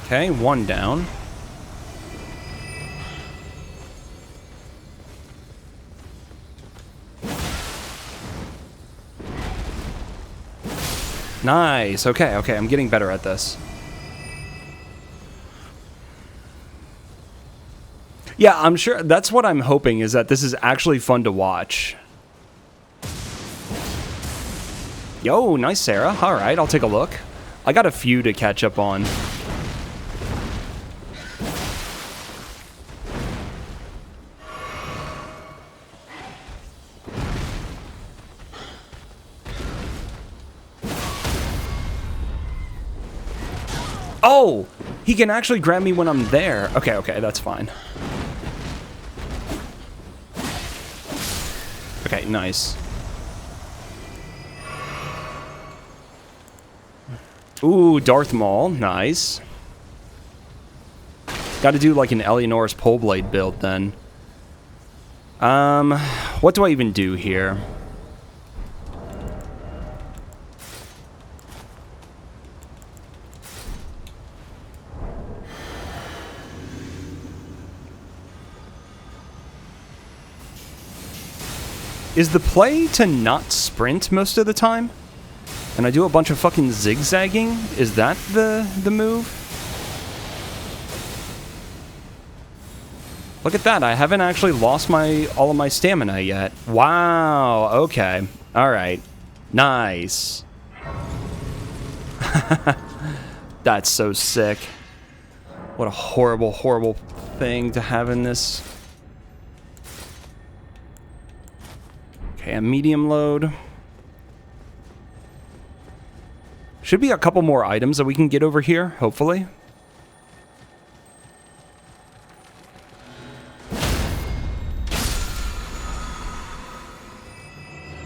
Okay, 1 down. Nice. Okay, okay, I'm getting better at this. Yeah, I'm sure that's what I'm hoping, is that this is actually fun to watch. Yo, nice, Sarah. All right, I'll take a look. I got a few to catch up on. Oh! He can actually grab me when I'm there. Okay, okay, that's fine. Okay, nice. Ooh, Darth Maul. Nice. Got to do like an Eleanor's pole blade build then. What do I even do here? Is the play to not sprint most of the time? And I do a bunch of fucking zigzagging? Is that the move? Look at that, I haven't actually lost all of my stamina yet. Wow, okay. Alright. Nice. That's so sick. What a horrible, horrible thing to have in this. Okay, a medium load. Should be a couple more items that we can get over here, hopefully.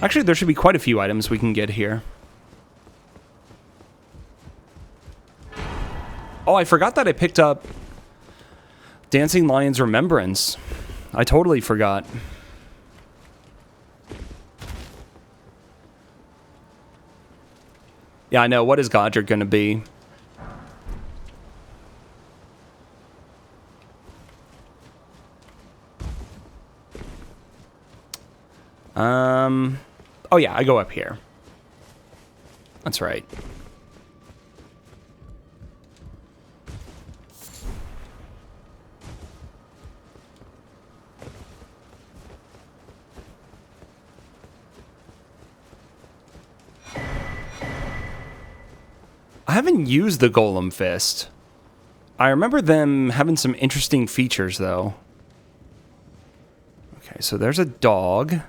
Actually, there should be quite a few items we can get here. Oh, I forgot that I picked up Dancing Lion's Remembrance. I totally forgot. Yeah, I know. What is Godric going to be? Oh yeah, I go up here. That's right. I haven't used the Golem Fist. I remember them having some interesting features, though. Okay, so there's a dog.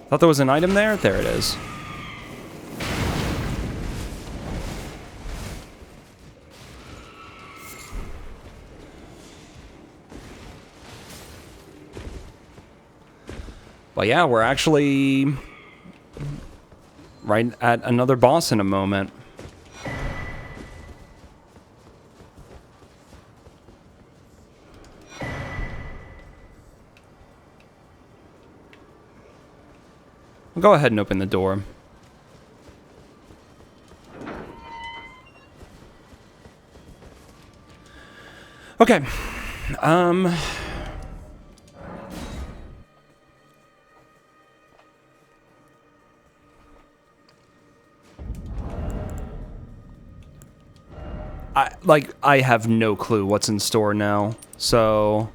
Thought there was an item there? There it is. But yeah, we're actually right at another boss in a moment. I'll go ahead and open the door. Okay. I have no clue what's in store now, so...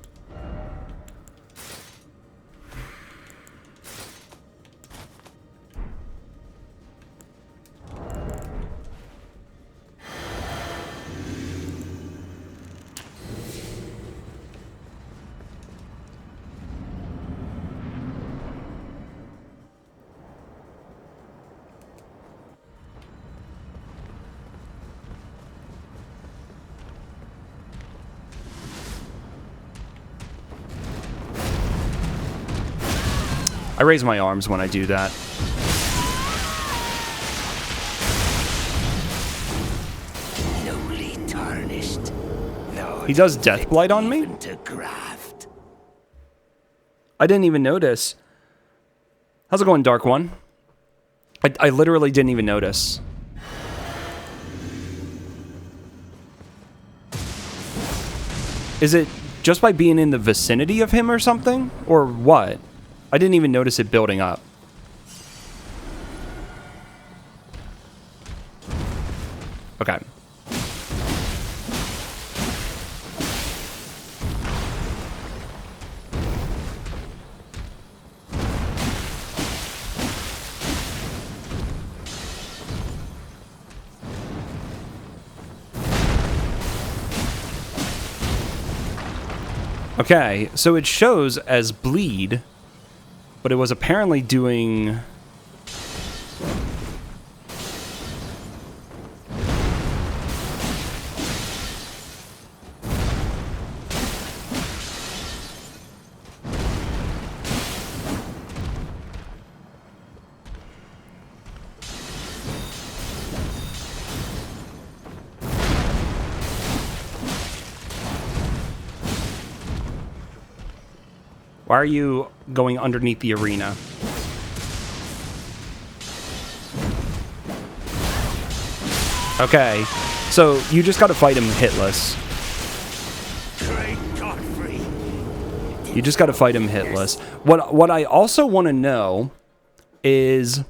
I raise my arms when I do that. Newly tarnished. No, He does Deathblight on me? even to graft. I didn't even notice. How's it going, Dark One? I literally didn't even notice. Is it just by being in the vicinity of him or something? Or what? I didn't even notice it building up. Okay. Okay, so it shows as bleed, but it was apparently doing Why are you going underneath the arena? Okay, so you just gotta fight him hitless. Great Godfrey. You just gotta fight him hitless. What I also want to know is...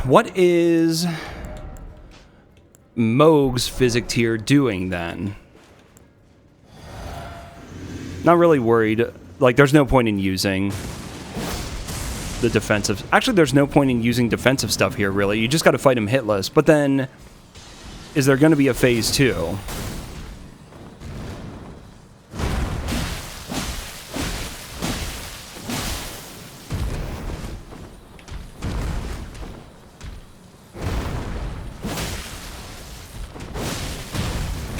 what is Mohg's physic tier doing then? Not really worried. Like, there's no point in using the defensive... Actually, there's no point in using defensive stuff here, really. You just got to fight him hitless. But then, is there going to be a phase 2?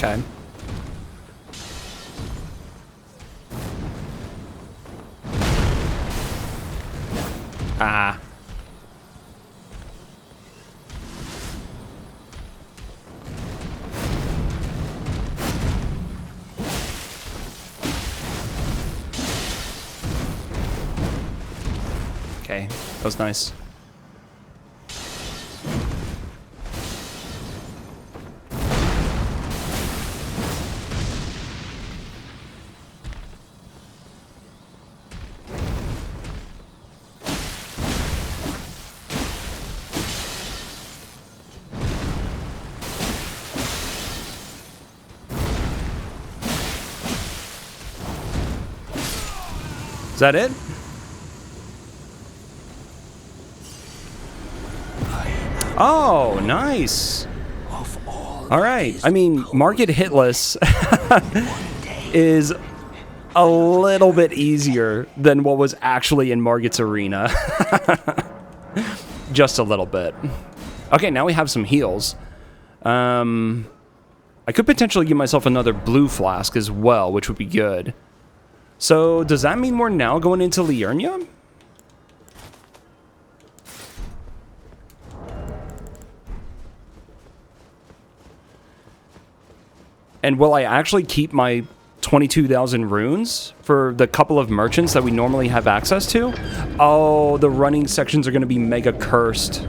Okay. Ah. Okay, that was nice. Is that it? Oh, nice. All right. I mean, Market Hitless is a little bit easier than what was actually in Margit's Arena. Just a little bit. Okay, now we have some heals. I could potentially give myself another blue flask as well, which would be good. So, does that mean we're now going into Liurnia? And will I actually keep my 22,000 runes for the couple of merchants that we normally have access to? Oh, the running sections are going to be mega cursed.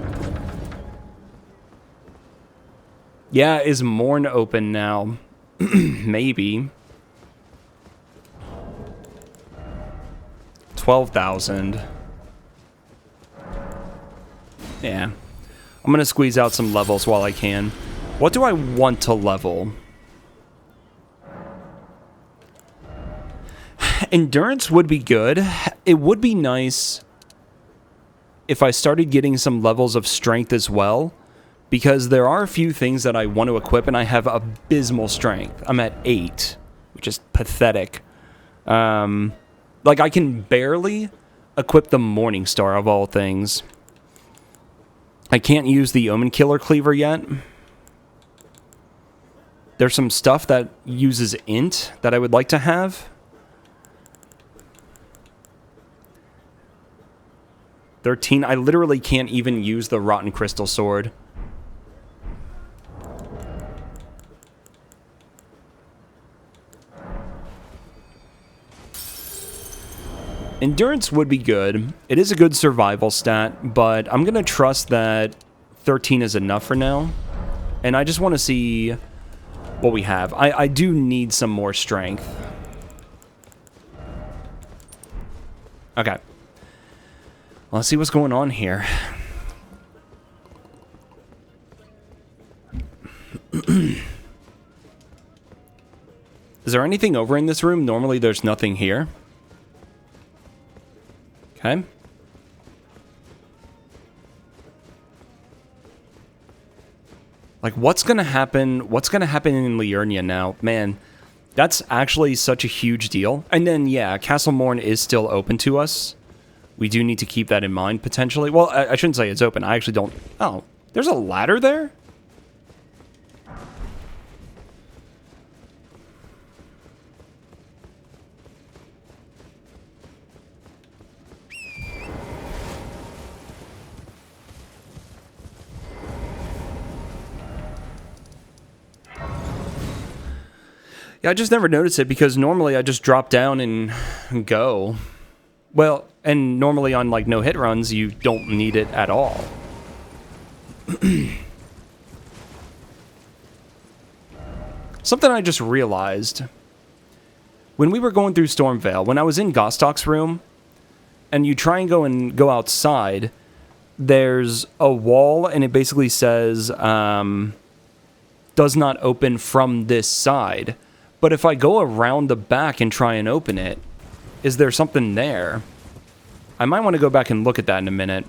Yeah, is Morn open now? Maybe. 12,000. Yeah. I'm going to squeeze out some levels while I can. What do I want to level? Endurance would be good. It would be nice if I started getting some levels of strength as well, because there are a few things that I want to equip, and I have abysmal strength. I'm at 8, which is pathetic. Like, I can barely equip the Morning Star, of all things. I can't use the Omen Killer Cleaver yet. There's some stuff that uses Int that I would like to have. 13. I literally can't even use the Rotten Crystal Sword. Endurance would be good. It is a good survival stat, but I'm going to trust that 13 is enough for now. And I just want to see what we have. I do need some more strength. Okay. Let's see what's going on here. Is there anything over in this room? Normally there's nothing here. Okay. Like, what's gonna happen? What's gonna happen in Liurnia now? Man, that's actually such a huge deal. And then, yeah, Castle Morn is still open to us. We do need to keep that in mind, potentially. Well, I shouldn't say it's open. I actually don't... Oh, there's a ladder there? Yeah, I just never noticed it because normally I just drop down and go. Well, and normally on like no hit runs, you don't need it at all. Something I just realized. When we were going through Stormvale, when I was in Gostok's room, and you try and go outside, there's a wall, and it basically says, does not open from this side. But if I go around the back and try and open it, is there something there? I might want to go back and look at that in a minute.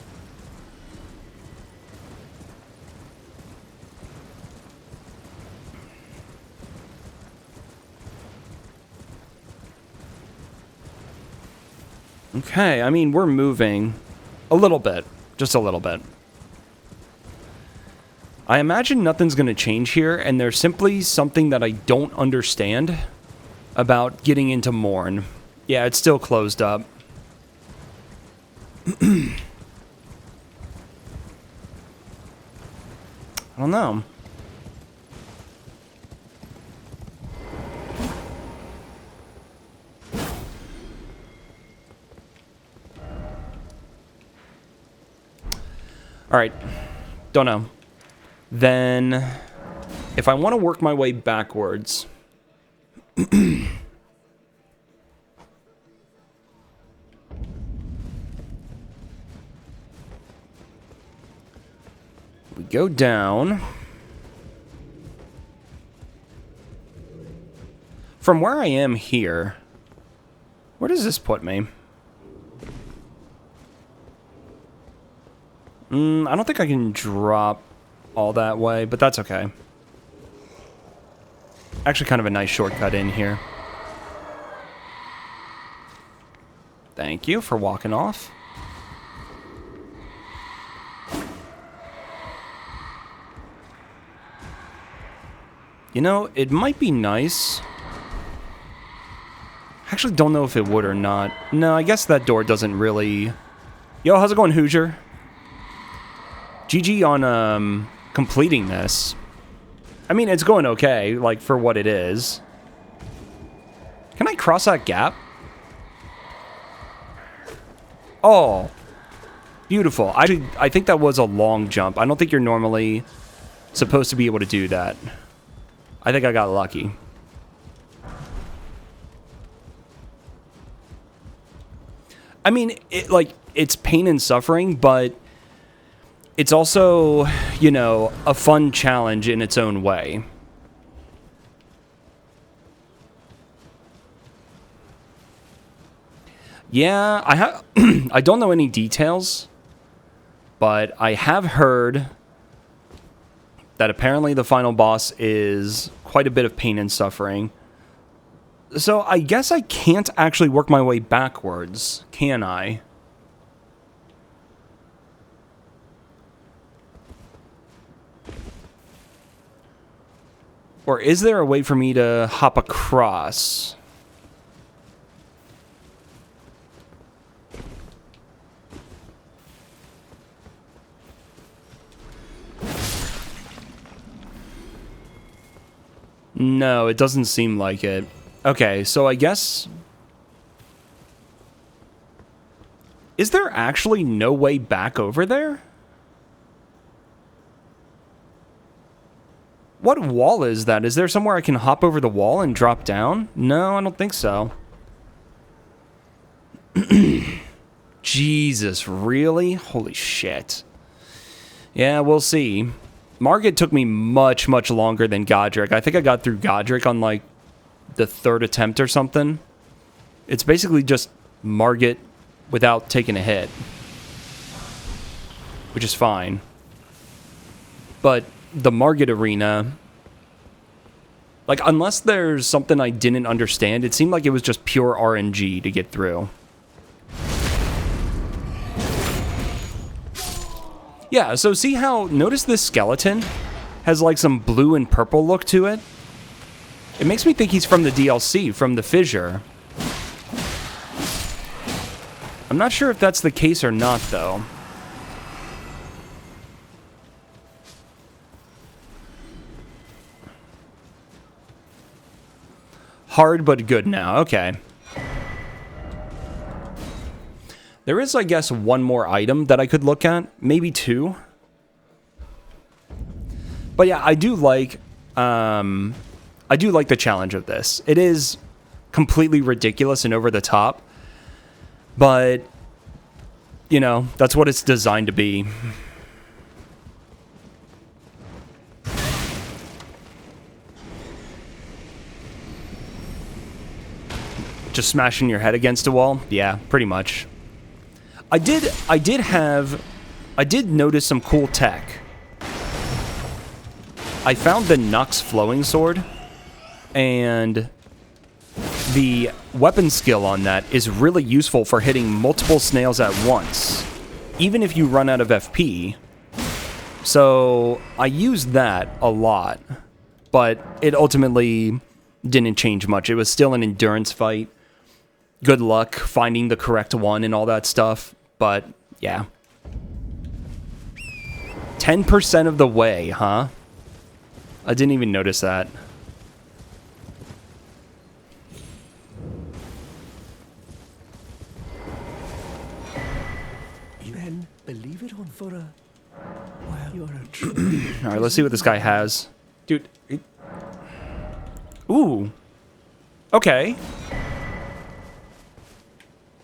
Okay, I mean, we're moving a little bit. Just a little bit. I imagine nothing's going to change here, and there's simply something that I don't understand about getting into Morn. Yeah, it's still closed up. I don't know. Alright, don't know. Then, if I want to work my way backwards... we go down. From where I am here, where does this put me? I don't think I can drop all that way, but that's okay. Actually, kind of a nice shortcut in here. Thank you for walking off. You know, it might be nice. I actually don't know if it would or not. No, I guess that door doesn't really... Yo, how's it going, Hoosier? GG on completing this. I mean, it's going okay, like, for what it is. Can I cross that gap? Oh. Beautiful. I think that was a long jump. I don't think you're normally supposed to be able to do that. I think I got lucky. I mean, it's pain and suffering, but it's also, you know, a fun challenge in its own way. Yeah, I don't know any details, but I have heard that apparently the final boss is quite a bit of pain and suffering. So I guess I can't actually work my way backwards, can I? Or is there a way for me to hop across? No, it doesn't seem like it. Okay, so I guess... Is there actually no way back over there? What wall is that? Is there somewhere I can hop over the wall and drop down? No, I don't think so. Jesus, really? Holy shit. Yeah, we'll see. Margit took me much, much longer than Godric. I think I got through Godric on, like, the third attempt or something. It's basically just Margit without taking a hit. Which is fine. But the Margit arena, like, unless there's something I didn't understand, it seemed like it was just pure RNG to get through. Yeah, so see how, notice this skeleton has like some blue and purple look to it? It makes me think he's from the DLC, from the Fissure. I'm not sure if that's the case or not, though. hard but good now. Okay. There is, I guess, one more item that I could look at. Maybe two. But yeah, I do like the challenge of this. It is completely ridiculous and over the top. But, you know, that's what it's designed to be. Just smashing your head against a wall? Yeah, pretty much. I did notice some cool tech. I found the Nux Flowing Sword, and the weapon skill on that is really useful for hitting multiple snails at once, even if you run out of FP. So I used that a lot, but it ultimately didn't change much. It was still an endurance fight. Good luck finding the correct one and all that stuff, but yeah. 10% of the way, huh? I didn't even notice that. You then believe it on for a... Well, you're a true... Alright, let's see what this guy has. Dude. Ooh. Okay.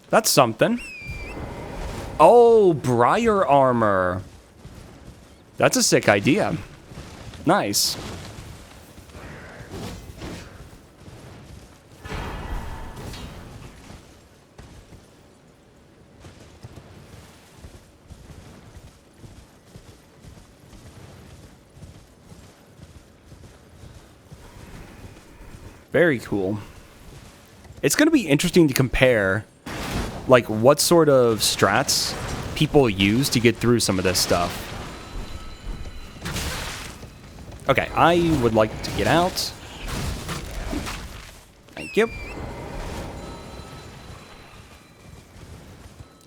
That's something. Oh, Briar armor. That's a sick idea. Nice. Very cool. It's going to be interesting to compare like what sort of strats people use to get through some of this stuff. Okay, I would like to get out. Thank you.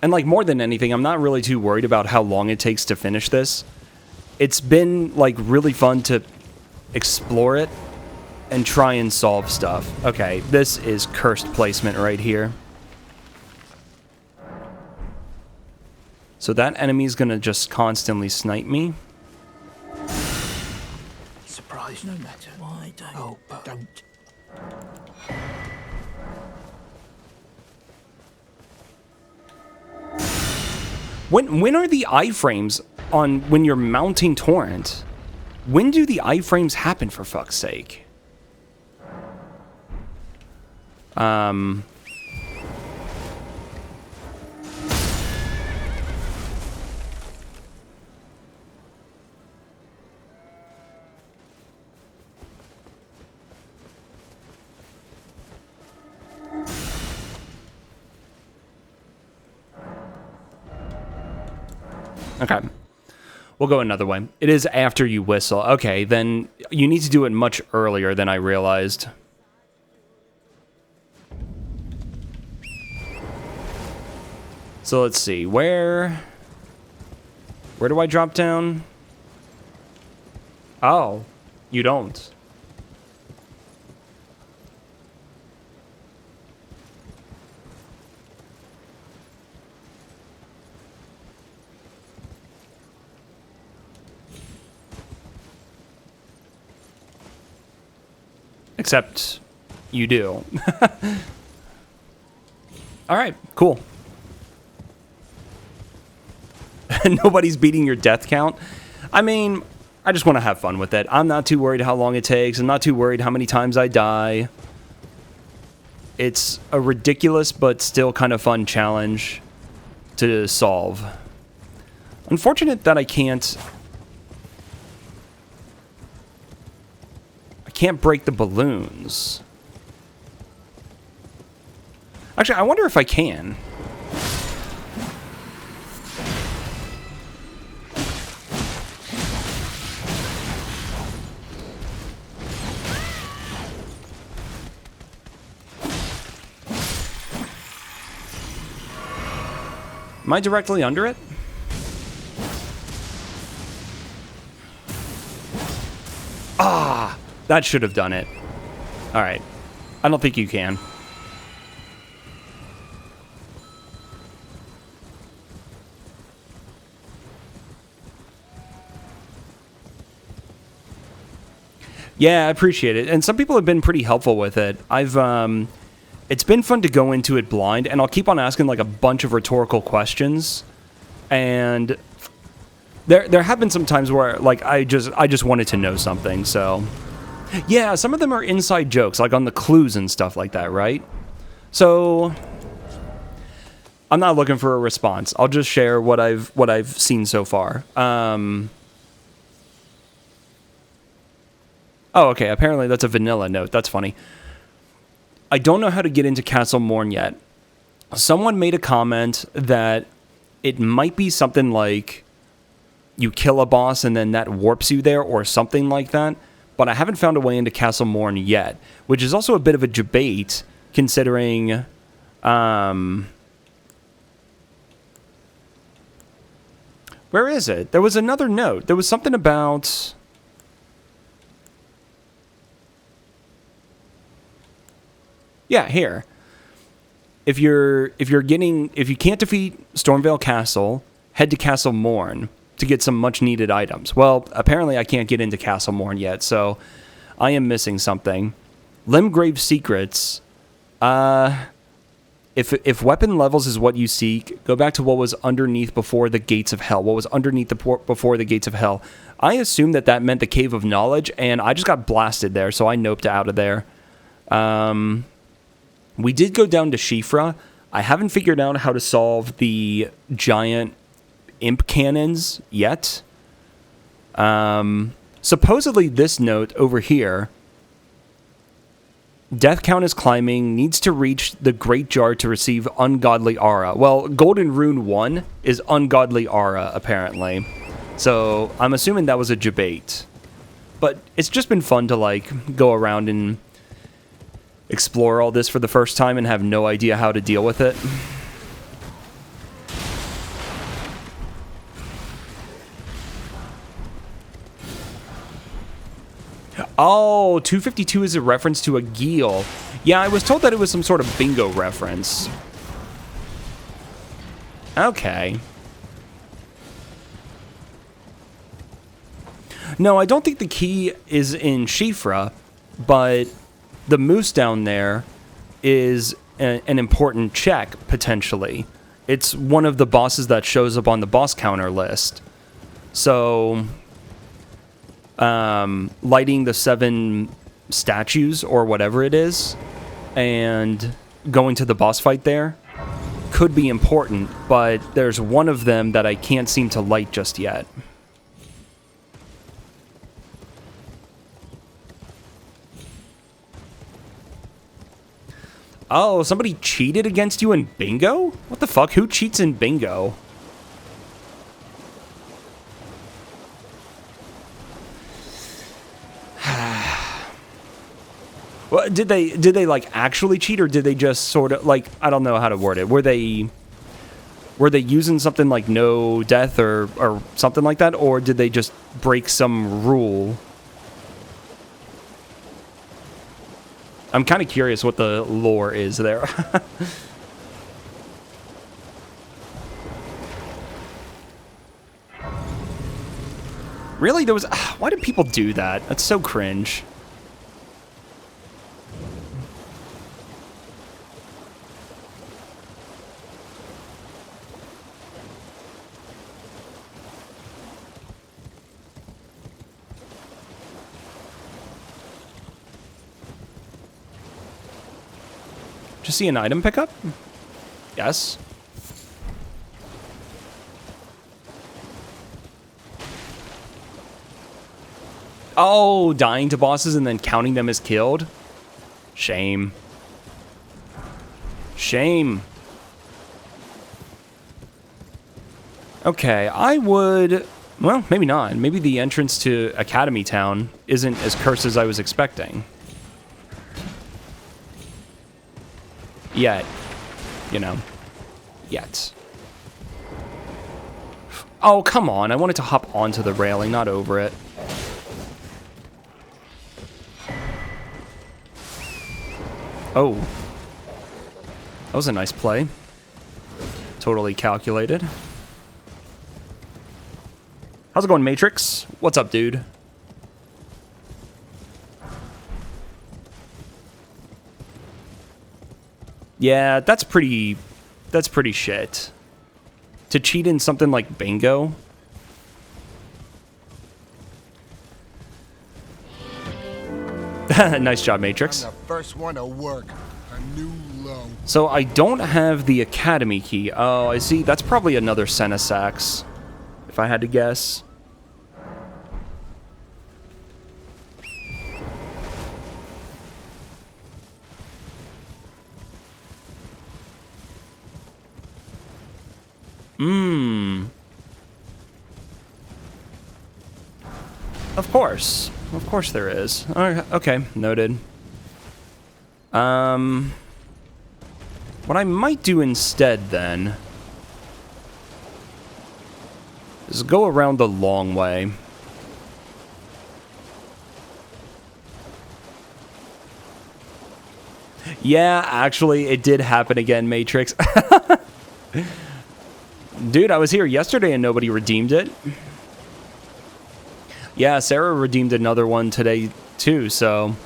And like more than anything, I'm not really too worried about how long it takes to finish this. It's been like really fun to explore it and try and solve stuff. Okay, this is cursed placement right here. So that enemy's gonna just constantly snipe me. Surprise no matter. Why don't... Oh, but don't. When are the iframes on when you're mounting Torrent? When do the iframes happen, for fuck's sake? Okay. We'll go another way. It is after you whistle. Okay, then you need to do it much earlier than I realized. So let's see. Where do I drop down? Oh, you don't. Except you do. All right, cool. Nobody's beating your death count. I mean, I just want to have fun with it. I'm not too worried how long it takes. I'm not too worried how many times I die. It's a ridiculous but still kind of fun challenge to solve. Unfortunate that I can't break the balloons. Actually, I wonder if I can. Am I directly under it? Ah! That should have done it. Alright. I don't think you can. Yeah, I appreciate it. And some people have been pretty helpful with it. It's been fun to go into it blind, and I'll keep on asking like a bunch of rhetorical questions. And there have been some times where like I just wanted to know something. So yeah, some of them are inside jokes, like on the clues and stuff like that, right? So I'm not looking for a response. I'll just share what I've seen so far. Oh, okay. Apparently that's a vanilla note. That's funny. I don't know how to get into Castle Morn yet. Someone made a comment that it might be something like you kill a boss and then that warps you there or something like that. But I haven't found a way into Castle Morn yet, which is also a bit of a debate considering... Where is it? There was another note. There was something about... Yeah, here. If you can't defeat Stormveil Castle, head to Castle Morn to get some much needed items. Well, apparently I can't get into Castle Morn yet, so I am missing something. Limgrave Secrets. If weapon levels is what you seek, go back to what was underneath before the gates of hell. What was underneath before the gates of hell? I assumed that meant the Cave of Knowledge, and I just got blasted there, so I noped out of there. We did go down to Shifra. I haven't figured out how to solve the giant imp cannons yet. Supposedly this note over here, death count is climbing, needs to reach the Great Jar to receive Ungodly Aura. Well, Golden Rune 1 is Ungodly Aura, apparently. So I'm assuming that was a debate. But it's just been fun to, like, go around and explore all this for the first time and have no idea how to deal with it. Oh, 252 is a reference to a Geel. Yeah, I was told that it was some sort of bingo reference. Okay. No, I don't think the key is in Shifra, but the moose down there is an important check, potentially. It's one of the bosses that shows up on the boss counter list. So, lighting the 7 statues or whatever it is and going to the boss fight there could be important, but there's one of them that I can't seem to light just yet. Oh, somebody cheated against you in bingo? What the fuck? Who cheats in bingo? Well, did they like actually cheat, or did they just sort of like, I don't know how to word it. Were they using something like no death or something like that, or did they just break some rule? I'm kind of curious what the lore is there. Really? There was... why did people do that? That's so cringe. Did you see an item pickup? Yes. Oh, dying to bosses and then counting them as killed? Shame. Shame. Okay, I would... well, maybe not. Maybe the entrance to Academy Town isn't as cursed as I was expecting. Yet. You know. Yet. Oh, come on. I wanted to hop onto the railing, not over it. Oh. That was a nice play. Totally calculated. How's it going, Matrix? What's up, dude? Yeah, that's pretty shit. To cheat in something like bingo. Nice job, Matrix. I'm the first one to work. A new low. So I don't have the Academy key. Oh, I see. That's probably another Senesax, if I had to guess. Of course. Of course there is. Okay, noted. What I might do instead, then, is go around the long way. Yeah, actually, it did happen again, Matrix. Dude, I was here yesterday and nobody redeemed it. Yeah, Sarah redeemed another one today, too, so...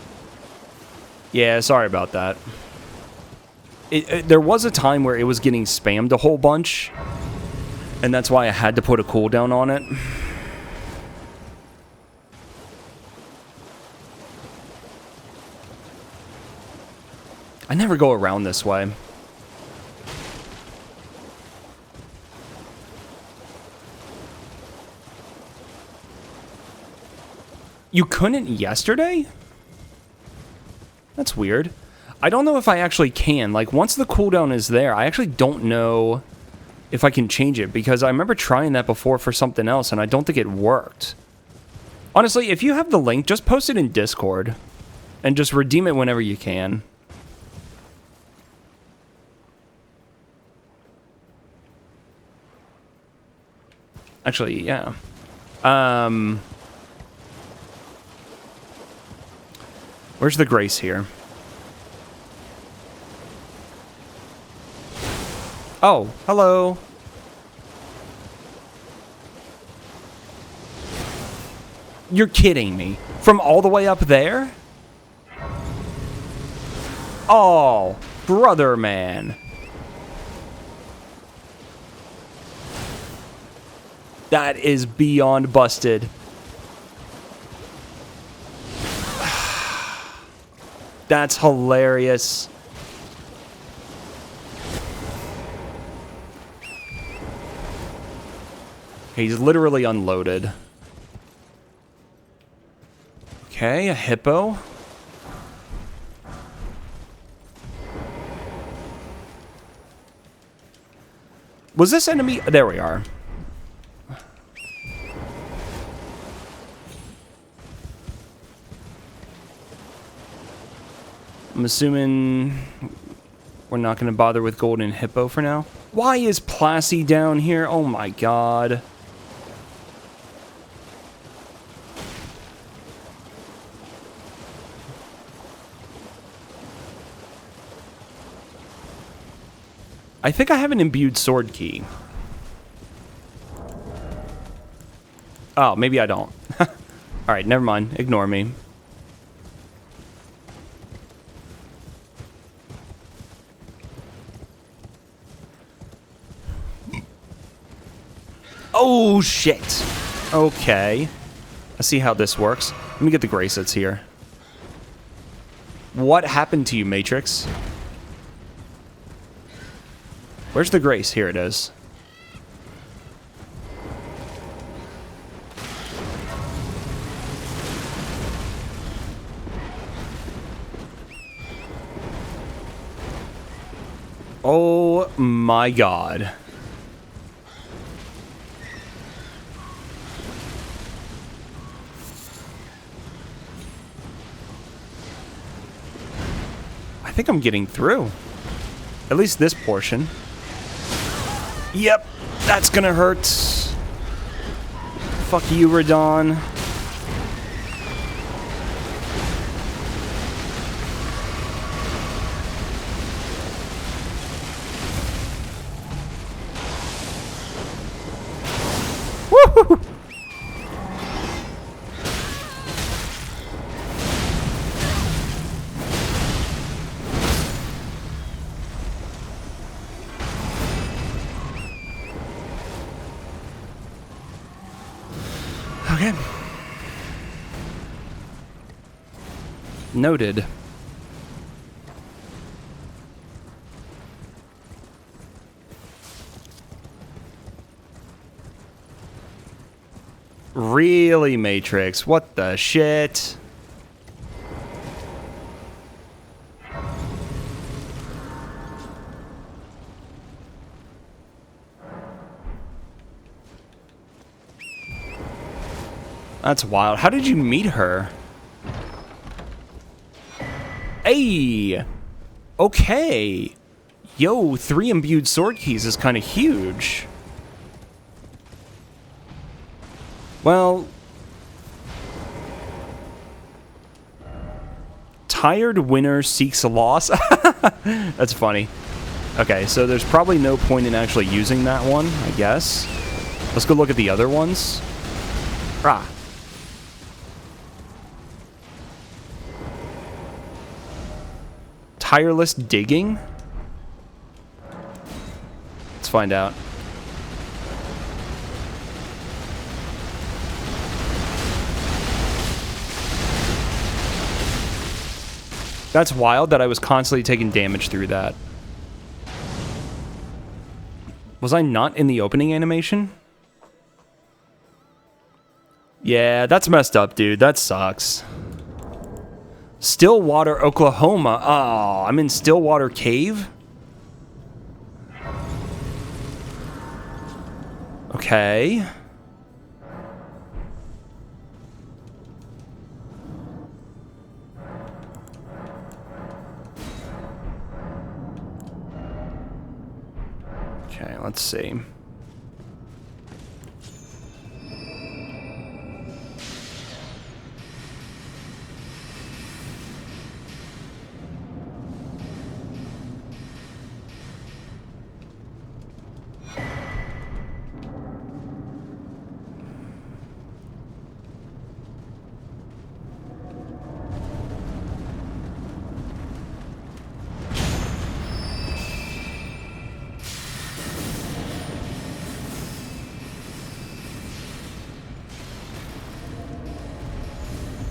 Yeah, sorry about that. There was a time where it was getting spammed a whole bunch, and that's why I had to put a cooldown on it. I never go around this way. You couldn't yesterday? That's weird. I don't know if I actually can. Like, once the cooldown is there, I actually don't know if I can change it, because I remember trying that before for something else, and I don't think it worked. Honestly, if you have the link, just post it in Discord, and just redeem it whenever you can. Actually, yeah. Where's the Grace here? Oh, hello. You're kidding me. From all the way up there? Oh, brother man. That is beyond busted. That's hilarious. He's literally unloaded. Okay, a hippo. Was this enemy? There we are. I'm assuming we're not going to bother with Golden Hippo for now. Why is Plassey down here? Oh my god. I think I have an imbued sword key. Oh, maybe I don't. Alright, never mind. Ignore me. Oh, shit. Okay. I see how this works. Let me get the Grace that's here. What happened to you, Matrix? Where's the Grace? Here it is. Oh my god. I think I'm getting through. At least this portion. Yep, that's gonna hurt. Fuck you, Radon. Woo! Okay. Noted. Really, Matrix? What the shit? That's wild. How did you meet her? Hey! Okay. Yo, 3 imbued sword keys is kind of huge. Well... Tired winner seeks a loss? That's funny. Okay, so there's probably no point in actually using that one, I guess. Let's go look at the other ones. Ah. Tireless digging? Let's find out. That's wild that I was constantly taking damage through that. Was I not in the opening animation? Yeah, that's messed up, dude. That sucks. Stillwater, Oklahoma. Oh, I'm in Stillwater Cave? Okay. Okay, let's see.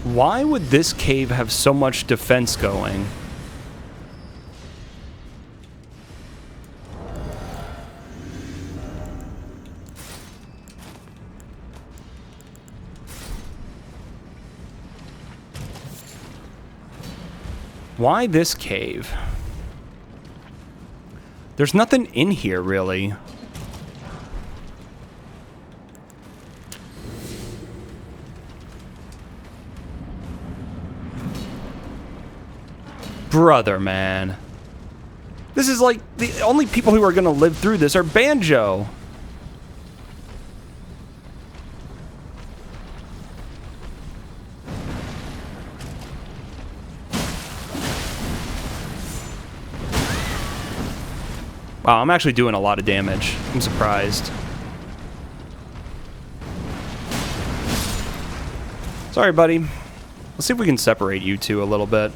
Why would this cave have so much defense going? Why this cave? There's nothing in here, really. Brother, man. This is like, the only people who are gonna live through this are Banjo. Wow, I'm actually doing a lot of damage. I'm surprised. Sorry, buddy. Let's see if we can separate you two a little bit.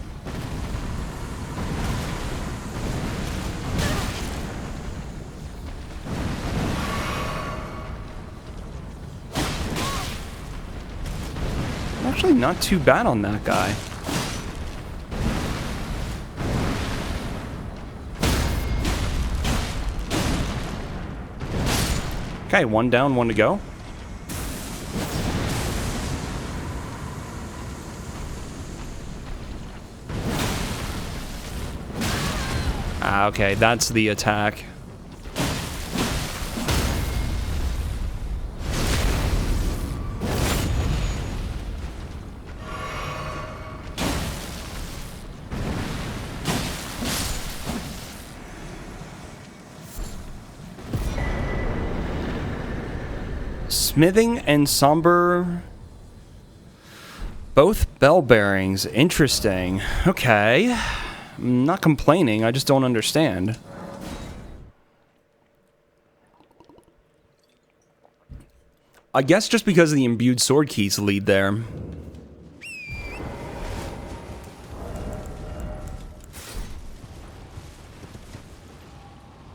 Actually, not too bad on that guy. Okay, one down, one to go. Ah, okay, that's the attack. Smithing and somber. Both bell bearings. Interesting. Okay. I'm not complaining. I just don't understand. I guess just because of the imbued sword keys lead there.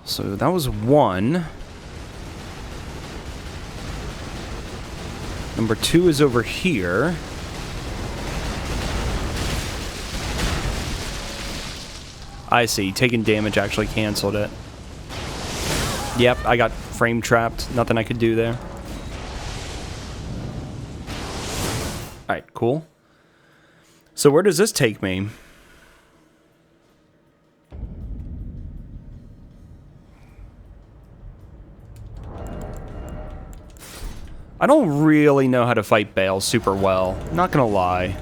So that was one. Number 2 is over here. I see. Taking damage actually canceled it. Yep, I got frame trapped. Nothing I could do there. Alright, cool. So where does this take me? I don't really know how to fight Bale super well. Not gonna lie.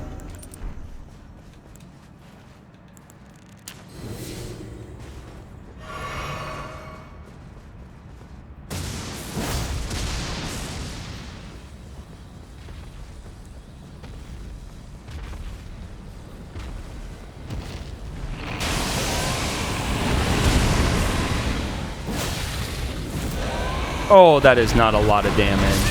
Oh, that is not a lot of damage.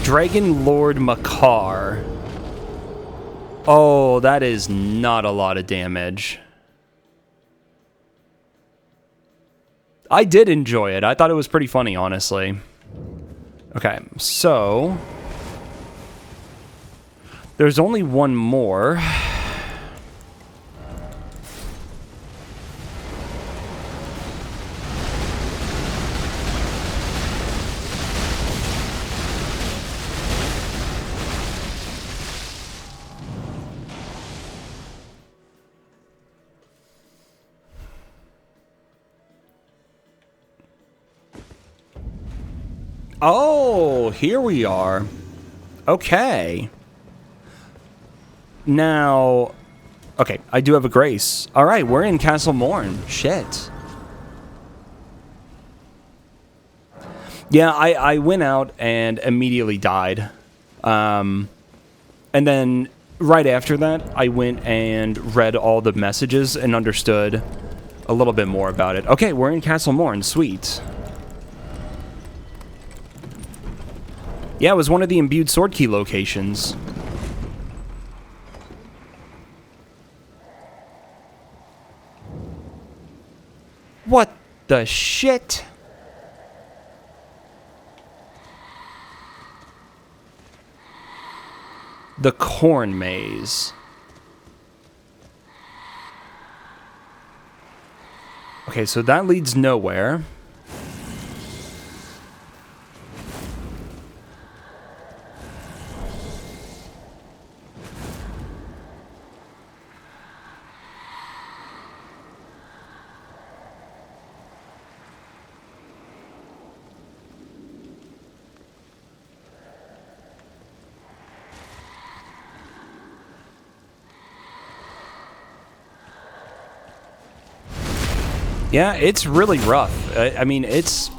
Dragon Lord Makar. Oh, that is not a lot of damage. I did enjoy it. I thought it was pretty funny, honestly. Okay, so... there's only one more. Oh, here we are. Okay. Now... okay, I do have a grace. Alright, we're in Castle Morn. Shit. Yeah, I went out and immediately died. And then, right after that, I went and read all the messages and understood a little bit more about it. Okay, we're in Castle Morn. Sweet. Yeah, it was one of the imbued sword key locations. What the shit? The corn maze. Okay, so that leads nowhere. Yeah, it's really rough. I mean, it's...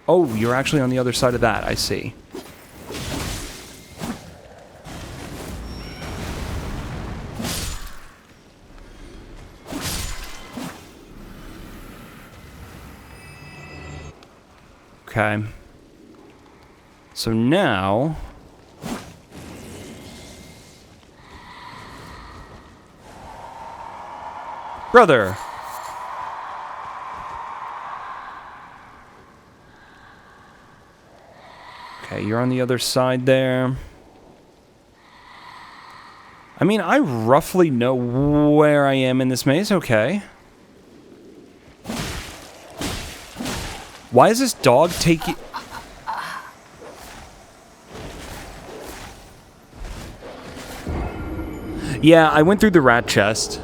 oh, you're actually on the other side of that. I see. Okay. So now... brother! Okay, you're on the other side there. I mean, I roughly know where I am in this maze. Okay. Why is this dog taking... yeah, I went through the rat chest.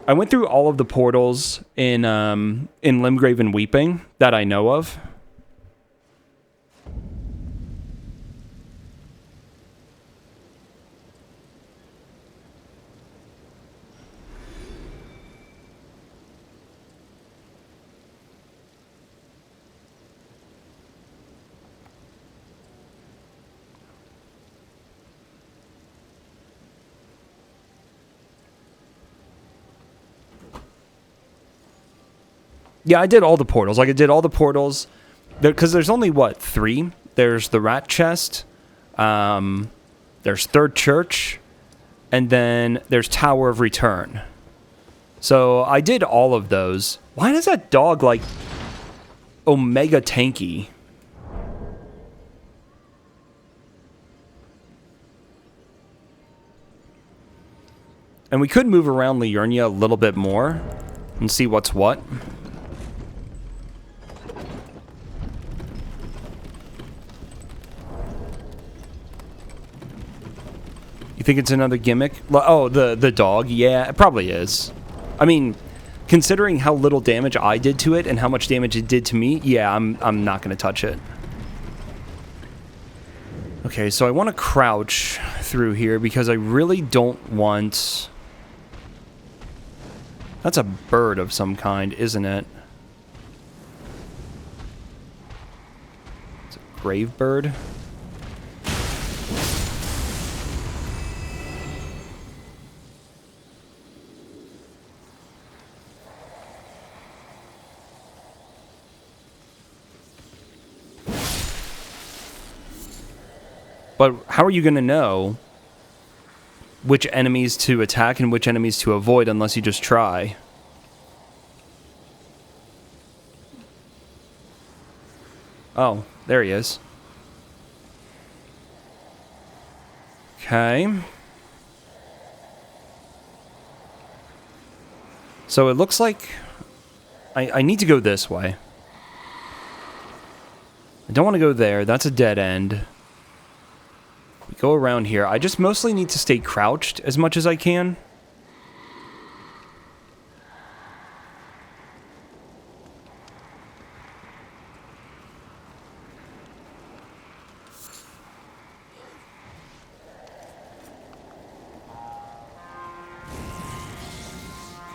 I went through all of the portals in Limgrave and Weeping that I know of. Yeah, I did all the portals. Like, I did all the portals. Because there's only, what, 3? There's the rat chest. There's Third Church. And then there's Tower of Return. So I did all of those. Why does that dog, like, Omega Tanky? And we could move around Liurnia a little bit more and see what's what. You think it's another gimmick? Oh, the dog? Yeah, it probably is. I mean, considering how little damage I did to it and how much damage it did to me, yeah, I'm not going to touch it. Okay, so I want to crouch through here because I really don't want... That's a bird of some kind, isn't it? It's a grave bird. But how are you going to know which enemies to attack and which enemies to avoid unless you just try? Oh, there he is. Okay. So it looks like I need to go this way. I don't want to go there. That's a dead end. We go around here. I just mostly need to stay crouched as much as I can.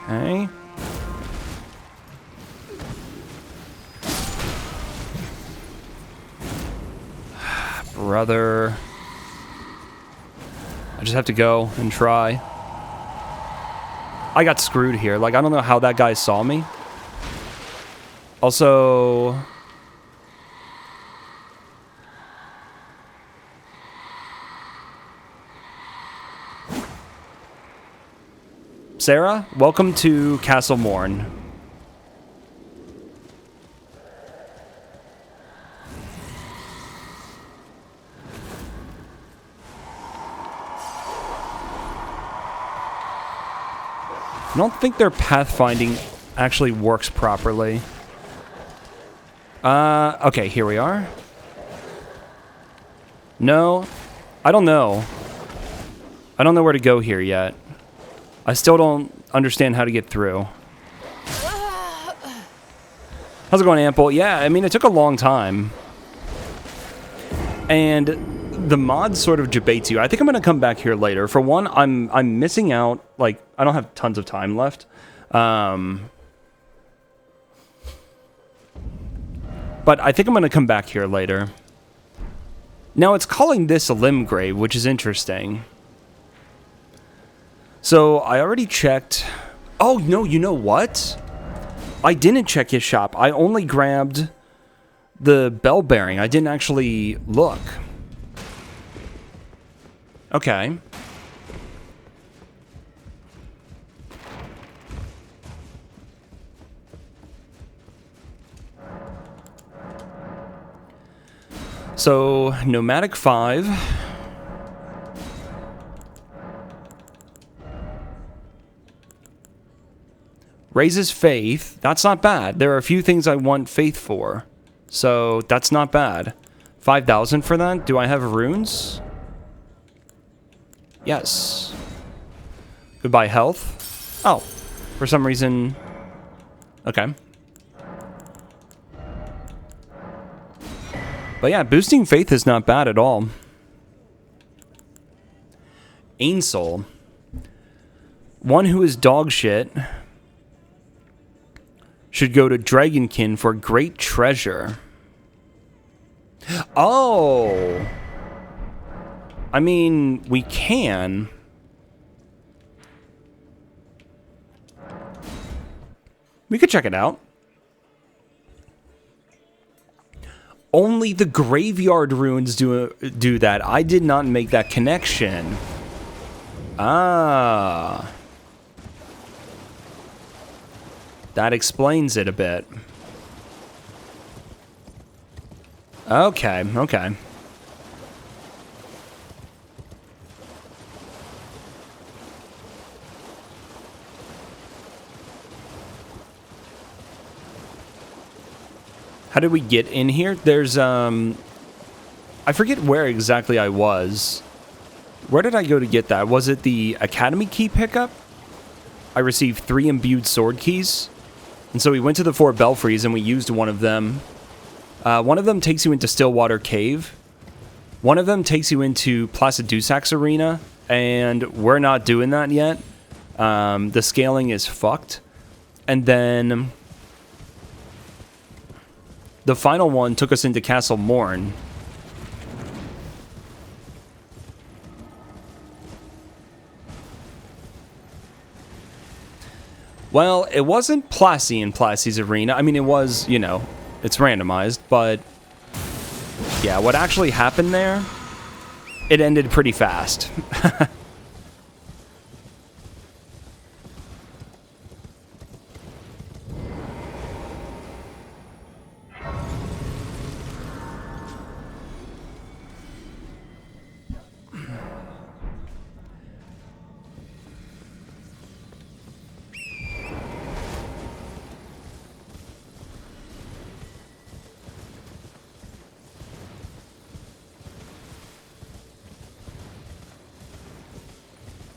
Okay. Brother. I just have to go and try. I got screwed here. Like, I don't know how that guy saw me. Also... Sarah, welcome to Castle Morn. I don't think their pathfinding actually works properly. Okay, here we are. No, I don't know. I don't know where to go here yet. I still don't understand how to get through. How's it going, Ample? Yeah, I mean, it took a long time. And the mod sort of debates you. I think I'm going to come back here later. For one, I'm missing out. Like, I don't have tons of time left. But I think I'm going to come back here later. Now, it's calling this a Limgrave, which is interesting. So, I already checked... Oh, no, you know what? I didn't check his shop. I only grabbed the bell bearing. I didn't actually look. Okay. So, Nomadic 5. Raises faith. That's not bad. There are a few things I want faith for. So, that's not bad. 5,000 for that? Do I have runes? Yes. Goodbye, health. Oh. For some reason... Okay. But yeah, boosting faith is not bad at all. Ainsol. One who is dog shit should go to Dragonkin for great treasure. Oh! I mean, we can. We could check it out. Only the graveyard ruins do that. I did not make that connection. Ah. That explains it a bit. Okay, okay. How did we get in here? There's, I forget where exactly I was. Where did I go to get that? Was it the Academy key pickup? I received 3 imbued sword keys. And so we went to the 4 belfries and we used one of them. One of them takes you into Stillwater Cave. One of them takes you into Placidusac's arena. And we're not doing that yet. The scaling is fucked. And then the final one took us into Castle Morn. Well, it wasn't Plassey in Plassey's arena. I mean, it was, you know, it's randomized, but yeah, what actually happened there, it ended pretty fast.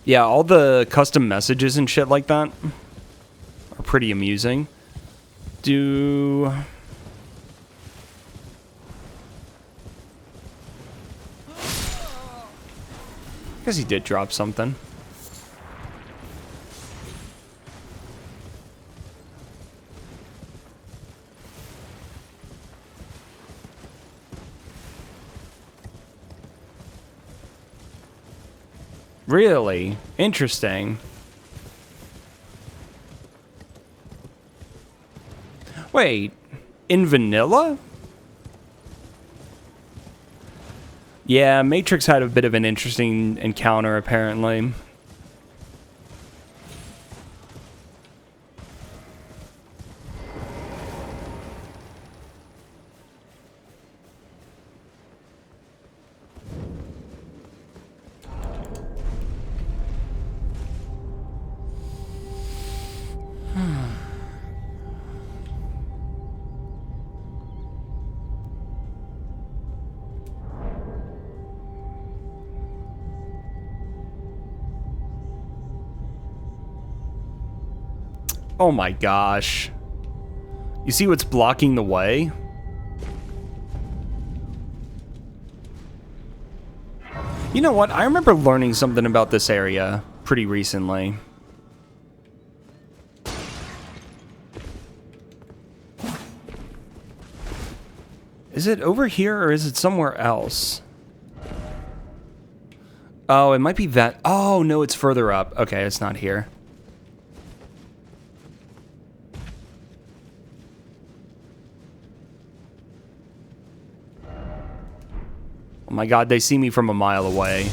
Yeah, all the custom messages and shit like that are pretty amusing. I guess he did drop something. Really? Interesting. Wait, in vanilla? Yeah, Matrix had a bit of an interesting encounter, apparently. Oh my gosh. You see what's blocking the way? You know what? I remember learning something about this area pretty recently. Is it over here or is it somewhere else? Oh, it might be that. Oh, no, it's further up. Okay, it's not here. Oh my god, they see me from a mile away.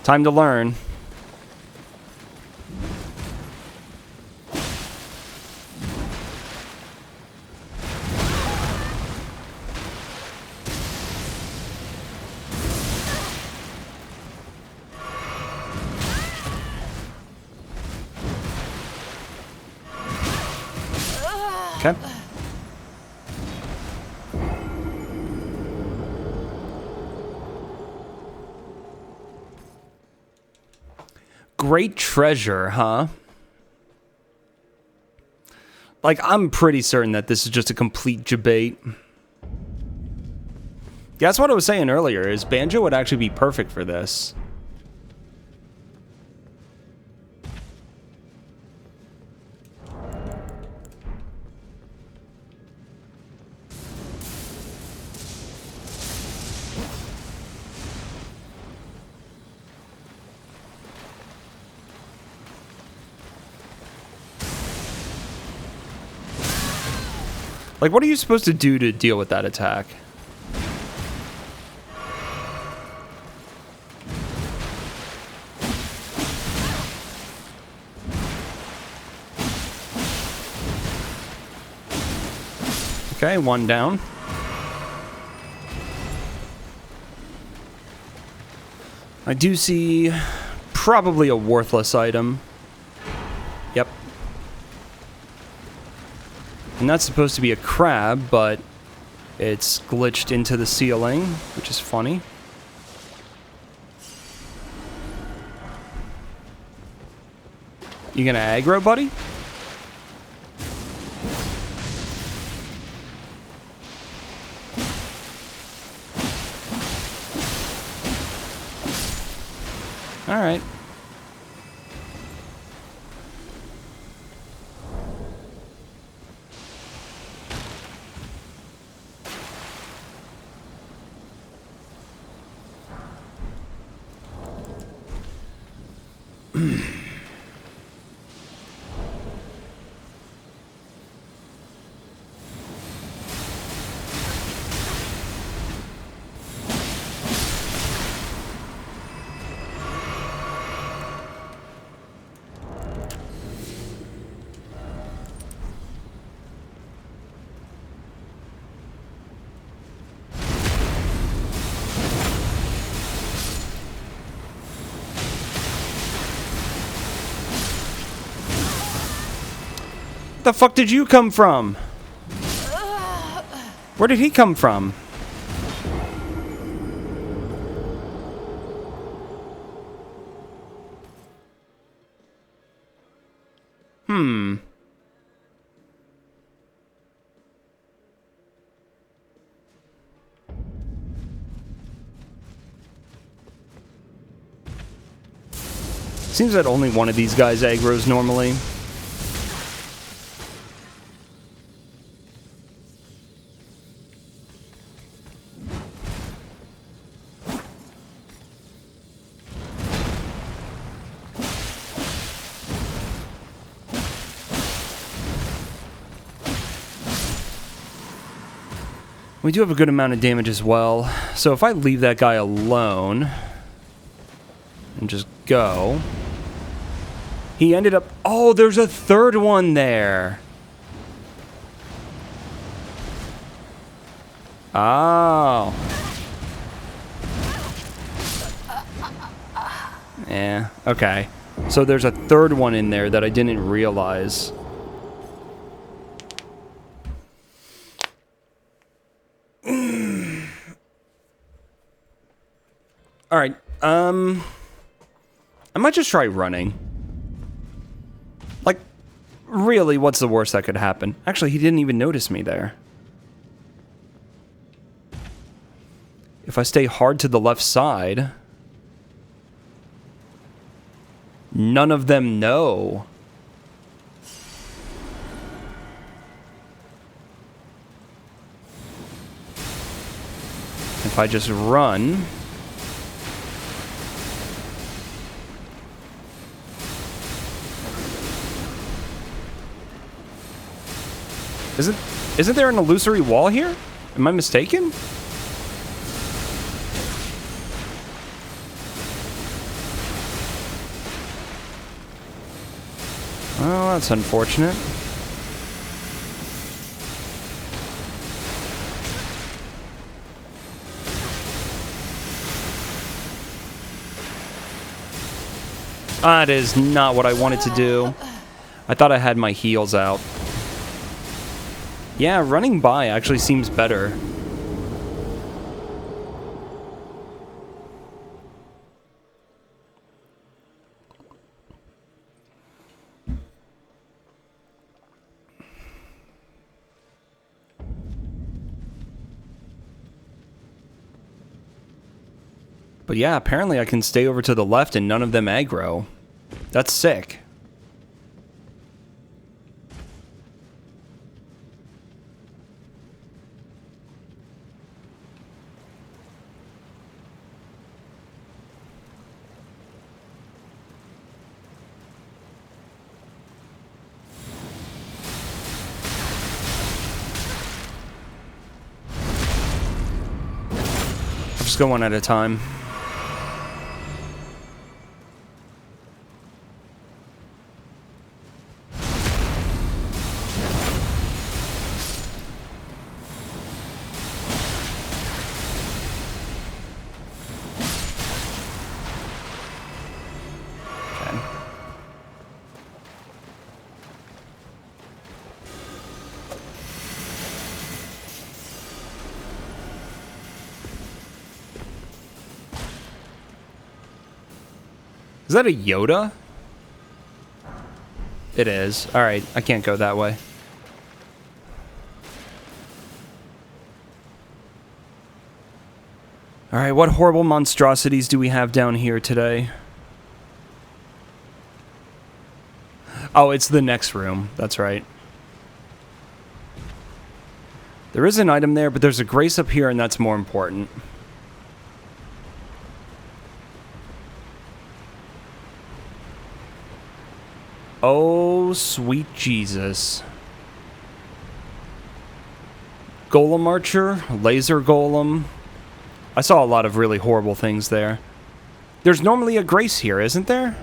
Time to learn. Okay. Great treasure, huh? Like, I'm pretty certain that this is just a complete debate. Yeah, that's what I was saying earlier, is Banjo would actually be perfect for this. Like, what are you supposed to do to deal with that attack? Okay, one down. I do see probably a worthless item. Yep. And that's supposed to be a crab, but it's glitched into the ceiling, which is funny. You gonna aggro, buddy? All right. The fuck did you come from? Where did he come from? Seems that only one of these guys aggroes normally. We do have a good amount of damage as well. So if I leave that guy alone and just go, he ended up... Oh, there's a third one there. Oh. Yeah, okay. So there's a third one in there that I didn't realize. Alright, I might just try running. Like, really, what's the worst that could happen? Actually, he didn't even notice me there. If I stay hard to the left side, none of them know. If I just run... Isn't there an illusory wall here? Am I mistaken? Oh, that's unfortunate. That is not what I wanted to do. I thought I had my heals out. Yeah, running by actually seems better. But yeah, apparently I can stay over to the left and none of them aggro. That's sick. just go one at a time. Is that a Yoda? It is. Alright, I can't go that way. Alright, what horrible monstrosities do we have down here today? Oh, it's the next room. That's right. There is an item there, but there's a grace up here, and that's more important. Oh, sweet Jesus. Golem Archer, Laser Golem. I saw a lot of really horrible things there. There's normally a grace here, isn't there?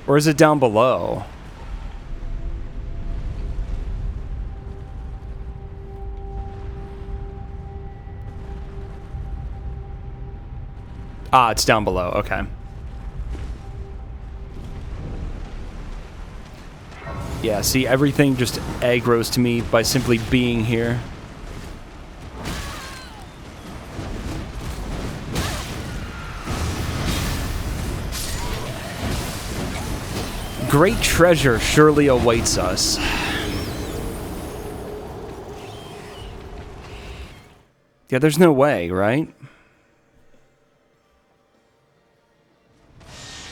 Or is it down below? Ah, it's down below. Okay. Yeah, see, everything just aggroes to me by simply being here. Great treasure surely awaits us. Yeah, there's no way, right?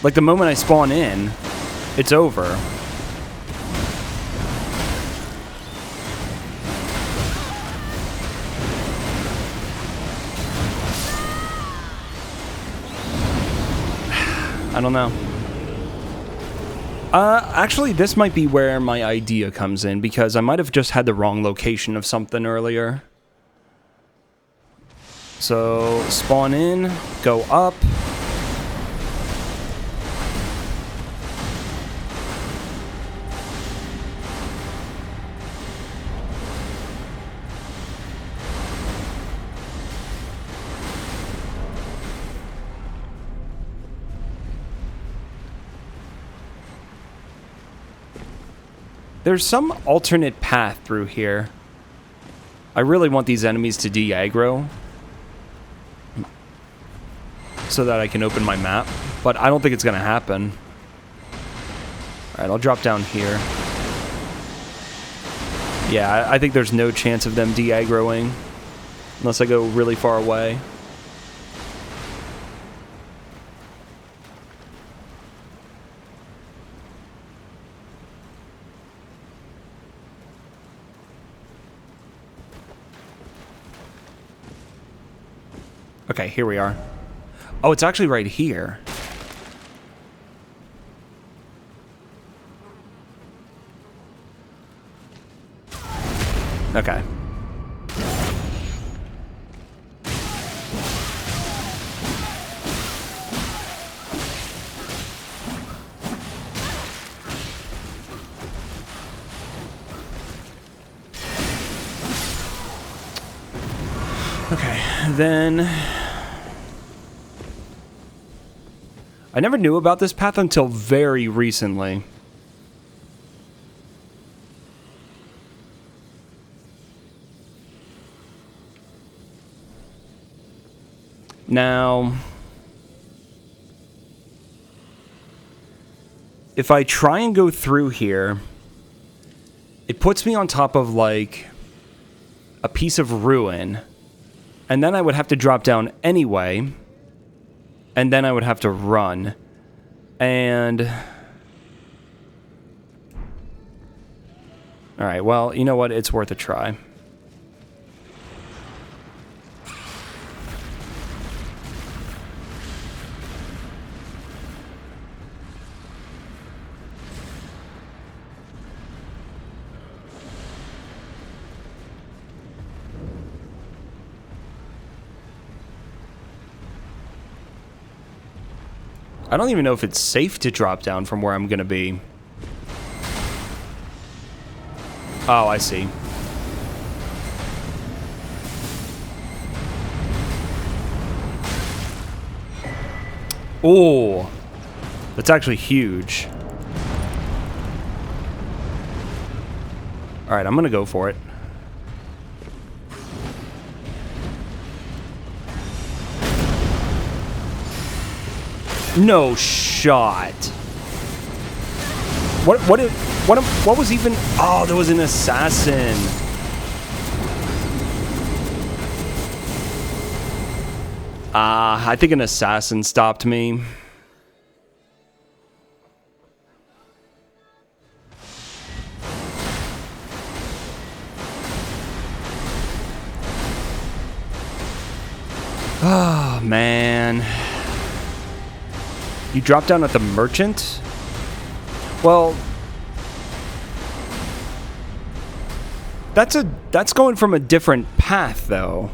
Like, the moment I spawn in, it's over. I don't know. Actually, this might be where my idea comes in, because I might have just had the wrong location of something earlier. So, spawn in, go up. There's some alternate path through here. I really want these enemies to de-aggro so that I can open my map, but I don't think it's gonna happen. Alright, I'll drop down here. Yeah, I think there's no chance of them de-aggroing unless I go really far away. Okay, here we are. Oh, it's actually right here. Okay. Okay, then... I never knew about this path until very recently. Now, if I try and go through here, it puts me on top of, like, a piece of ruin, and then I would have to drop down anyway, and then I would have to run. And... Alright, well, you know what? It's worth a try. I don't even know if it's safe to drop down from where I'm gonna be. Oh, I see. Oh, that's actually huge. All right, I'm gonna go for it. No shot. What was even? Oh, there was an assassin. I think an assassin stopped me. Oh, man. You dropped down at the merchant? Well, that's going from a different path, though.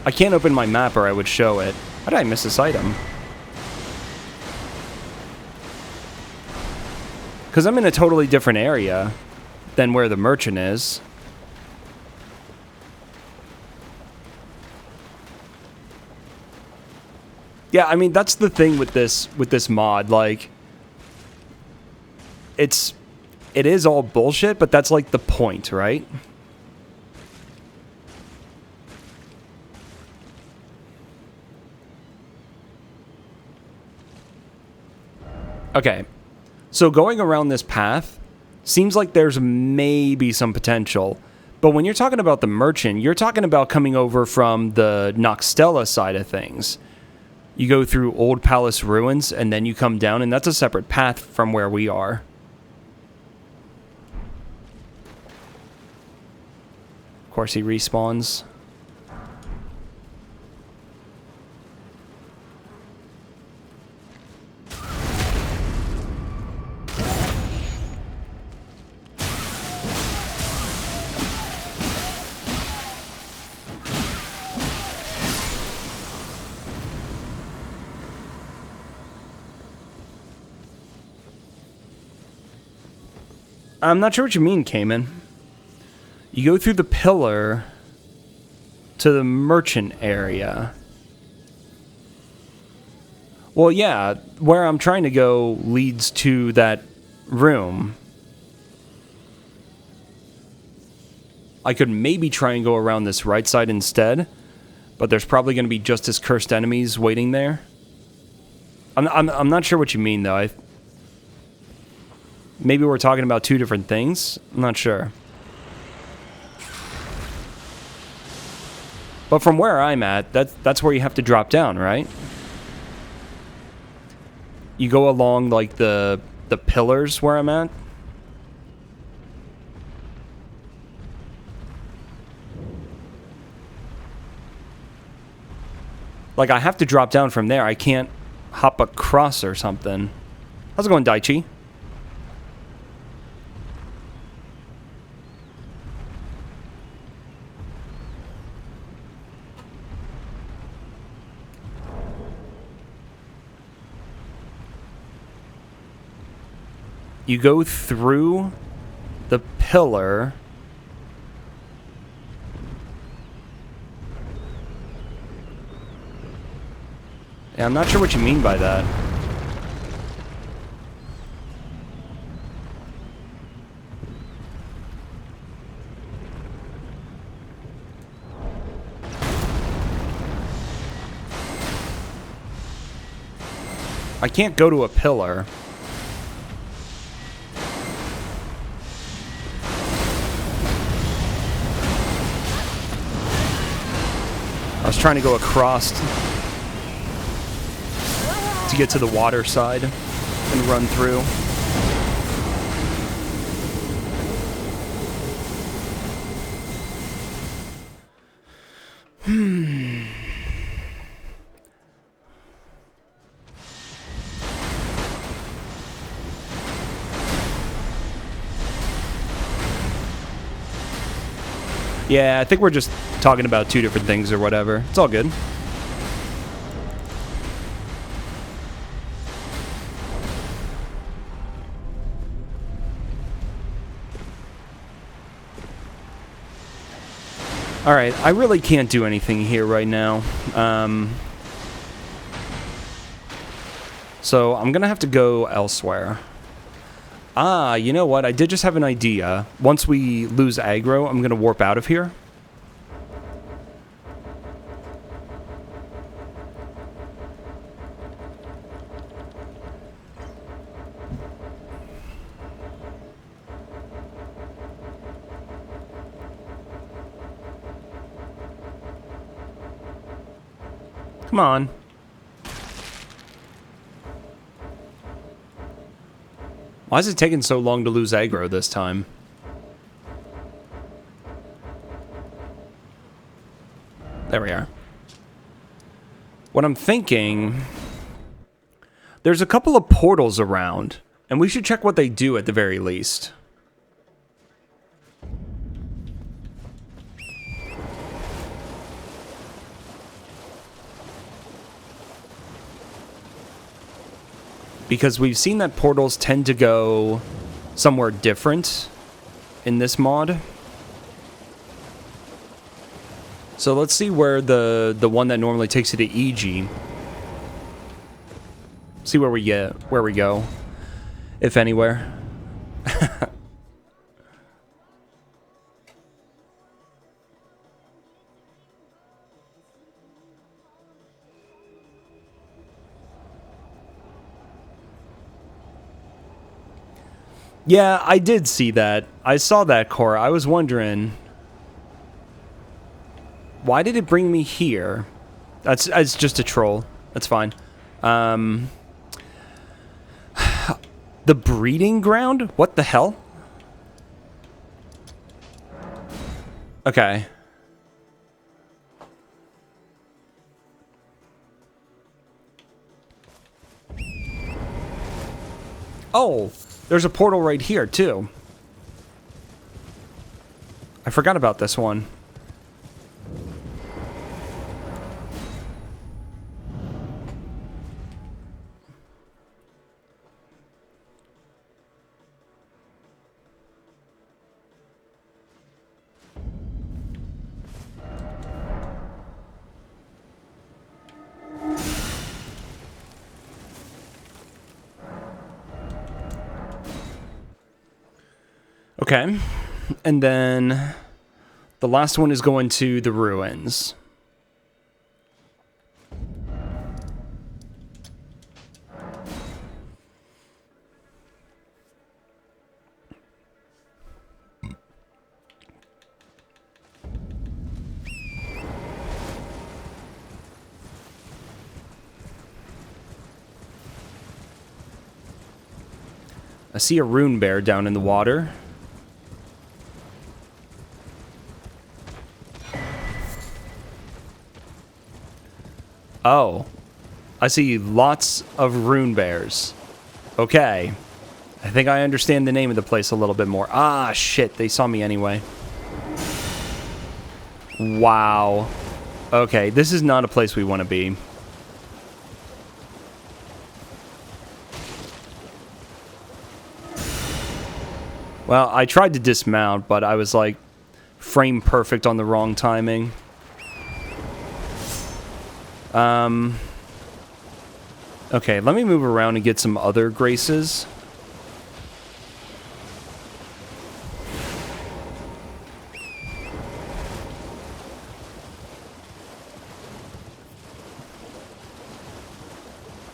I can't open my map or I would show it. How did I miss this item? Because I'm in a totally different area than where the merchant is. Yeah, I mean, that's the thing with this mod. Like, it is all bullshit, but that's like the point, right? Okay, so going around this path seems like there's maybe some potential. But when you're talking about the merchant, you're talking about coming over from the Noxtella side of things. You go through Old Palace Ruins, and then you come down, and that's a separate path from where we are. Of course, he respawns. I'm not sure what you mean, Cayman. You go through the pillar to the merchant area. Well, yeah, where I'm trying to go leads to that room. I could maybe try and go around this right side instead, but there's probably going to be just as cursed enemies waiting there. I'm not sure what you mean, though. Maybe we're talking about two different things. I'm not sure. But from where I'm at, that's where you have to drop down, right? You go along like the pillars where I'm at. Like, I have to drop down from there. I can't hop across or something. How's it going, Daichi? You go through the pillar. Yeah, I'm not sure what you mean by that. I can't go to a pillar. I was trying to go across to get to the water side and run through. Yeah, I think we're just talking about two different things or whatever. It's all good. Alright, I really can't do anything here right now. So I'm gonna have to go elsewhere. Ah, you know what? I did just have an idea. Once we lose aggro, I'm gonna warp out of here. Come on. Why is it taking so long to lose aggro this time? There we are. What I'm thinking... There's a couple of portals around, and we should check what they do at the very least. Because we've seen that portals tend to go somewhere different in this mod. So let's see where the one that normally takes you to EG. See where we go, if anywhere. Yeah, I did see that. I saw that, Cora. I was wondering, why did it bring me here? That's just a troll. That's fine. The breeding ground? What the hell? Okay. Oh, there's a portal right here, too. I forgot about this one. Okay, and then the last one is going to the ruins. I see a rune bear down in the water. Oh, I see lots of rune bears. Okay. I think I understand the name of the place a little bit more. Ah, shit, they saw me anyway. Wow. Okay, this is not a place we want to be. Well, I tried to dismount, but I was like frame perfect on the wrong timing. Okay, let me move around and get some other graces.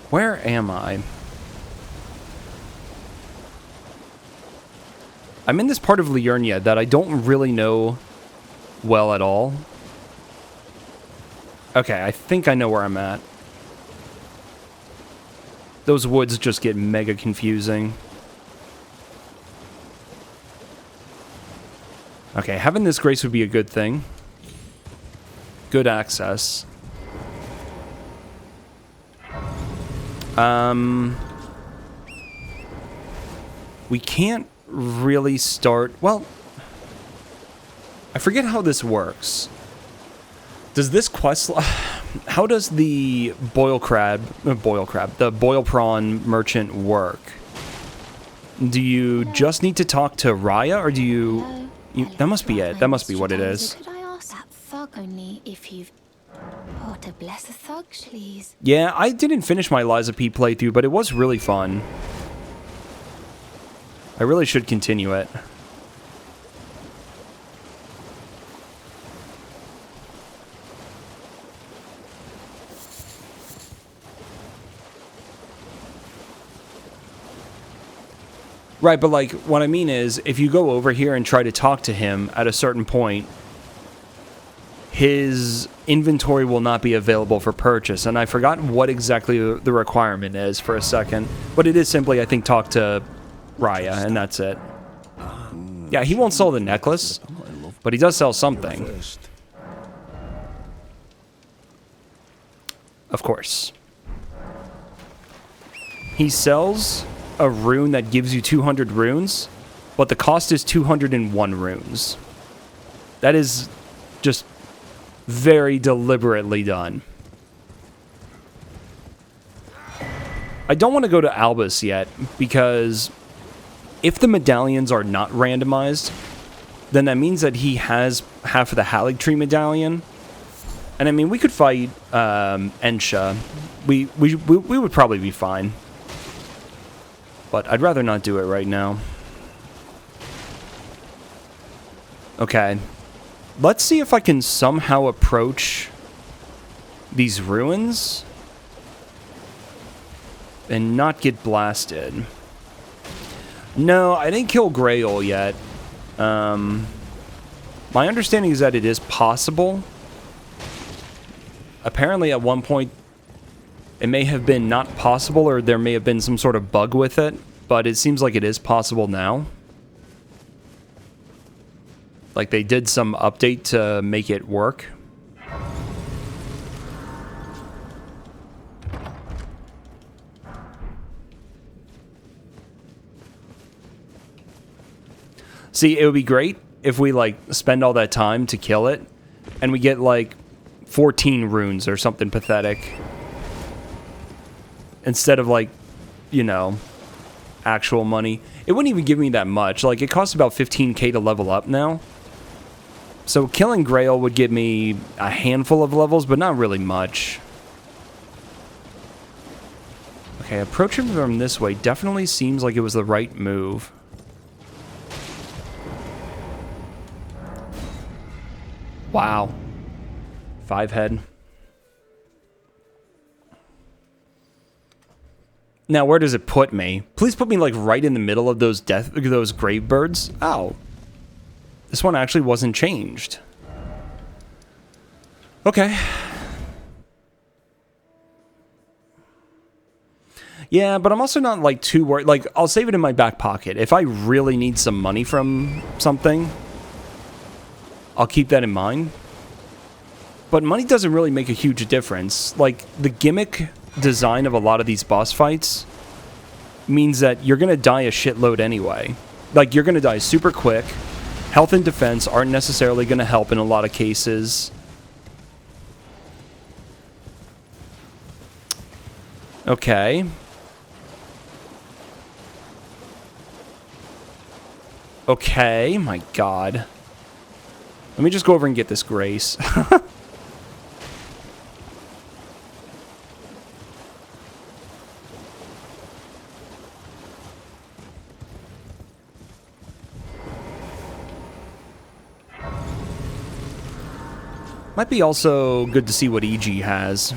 Where am I? I'm in this part of Liurnia that I don't really know well at all. Okay, I think I know where I'm at. Those woods just get mega confusing. Okay, having this grace would be a good thing. Good access. We can't really start... Well, I forget how this works. Does this quest... How does the the boil prawn merchant work? Do you just need to talk to Raya, or do you... that must be it. That must be what it is. Could I ask? That Only if you've bought a bless a thug, please. Yeah, I didn't finish my Liza P playthrough, but it was really fun. I really should continue it. Right, but like, what I mean is, if you go over here and try to talk to him at a certain point, his inventory will not be available for purchase. And I forgot what exactly the requirement is for a second. But it is simply, I think, talk to Raya, and that's it. Yeah, he won't sell the necklace, but he does sell something. Of course. He sells a rune that gives you 200 runes, but the cost is 201 runes. That is just very deliberately done. I don't want to go to Albus yet, because if the medallions are not randomized, then that means that he has half of the Haligtree medallion. And I mean, we could fight Ensha. We would probably be fine. But I'd rather not do it right now. Okay. Let's see if I can somehow approach these ruins and not get blasted. No, I didn't kill Grail yet. My understanding is that it is possible. Apparently at one point it may have been not possible, or there may have been some sort of bug with it, but it seems like it is possible now. Like they did some update to make it work. See, it would be great if we like spend all that time to kill it and we get like 14 runes or something pathetic. Instead of like, you know, actual money. It wouldn't even give me that much. Like, it costs about 15k to level up now. So killing Grail would give me a handful of levels, but not really much. Okay, approaching from this way definitely seems like it was the right move. Wow. 5 head. Now, where does it put me? Please put me, like, right in the middle of those grave birds. Oh. This one actually wasn't changed. Okay. Yeah, but I'm also not, like, too worried. Like, I'll save it in my back pocket. If I really need some money from something, I'll keep that in mind. But money doesn't really make a huge difference. Like, the gimmick design of a lot of these boss fights means that you're going to die a shitload anyway. Like, you're going to die super quick. Health and defense aren't necessarily going to help in a lot of cases. Okay. Okay, my god. Let me just go over and get this Grace. Might be also good to see what EG has.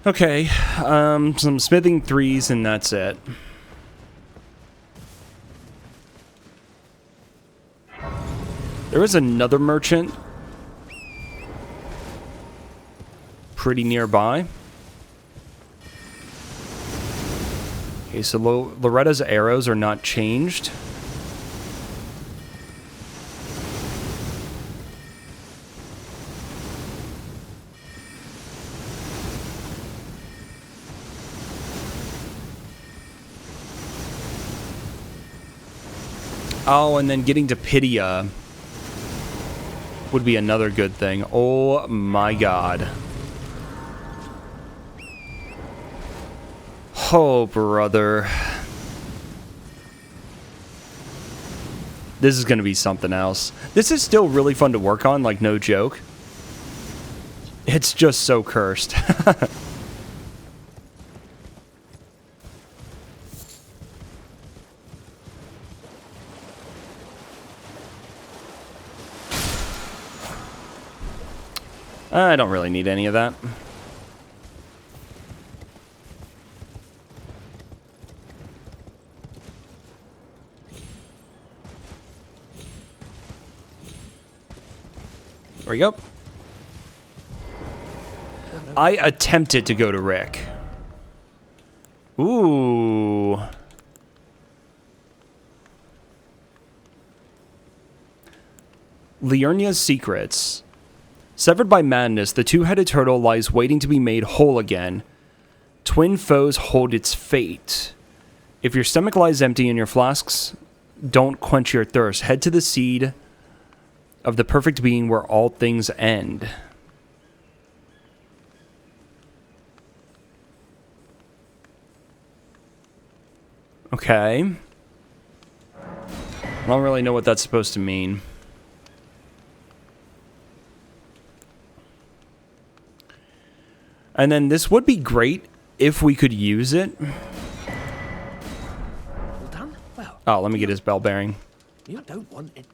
Okay, some smithing 3s and that's it. There is another merchant pretty nearby. Okay, so Loretta's arrows are not changed. Oh, and then getting to Pydia would be another good thing. Oh my god. Oh, brother. This is going to be something else. This is still really fun to work on, like, no joke. It's just so cursed. I don't really need any of that. There we go. I attempted to go to Rick. Ooh. Liurnia's secrets. Severed by madness, the two-headed turtle lies waiting to be made whole again. Twin foes hold its fate. If your stomach lies empty and your flasks don't quench your thirst, head to the seed of the perfect being where all things end. Okay. I don't really know what that's supposed to mean. And then this would be great if we could use it. Well done. Well, Oh, let me get his bell bearing. you don't want it.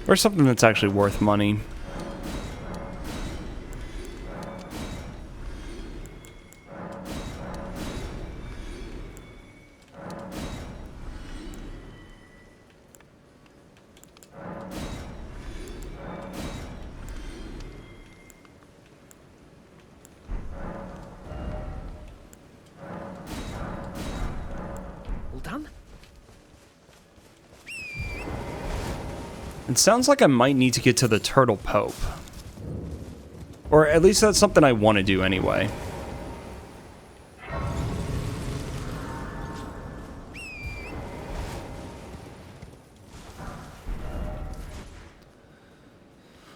Or something that's actually worth money. All done? It sounds like I might need to get to the Turtle Pope. Or at least that's something I want to do anyway.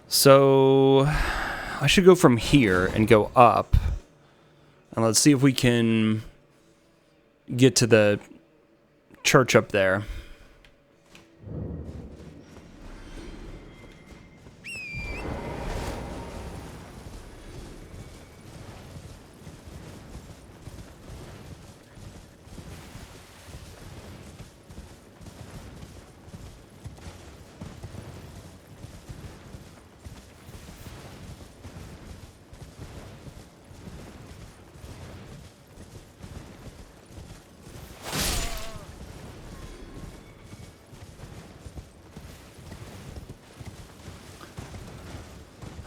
So I should go from here and go up. And let's see if we can get to the church up there.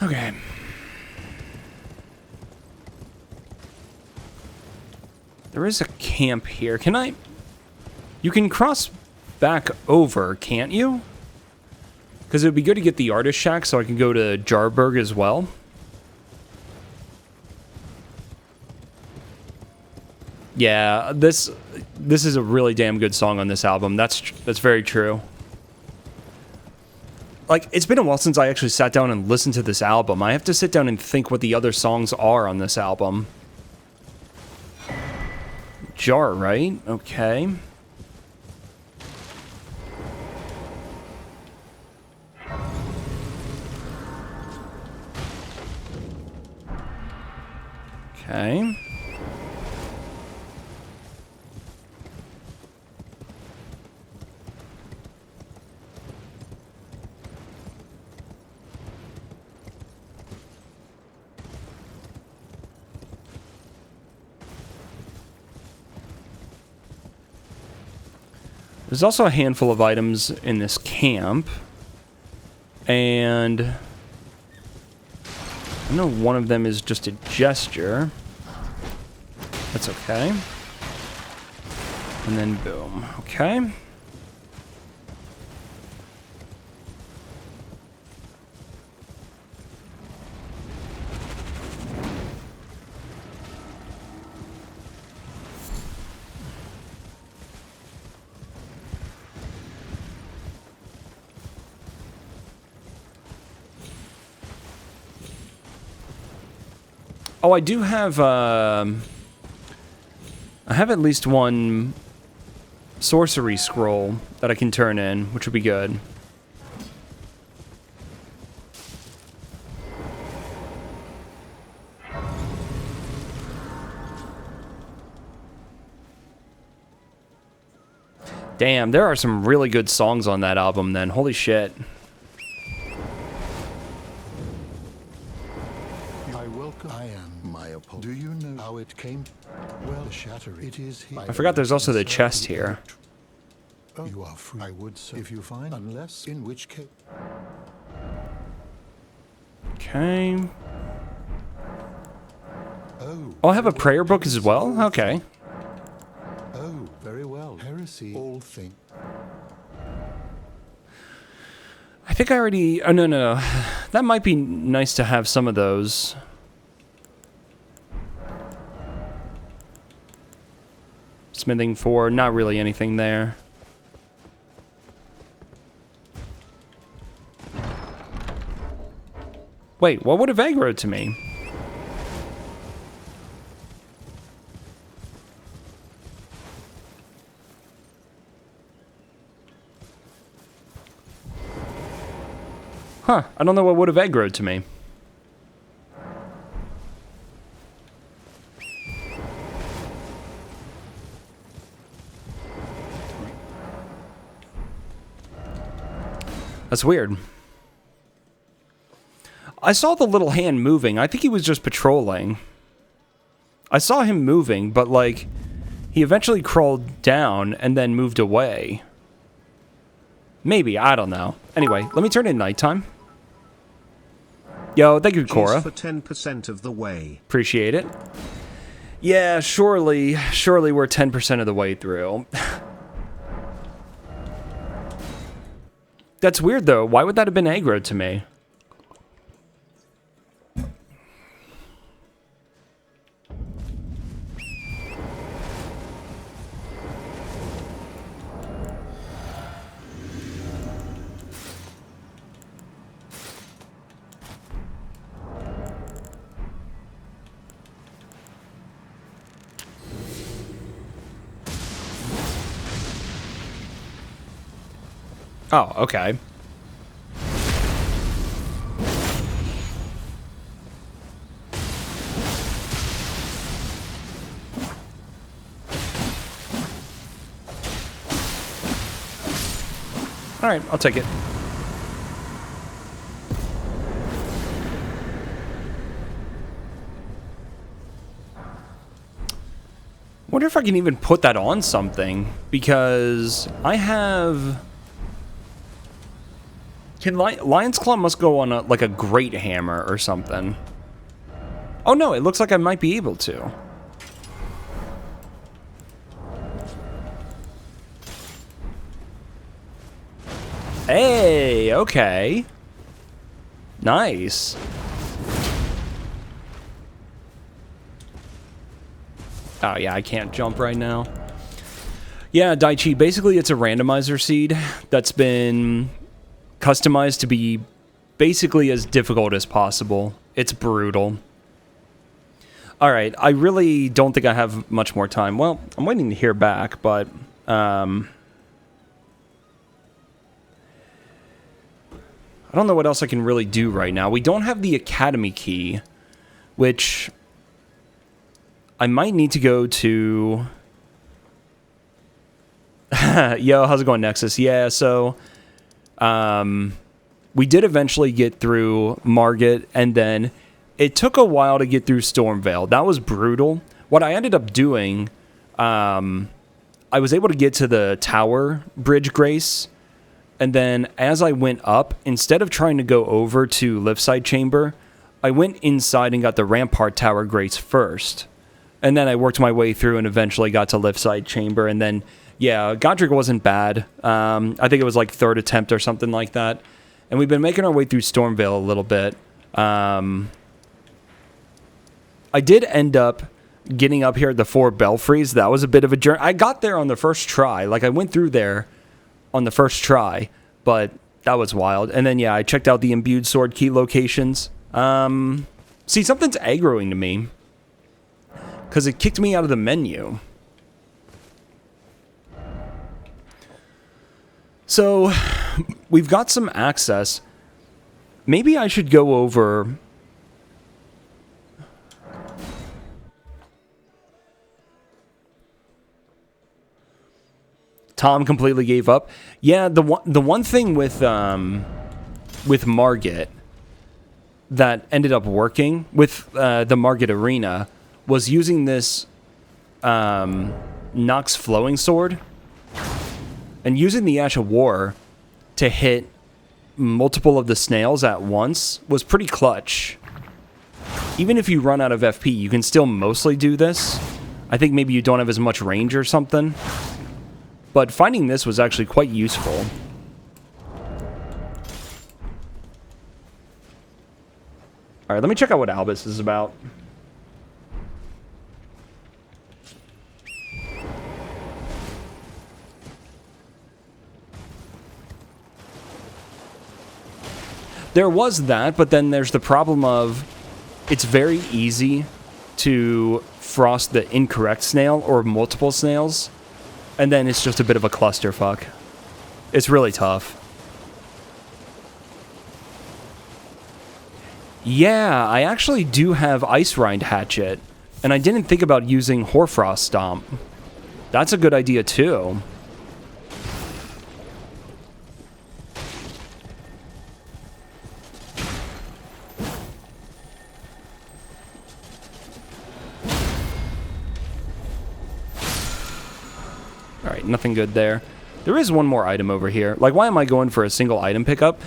Okay. There is a camp here. Can I... You can cross back over, can't you? Because it would be good to get the artist shack so I can go to Jarburg as well. Yeah, this is a really damn good song on this album. That's very true. Like, it's been a while since I actually sat down and listened to this album. I have to sit down and think what the other songs are on this album. Jar, right? Okay. Okay. There's also a handful of items in this camp. And I know one of them is just a gesture. That's okay. And then boom. Okay. Oh, I do have, I have at least one sorcery scroll that I can turn in, which would be good. Damn, there are some really good songs on that album then. Holy shit. I am my opponent. Do you know how it came? Well, the shatter it is here. I forgot there's also the chest here. Oh, you are free. I would so. If you find, unless in which case. Okay. Oh. Oh, I have a prayer book as well? Okay. Oh, very well. Heresy. All thing. I think I already... Oh, no. That might be nice to have some of those. Smithing 4, not really anything there. Wait, what would have aggroed to me? Huh, I don't know what would have aggroed to me. That's weird. I saw the little hand moving. I think he was just patrolling. I saw him moving, but like, he eventually crawled down and then moved away. Maybe, I don't know. Anyway, let me turn in nighttime. Yo, thank you, Cora. For 10% of the way. Appreciate it. Yeah, surely we're 10% of the way through. That's weird, though. Why would that have been aggro to me? Oh, okay. All right, I'll take it. Wonder if I can even put that on something, because I have... Can Lion's Claw must go on a, like a great hammer or something. Oh no, it looks like I might be able to. Hey, okay. Nice. Oh yeah, I can't jump right now. Yeah, Daichi, basically it's a randomizer seed that's been customized to be basically as difficult as possible. It's brutal. Alright, I really don't think I have much more time. Well, I'm waiting to hear back, but... I don't know what else I can really do right now. We don't have the Academy key, which... I might need to go to... Yo, how's it going, Nexus? Yeah, so... we did eventually get through Margit, and then it took a while to get through Stormveil. That was brutal. What I ended up doing, I I was able to get to the tower bridge grace, and then as I went up, instead of trying to go over to Liftside Chamber, I went inside and got the Rampart Tower grace first. And then I worked my way through and eventually got to Liftside Chamber. And then, yeah, Godric wasn't bad. I think it was like third attempt or something like that. And we've been making our way through Stormvale a little bit. I did end up getting up here at the 4 Belfries. That was a bit of a journey. I got there on the first try. Like, I went through there on the first try, but that was wild. And then, yeah, I checked out the Imbued Sword key locations. See, something's aggroing to me, because it kicked me out of the menu. So, we've got some access. Maybe I should go over... Tom completely gave up. Yeah, the one thing with Margit that ended up working with the Margit Arena was using this Nox Flowing Sword and using the Ash of War to hit multiple of the snails at once was pretty clutch. Even if you run out of FP, you can still mostly do this. I think maybe you don't have as much range or something. But finding this was actually quite useful. Alright, let me check out what Albus is about. There was that, but then there's the problem of it's very easy to frost the incorrect snail or multiple snails. And then it's just a bit of a clusterfuck. It's really tough. Yeah, I actually do have Ice Rind Hatchet. And I didn't think about using Hoarfrost Stomp. That's a good idea too. Alright, nothing good there. There is one more item over here. Like, why am I going for a single item pickup?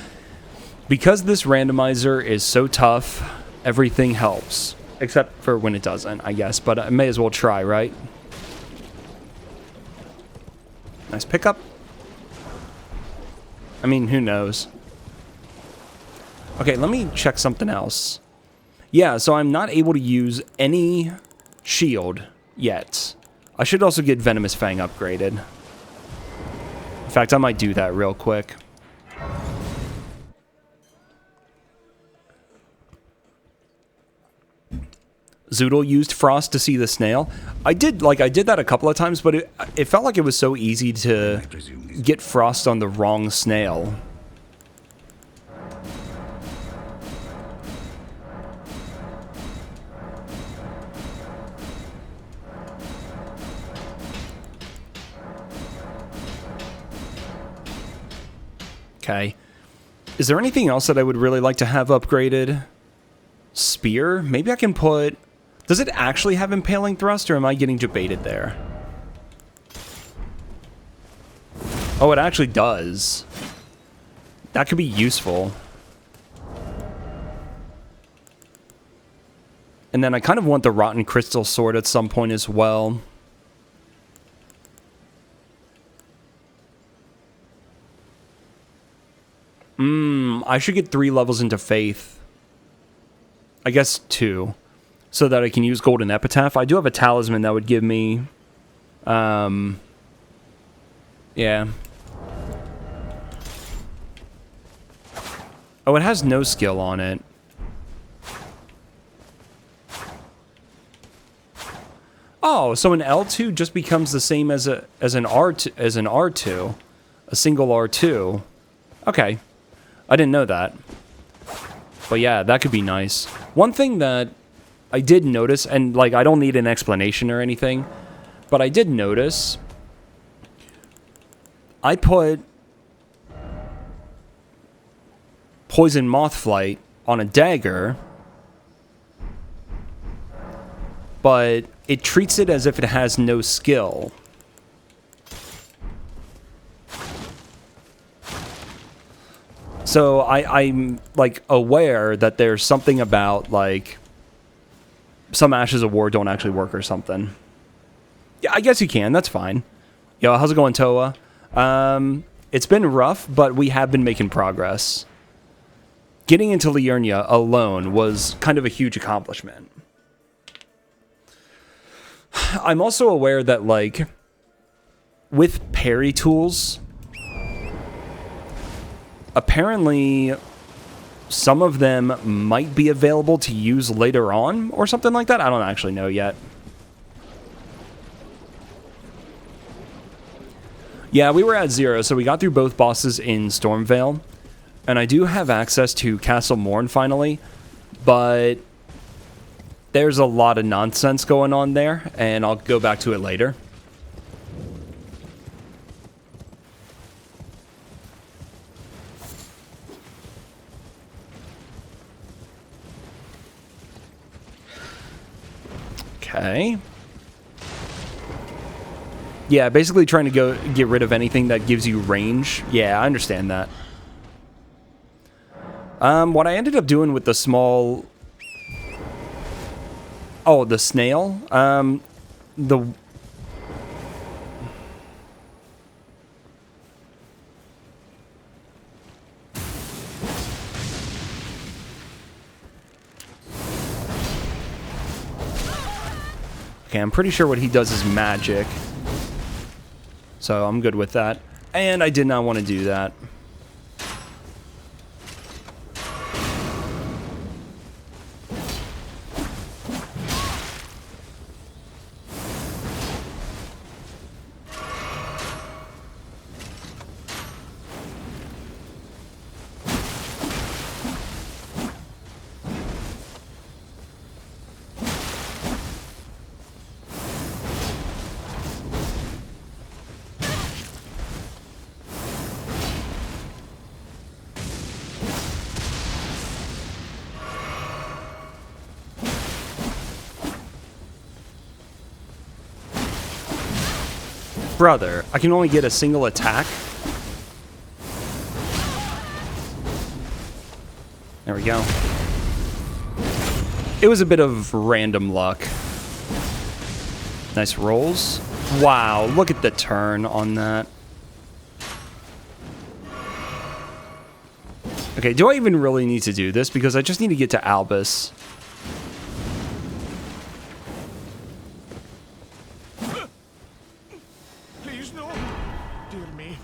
Because this randomizer is so tough, everything helps. Except for when it doesn't, I guess. But I may as well try, right? Nice pickup. I mean, who knows? Okay, let me check something else. Yeah, so I'm not able to use any shield yet. I should also get Venomous Fang upgraded. In fact, I might do that real quick. Zoodle used Frost to see the snail. I did that a couple of times, but it felt like it was so easy to get Frost on the wrong snail. Okay. Is there anything else that I would really like to have upgraded? Spear? Maybe I can put... Does it actually have Impaling Thrust, or am I getting debated there? Oh, it actually does. That could be useful. And then I kind of want the Rotten Crystal Sword at some point as well. I should get 3 levels into Faith. I guess 2. So that I can use Golden Epitaph. I do have a talisman that would give me... yeah. Oh, it has no skill on it. Oh, so an L2 just becomes the same as an R2. A single R2. Okay. I didn't know that. But yeah, that could be nice. One thing that I did notice, and like I don't need an explanation or anything, but I did notice I put Poison Mothflight on a dagger, but it treats it as if it has no skill. So I'm like aware that there's something about like some Ashes of War don't actually work or something. Yeah, I guess you can. That's fine. Yo, how's it going, Toa? It's been rough, but we have been making progress. Getting into Liurnia alone was kind of a huge accomplishment. I'm also aware that, like, with parry tools, apparently some of them might be available to use later on or something like that. I don't actually know yet. Yeah, we were at 0, so we got through both bosses in Stormvale. And I do have access to Castle Morn finally, but there's a lot of nonsense going on there, and I'll go back to it later. Okay. Yeah, basically trying to get rid of anything that gives you range. Yeah, I understand that. What I ended up doing with the small... Oh, the snail? The... Okay, I'm pretty sure what he does is magic. So I'm good with that. And I did not want to do that. Brother, I can only get a single attack. There we go. It was a bit of random luck. Nice rolls. Wow, look at the turn on that. Okay, do I even really need to do this? Because I just need to get to Albus. Please, no. Dear me.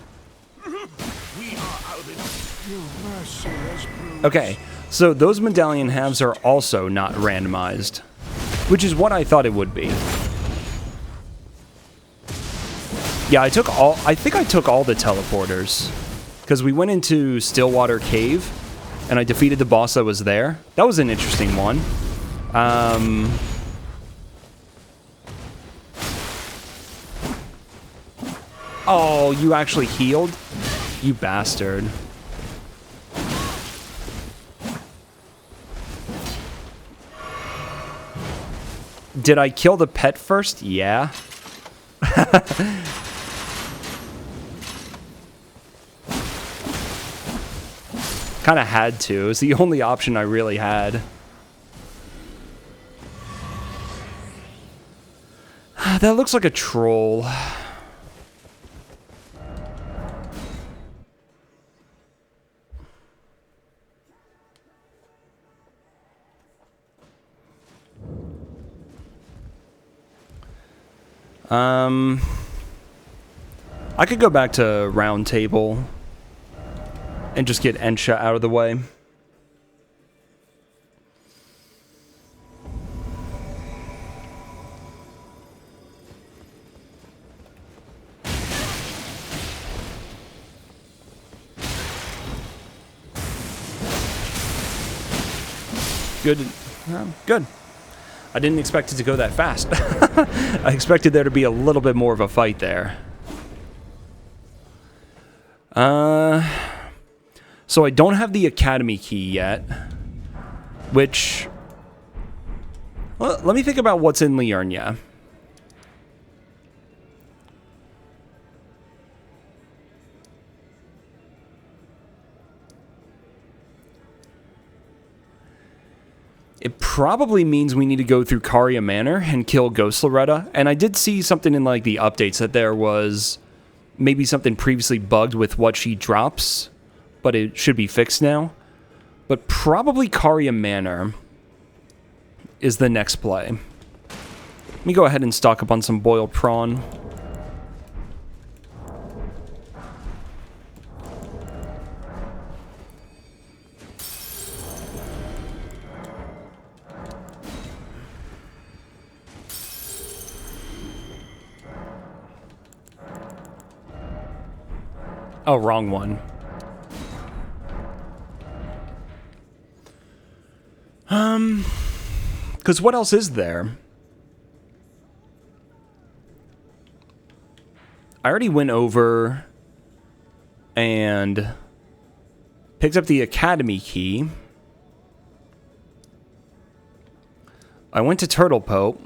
We are Albus. Your mercy has proved. Okay, so those medallion halves are also not randomized, which is what I thought it would be. Yeah, I think I took all the teleporters, because we went into Stillwater Cave, and I defeated the boss that was there. That was an interesting one. Oh, you actually healed? You bastard. Did I kill the pet first? Yeah. Kind of had to. It was the only option I really had. That looks like a troll. I could go back to Round Table and just get Ensha out of the way. Good. Good. I didn't expect it to go that fast. I expected there to be a little bit more of a fight there. So I don't have the Academy key yet, which... Well, let me think about what's in Liurnia. It probably means we need to go through Caria Manor and kill Ghost Loretta. And I did see something in like the updates that there was maybe something previously bugged with what she drops, but it should be fixed now. But probably Caria Manor is the next play. Let me go ahead and stock up on some boiled prawn. Oh, wrong one. Because what else is there? I already went over and picked up the Academy key. I went to Turtle Pope.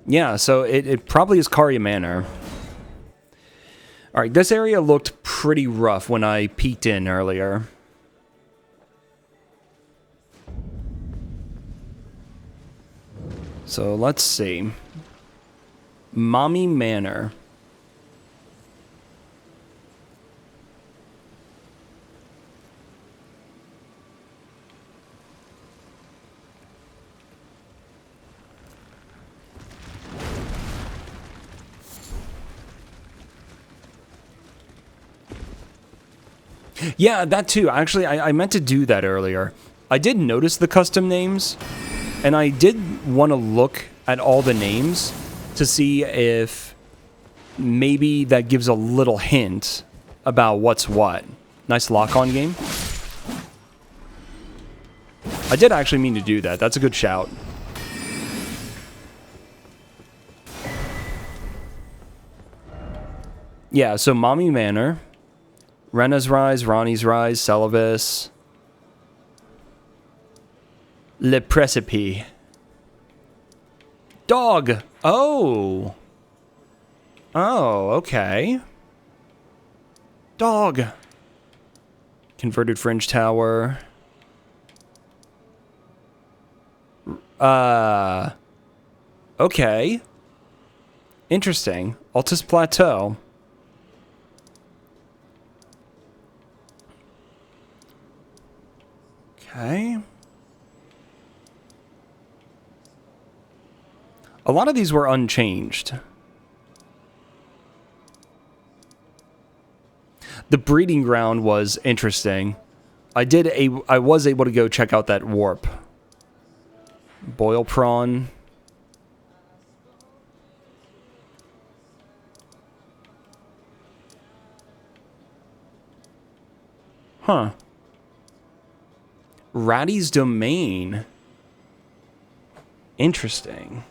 Yeah, so it probably is Caria Manor. Alright, this area looked pretty rough when I peeked in earlier. So let's see. Mommy Manor. Yeah, that too. Actually, I meant to do that earlier. I did notice the custom names, and I did want to look at all the names to see if maybe that gives a little hint about what's what. Nice lock-on game. I did actually mean to do that. That's a good shout. Yeah, so Mommy Manor, Rena's Rise, Ronnie's Rise, Celavis, Le Precipice. Dog! Oh! Oh, okay. Dog! Converted Fringe Tower. Okay. Interesting. Altus Plateau. Okay. A lot of these were unchanged. The breeding ground was interesting. I was able to go check out that warp. Boil prawn. Huh. Ratty's Domain. Interesting.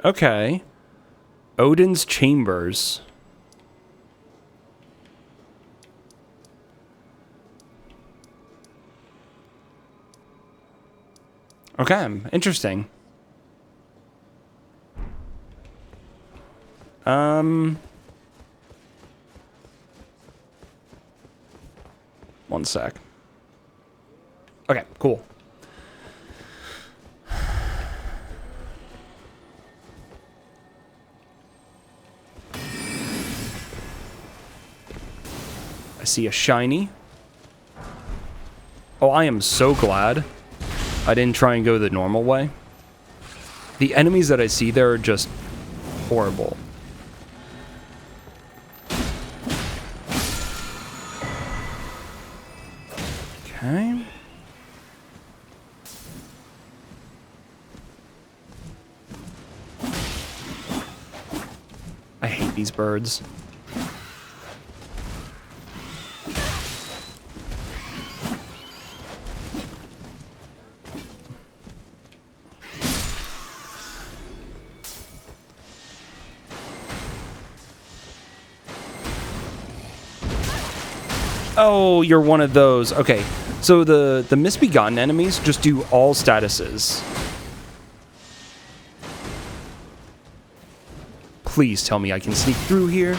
Okay. Odin's Chambers. Okay, interesting. One sec. Okay, cool. I see a shiny. Oh, I am so glad I didn't try and go the normal way. The enemies that I see there are just horrible. Okay. I hate these birds. Oh, you're one of those. Okay, so the misbegotten enemies just do all statuses. Please tell me I can sneak through here.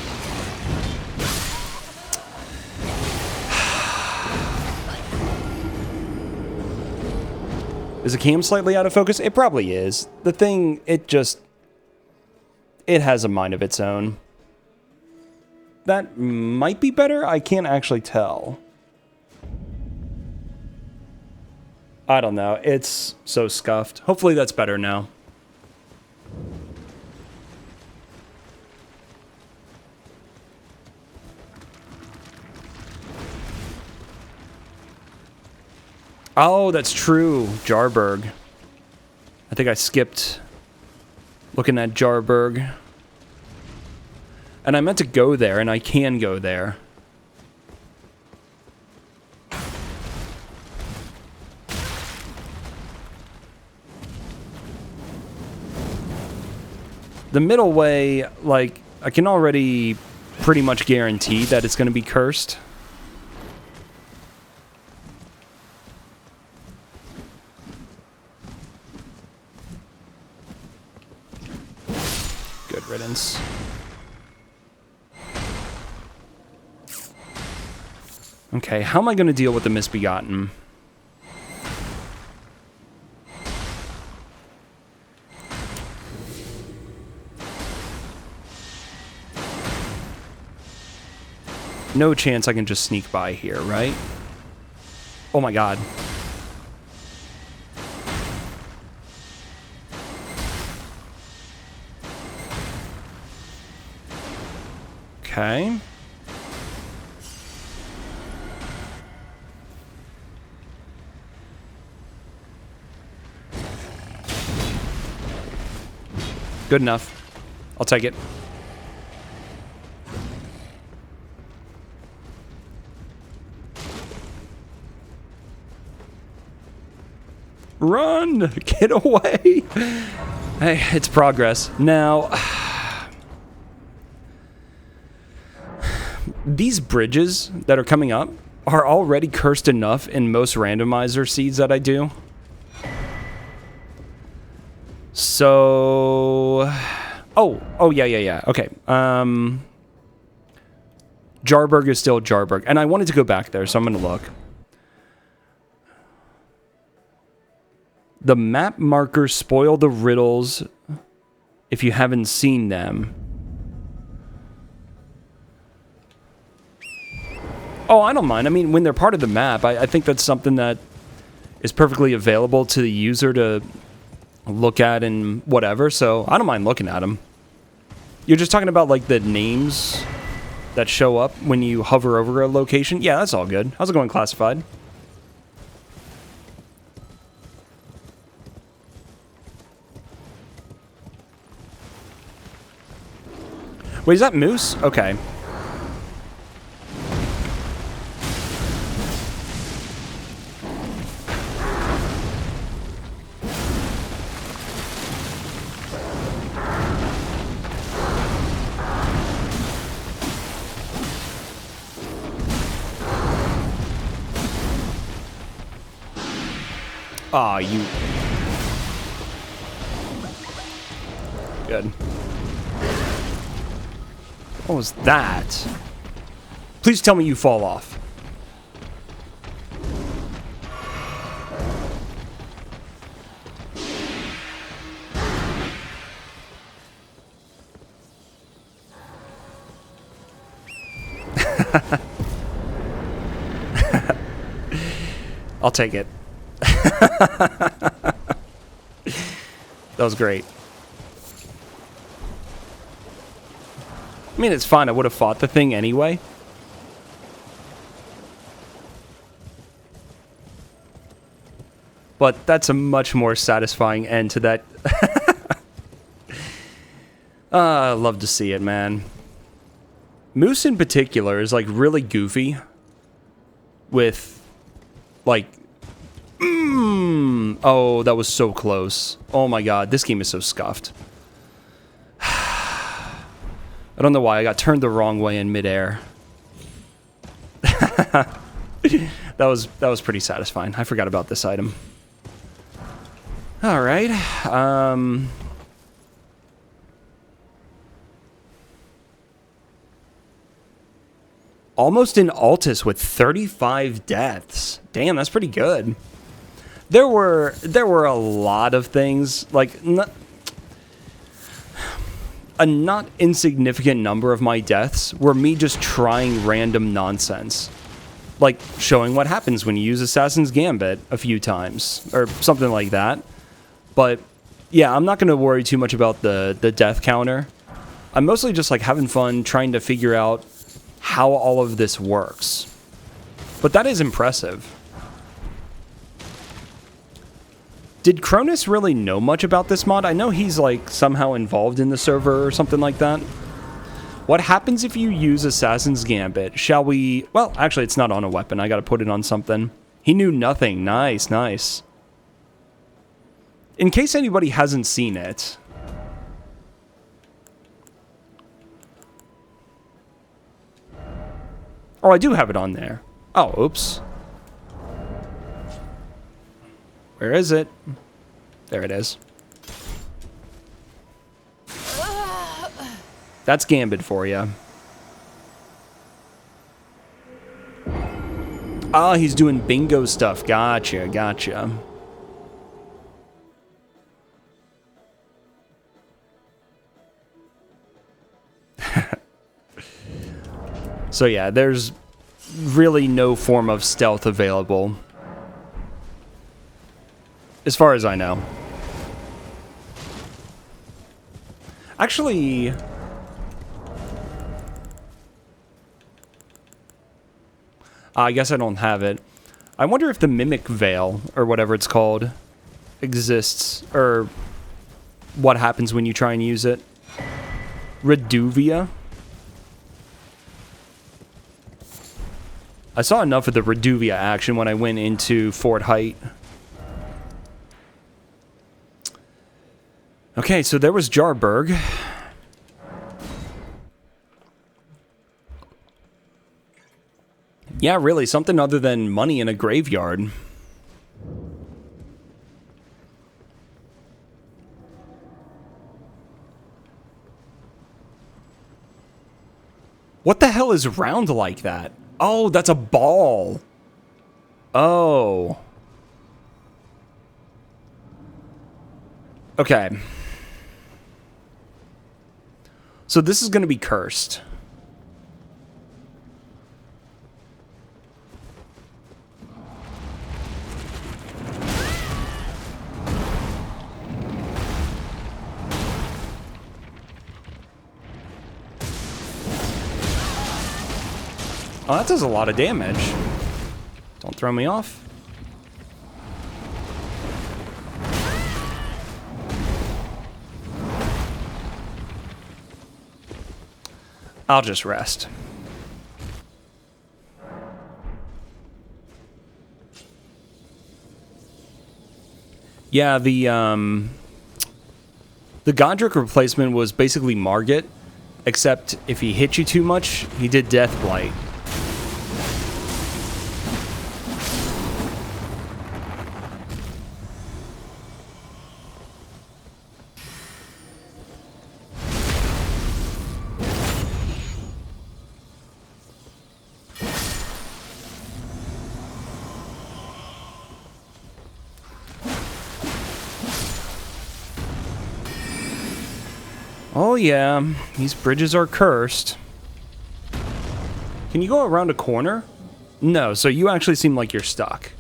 Is the cam slightly out of focus? It probably is. The thing, it has a mind of its own. That might be better? I can't actually tell. I don't know. It's so scuffed. Hopefully that's better now. Oh, that's true. Jarburg. I think I skipped looking at Jarburg. And I meant to go there, and I can go there. The middle way, like, I can already pretty much guarantee that it's going to be cursed. Good riddance. Okay, how am I going to deal with the misbegotten? No chance I can just sneak by here, right? Oh my god. Okay. Good enough. I'll take it. Run! Get away! Hey, it's progress. Now, these bridges that are coming up are already cursed enough in most randomizer seeds that I do. So, oh yeah. Okay. Jarburg is still Jarburg, and I wanted to go back there, so I'm gonna look. The map markers spoil the riddles if you haven't seen them. Oh, I don't mind. I mean, when they're part of the map, I think that's something that is perfectly available to the user to look at and whatever, so I don't mind looking at them. You're just talking about, like, the names that show up when you hover over a location? Yeah, that's all good. How's it going, Classified? Wait, is that Moose? Okay. Aw, you... Good. What was that? Please tell me you fall off. I'll take it. That was great. I mean, it's fine. I would have fought the thing anyway. But that's a much more satisfying end to that. I love to see it, man. Moose in particular is, like, really goofy. With, like... Oh, that was so close. Oh my god, this game is so scuffed. I don't know why I got turned the wrong way in midair. That was pretty satisfying. I forgot about this item. All right. Almost in Altus with 35 deaths. Damn, that's pretty good. There were a lot of things, like a not insignificant number of my deaths were me just trying random nonsense. Like showing what happens when you use Assassin's Gambit a few times or something like that. But yeah, I'm not going to worry too much about the death counter. I'm mostly just like having fun trying to figure out how all of this works. But that is impressive. Did Cronus really know much about this mod? I know he's like somehow involved in the server or something like that. What happens if you use Assassin's Gambit? Shall we... Well, actually, it's not on a weapon. I gotta put it on something. He knew nothing. Nice, nice. In case anybody hasn't seen it... Oh, I do have it on there. Oh, oops. Where is it? There it is. That's Gambit for you. Ah, he's doing bingo stuff. Gotcha, gotcha. So yeah, there's really no form of stealth available. As far as I know. Actually... I guess I don't have it. I wonder if the Mimic Veil, or whatever it's called, exists, or what happens when you try and use it. Reduvia? I saw enough of the Reduvia action when I went into Fort Height. Okay, so there was Jarburg. Yeah, really, something other than money in a graveyard. What the hell is round like that? Oh, that's a ball. Oh. Okay. So this is going to be cursed. Oh, that does a lot of damage. Don't throw me off. I'll just rest. Yeah, the Godric replacement was basically Margit, except if he hit you too much, he did Death Blight. Oh yeah, these bridges are cursed. Can you go around a corner? No, so you actually seem like you're stuck.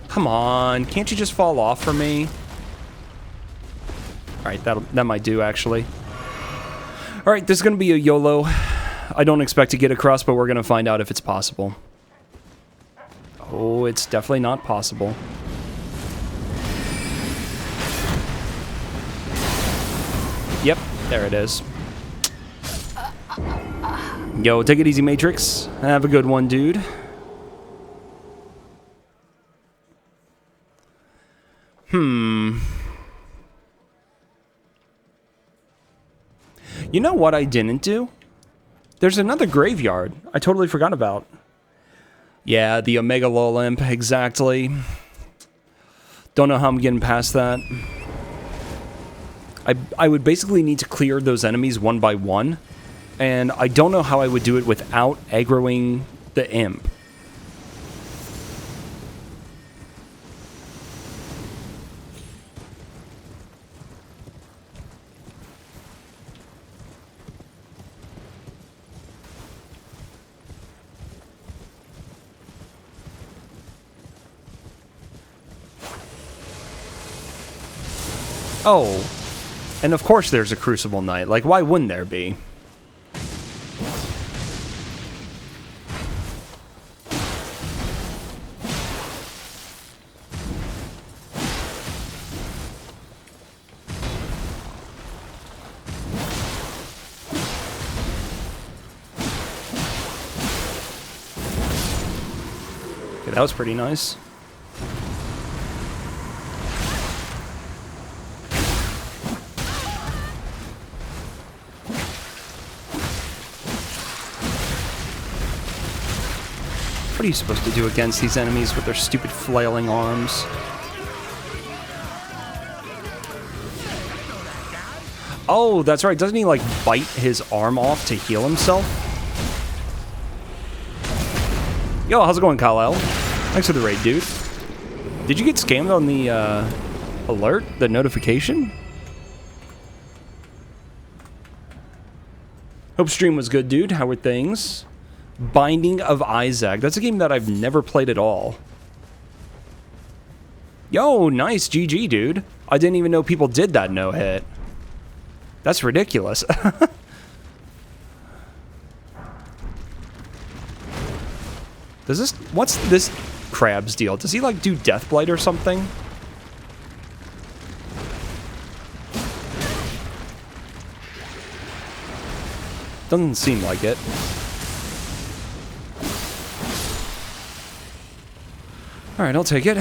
Come on, can't you just fall off for me? Alright, that might do, actually. Alright, this is going to be a YOLO. I don't expect to get across, but we're going to find out if it's possible. Oh, it's definitely not possible. Yep, there it is. Yo, take it easy, Matrix. Have a good one, dude. You know what I didn't do? There's another graveyard I totally forgot about. Yeah, the Omega Olymp, exactly. Don't know how I'm getting past that. I would basically need to clear those enemies one by one, and I don't know how I would do it without aggroing the imp. Oh, and of course there's a Crucible Knight. Like, why wouldn't there be? Okay, that was pretty nice. What are you supposed to do against these enemies with their stupid flailing arms? Oh, that's right. Doesn't he, like, bite his arm off to heal himself? Yo, how's it going, Kal-El? Thanks for the raid, dude. Did you get scammed on the, alert? The notification? Hope stream was good, dude. How were things? Binding of Isaac. That's a game that I've never played at all. Yo, nice GG, dude. I didn't even know people did that no-hit. That's ridiculous. Does this... What's this crab's deal? Does he, like, do Deathblight or something? Doesn't seem like it. Alright, I'll take it.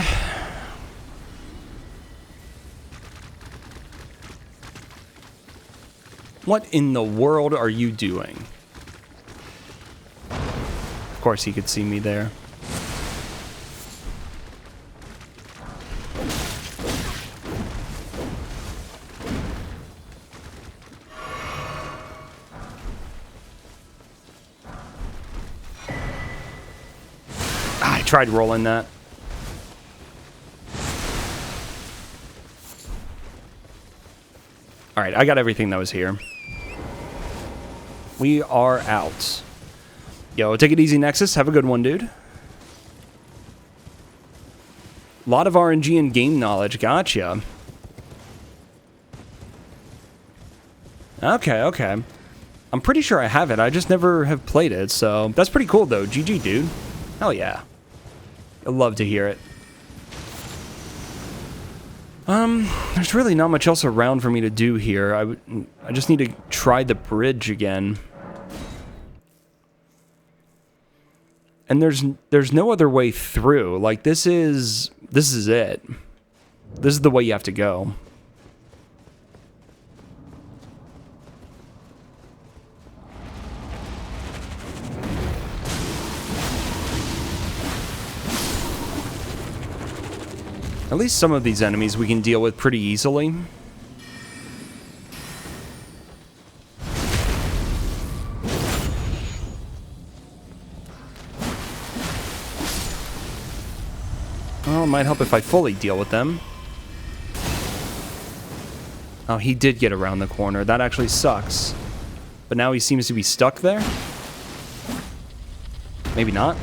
What in the world are you doing? Of course he could see me there. I tried rolling that. Alright, I got everything that was here. We are out. Yo, take it easy, Nexus. Have a good one, dude. A lot of RNG and game knowledge. Gotcha. Okay, okay. I'm pretty sure I have it. I just never have played it, so... That's pretty cool, though. GG, dude. Hell yeah. I'd love to hear it. There's really not much else around for me to do here. I just need to try the bridge again. And there's no other way through. Like, this is it. This is the way you have to go. At least some of these enemies we can deal with pretty easily. Well, it might help if I fully deal with them. Oh, he did get around the corner. That actually sucks. But now he seems to be stuck there? Maybe not.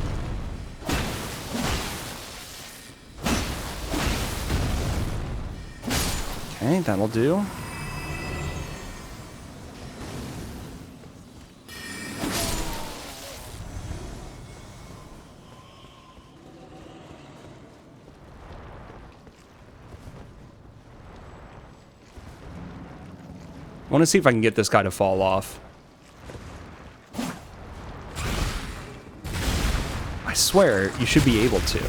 Okay, that'll do. I want to see if I can get this guy to fall off. swear you should be able to.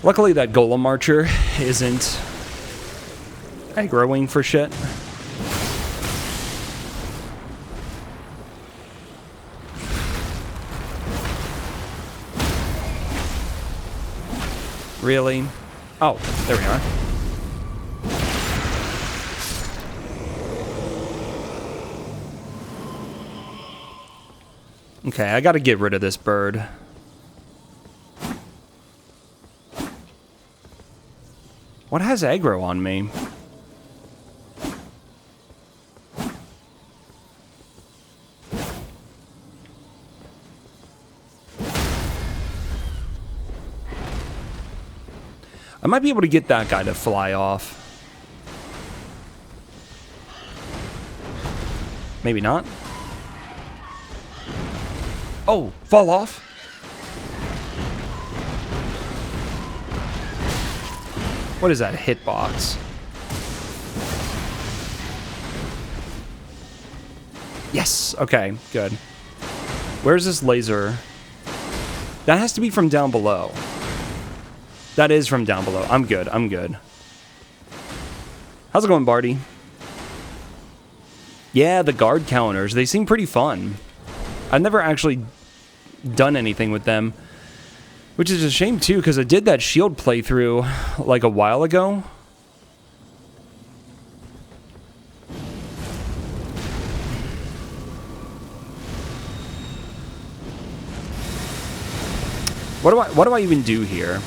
Luckily that Golem Archer isn't aggroing for shit. Really? Oh, there we are. Okay, I gotta get rid of this bird. What has aggro on me? I might be able to get that guy to fly off. Maybe not. Oh, fall off. What is that hitbox? Yes, okay, good. Where's this laser? That has to be from down below. That is from down below. I'm good, I'm good. How's it going, Barty? Yeah, the guard counters, they seem pretty fun. I've never actually done anything with them, which is a shame too, because I did that shield playthrough like a while ago. What do I even do here?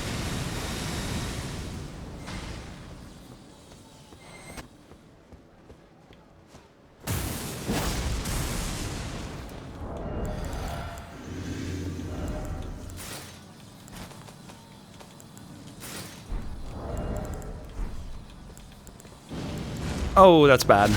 Oh, that's bad.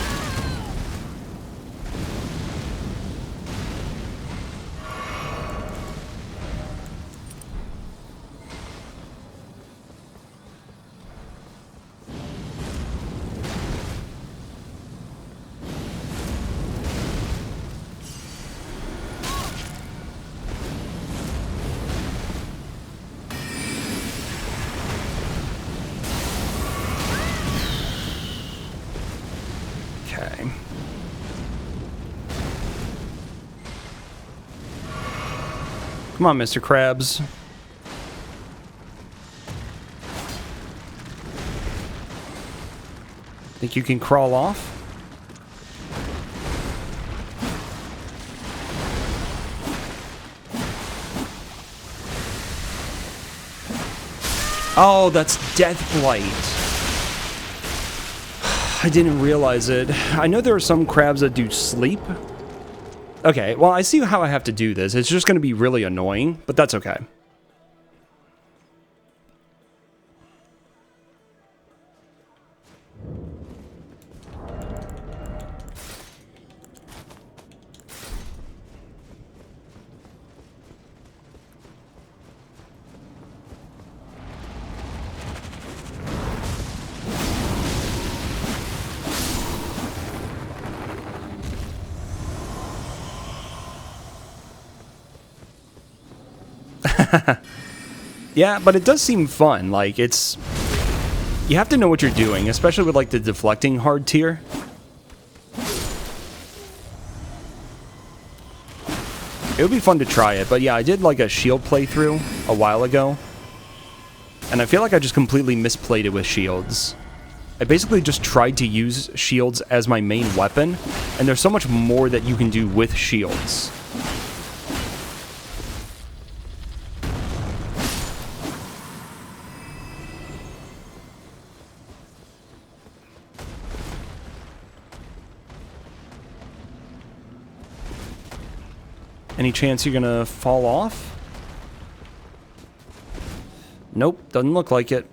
Okay. Come on, Mr. Krabs. Think you can crawl off? Oh, that's Deathblight. I didn't realize it. I know there are some crabs that do sleep. Okay, well, I see how I have to do this. It's just going to be really annoying, but that's okay. Yeah, but it does seem fun. Like, it's... You have to know what you're doing, especially with, like, the deflecting hard tier. It would be fun to try it, but yeah, I did, like, a shield playthrough a while ago. And I feel like I just completely misplayed it with shields. I basically just tried to use shields as my main weapon, and there's so much more that you can do with shields. Any chance you're gonna fall off? Nope, doesn't look like it.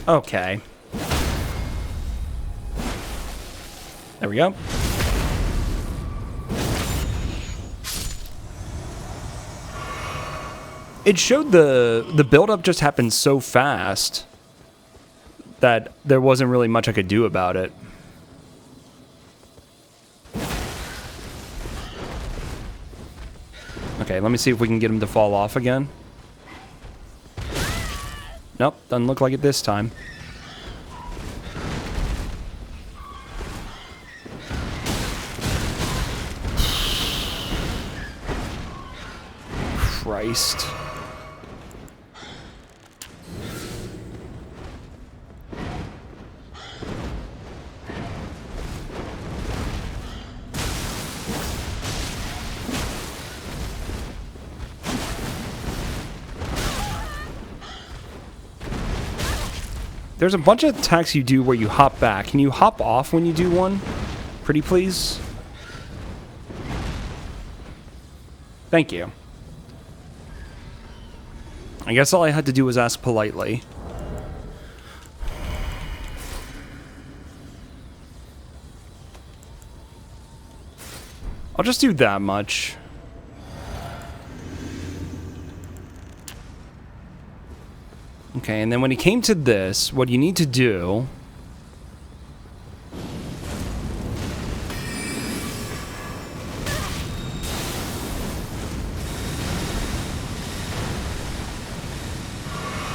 Okay. There we go. It showed the build-up just happened so fast that there wasn't really much I could do about it. Okay, let me see if we can get him to fall off again. Nope, doesn't look like it this time. Christ. There's a bunch of attacks you do where you hop back. Can you hop off when you do one? Pretty please? Thank you. I guess all I had to do was ask politely. I'll just do that much. Okay, and then when it came to this, what you need to do...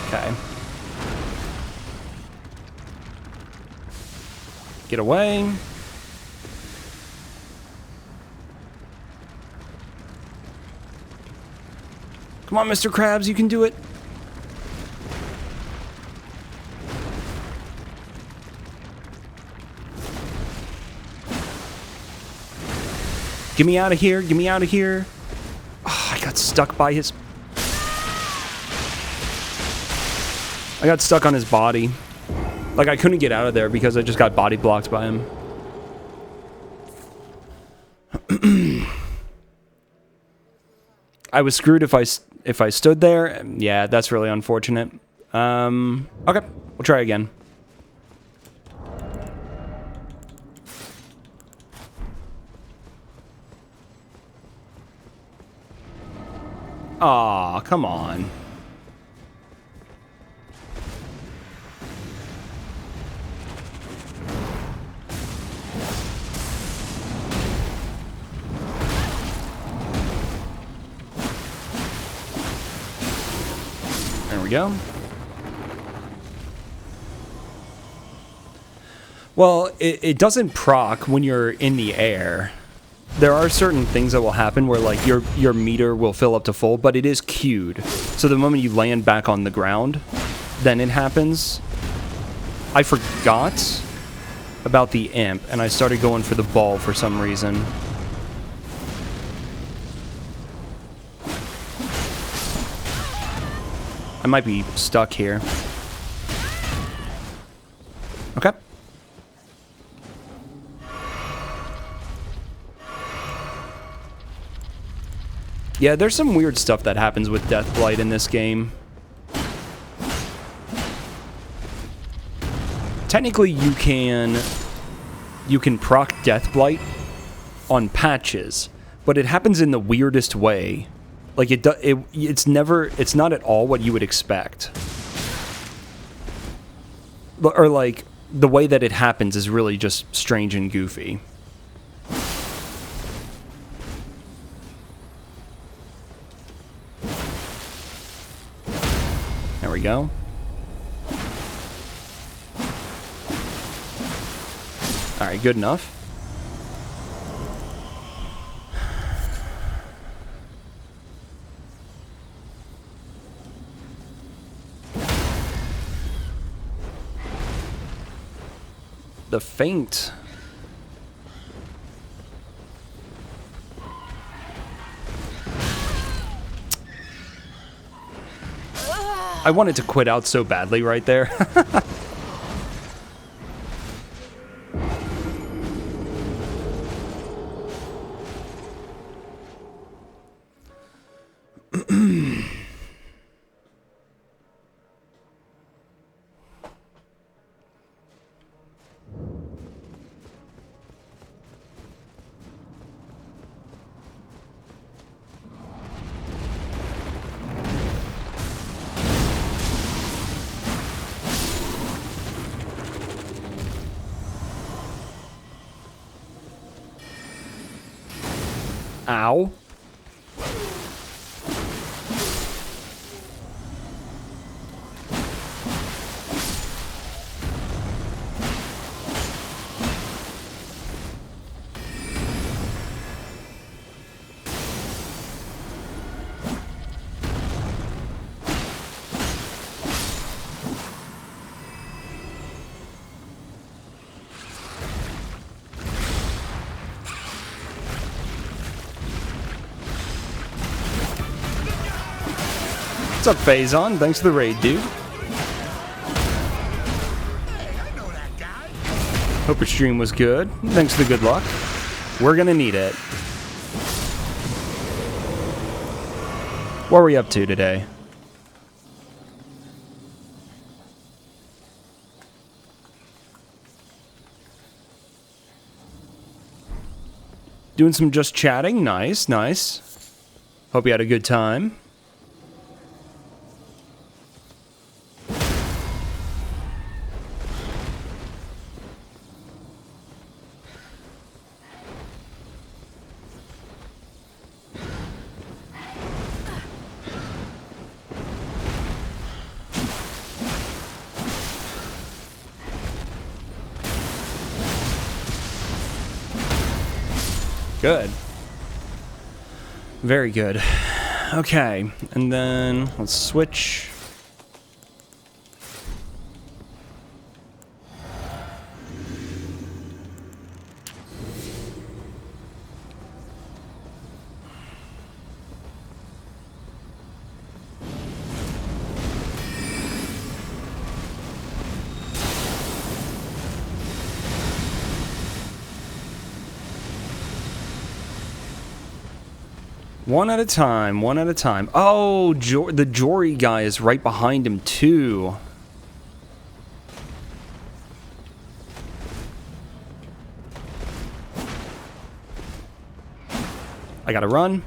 Okay. Get away. Come on, Mr. Krabs, you can do it. Get me out of here, get me out of here. Oh, I got stuck by his... I got stuck on his body. Like, I couldn't get out of there because I just got body blocked by him. I was screwed if I stood there. Yeah, that's really unfortunate. Okay, we'll try again. Aw, come on. There we go. Well, it doesn't proc when you're in the air. There are certain things that will happen where, like, your meter will fill up to full, but it is queued. So the moment you land back on the ground, then it happens. I forgot about the imp, and I started going for the ball for some reason. I might be stuck here. Okay. Yeah, there's some weird stuff that happens with Deathblight in this game. Technically, you can proc Deathblight on patches, but it happens in the weirdest way. Like it's not at all what you would expect. Or like the way that it happens is really just strange and goofy. There we go. All right, good enough. The feint. I wanted to quit out so badly right there. Ow. What's up, Phazon? Thanks for the raid, dude. Hope your stream was good. Thanks for the good luck. We're gonna need it. What are we up to today? Doing some just chatting. Nice, nice. Hope you had a good time. Good. Very good. Okay, and then let's switch. One at a time, one at a time. Oh, the Jory guy is right behind him, too. I gotta run.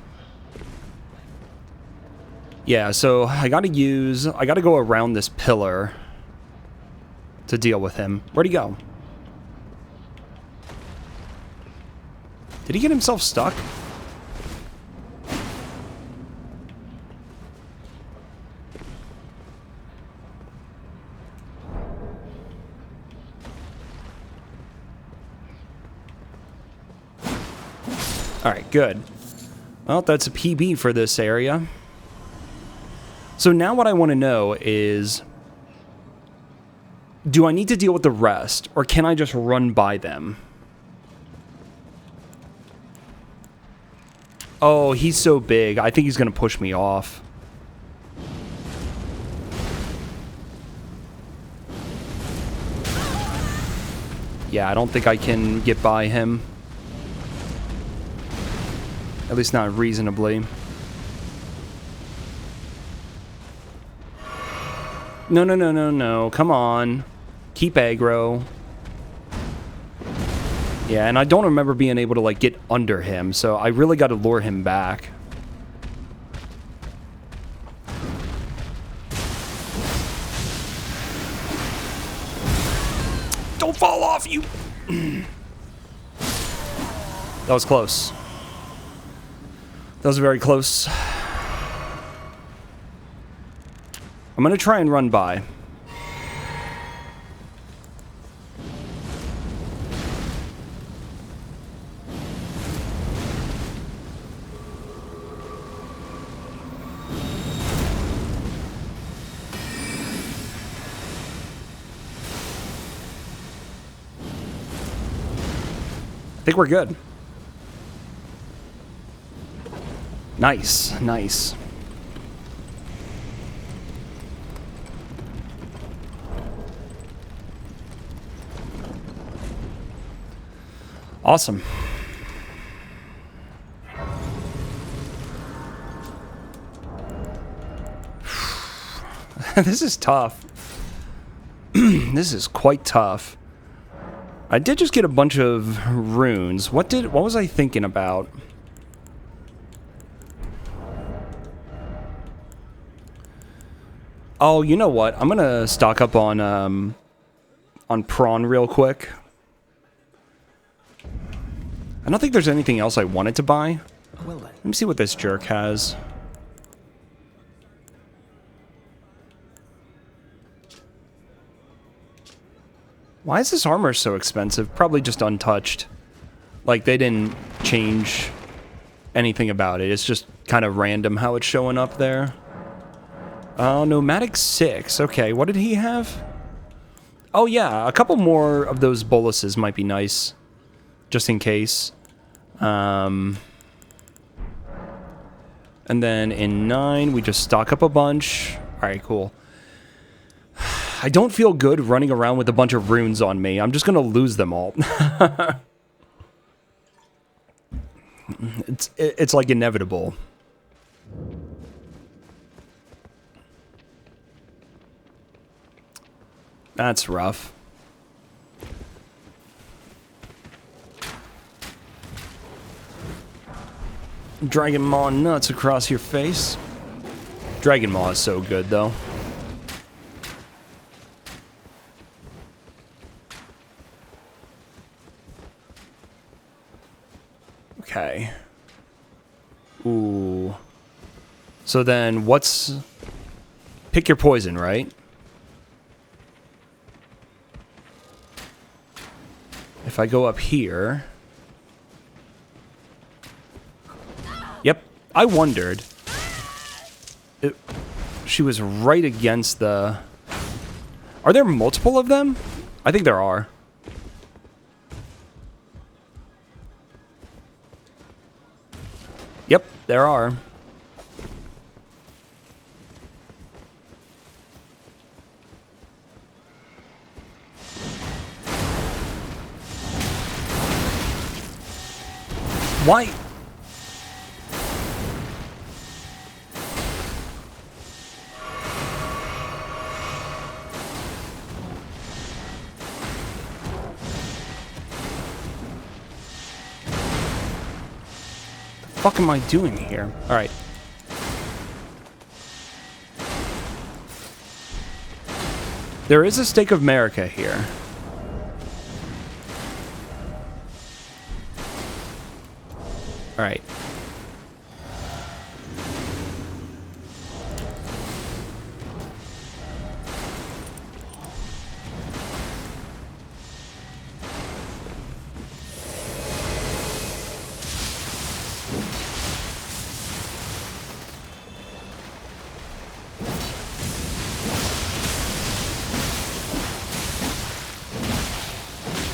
Yeah, so I gotta go around this pillar to deal with him. Where'd he go? Did he get himself stuck? Alright, good. Well, that's a PB for this area. So now what I want to know is, do I need to deal with the rest, or can I just run by them? Oh, he's so big. I think he's going to push me off. Yeah, I don't think I can get by him. At least not reasonably. No, no, no, no, no. Come on. Keep aggro. Yeah, and I don't remember being able to, like, get under him, so I really got to lure him back. Don't fall off, you... That was close. That was very close. I'm gonna try and run by. I think we're good. Nice, nice. Awesome. This is tough. This is quite tough. I did just get a bunch of runes. What was I thinking about? Oh, you know what? I'm gonna stock up on prawn real quick. I don't think there's anything else I wanted to buy. Well then. Let me see what this jerk has. Why is this armor so expensive? Probably just untouched. Like, they didn't change anything about it. It's just kind of random how it's showing up there. Nomadic 6. Okay, what did he have? Oh, yeah, a couple more of those boluses might be nice. Just in case. And then in 9, we just stock up a bunch. Alright, cool. I don't feel good running around with a bunch of runes on me. I'm just gonna lose them all. It's like inevitable. That's rough. Dragon Maw nuts across your face. Dragon Maw is so good, though. Okay. Ooh. So then what's... Pick your poison, right? If I go up here... Yep, I wondered. She was right against the... Are there multiple of them? I think there are. Yep, there are. Why? What the fuck am I doing here? All right. There is a Stake of Marika here. All right.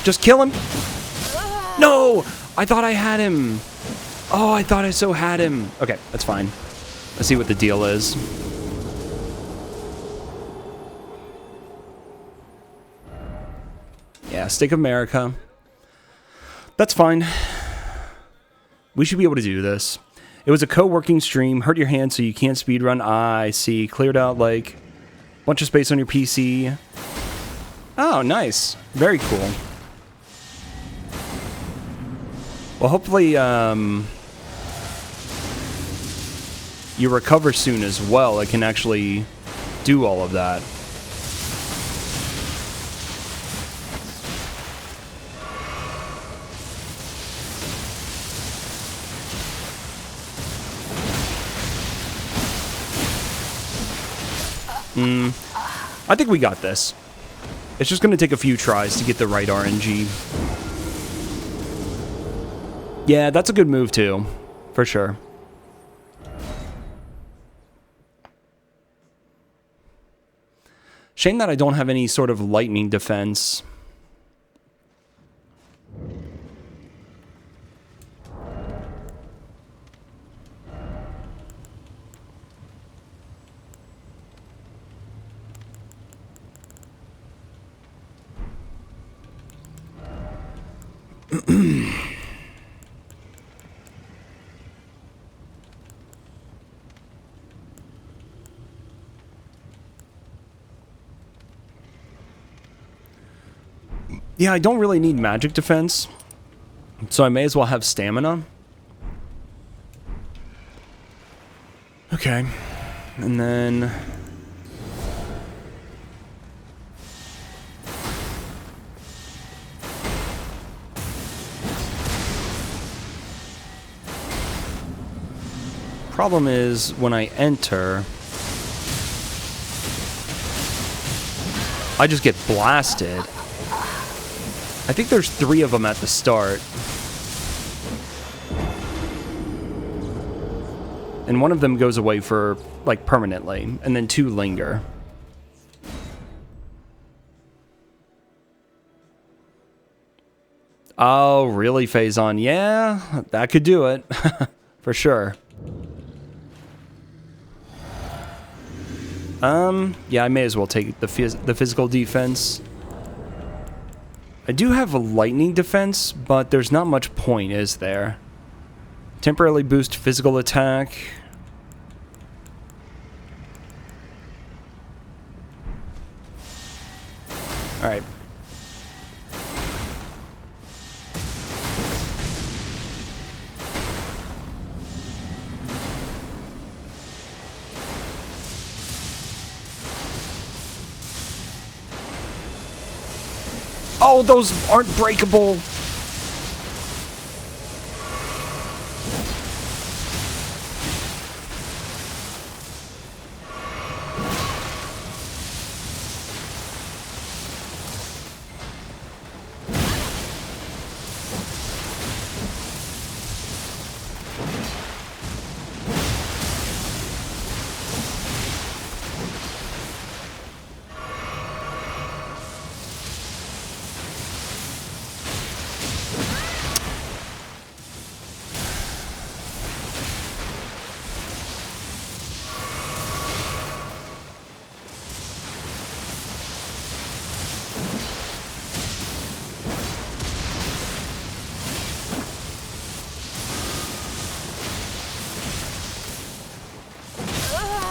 Just kill him. No! I thought I had him. Oh, I thought I so had him. Okay, that's fine. Let's see what the deal is. Yeah, Stake of Marika. That's fine. We should be able to do this. It was a co-working stream. Hurt your hand so you can't speedrun. I see. Cleared out, like, bunch of space on your PC. Oh, nice. Very cool. Well, hopefully, you recover soon as well. I can actually do all of that. I think we got this. It's just going to take a few tries to get the right RNG. Yeah, that's a good move too, for sure. Shame that I don't have any sort of lightning defense. Yeah, I don't really need magic defense, so I may as well have stamina. Okay, and then... problem is when I enter, I just get blasted. I think there's 3 of them at the start. And one of them goes away for, like, permanently, and then 2 linger. Oh, really, Phazon? Yeah, that could do it. For sure. Yeah, I may as well take the physical defense. I do have a lightning defense, but there's not much point, is there? Temporarily boost physical attack. Alright. Oh, those aren't breakable.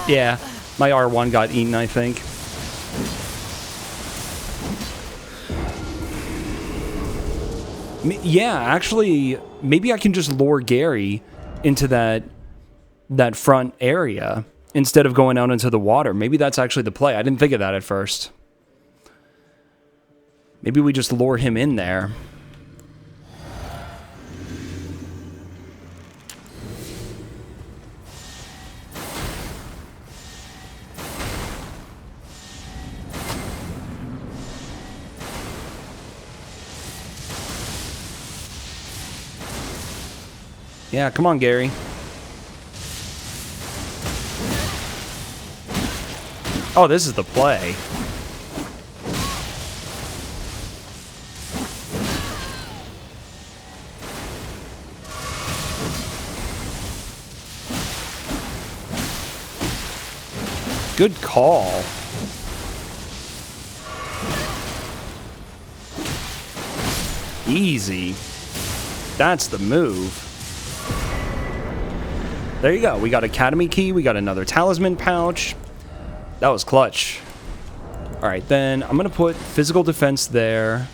Yeah, my R1 got eaten, I think. Yeah, actually, maybe I can just lure Gary into that front area instead of going out into the water. Maybe that's actually the play. I didn't think of that at first. Maybe we just lure him in there. Yeah, come on, Gary. Oh, this is the play. Good call. Easy. That's the move. There you go. We got Academy Key. We got another Talisman pouch. That was clutch. Alright, then I'm going to put Physical Defense there.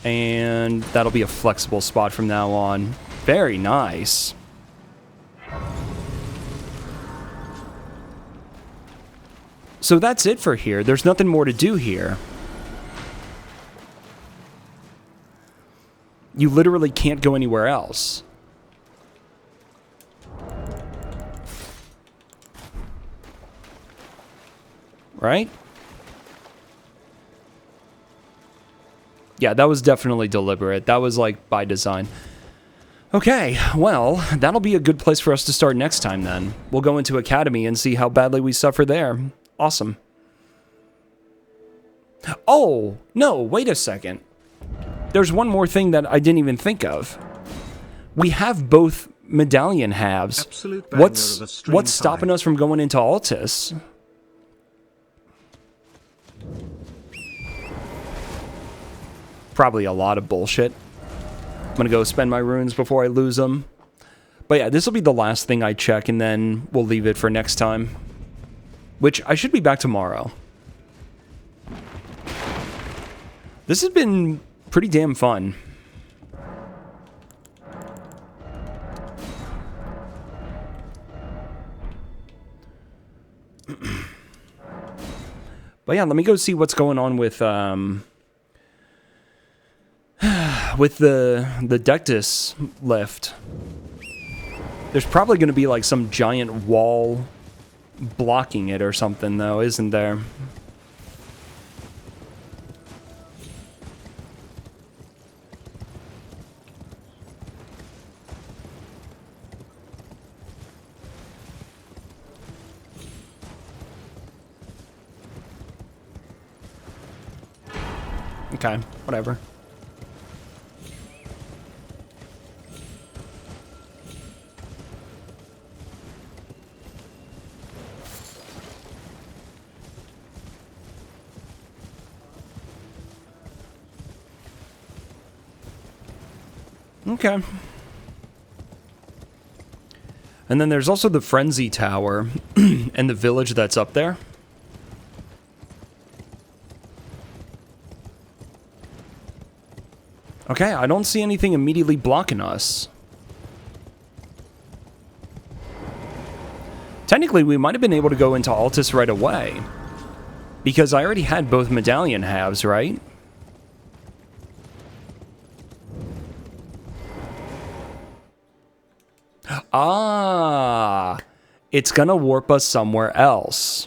And that'll be a flexible spot from now on. Very nice. So that's it for here. There's nothing more to do here. You literally can't go anywhere else. Right? Yeah, that was definitely deliberate. That was like by design. Okay, well, that'll be a good place for us to start next time then. We'll go into Academy and see how badly we suffer there. Awesome. Oh, no, wait a second. There's one more thing that I didn't even think of. We have both medallion halves. Absolute banger of a stream What's stopping fight. us from going into Altus? Probably a lot of bullshit. I'm gonna go spend my runes before I lose them. But yeah, this will be the last thing I check, and then we'll leave it for next time. Which, I should be back tomorrow. This has been pretty damn fun. But yeah, let me go see what's going on with the Dectus lift. There's probably going to be like some giant wall blocking it or something, though, isn't there? Okay, whatever. Okay. And then there's also the Frenzy Tower and the village that's up there. Okay, I don't see anything immediately blocking us. Technically, we might have been able to go into Altus right away. Because I already had both medallion halves, right? Ah, it's gonna warp us somewhere else.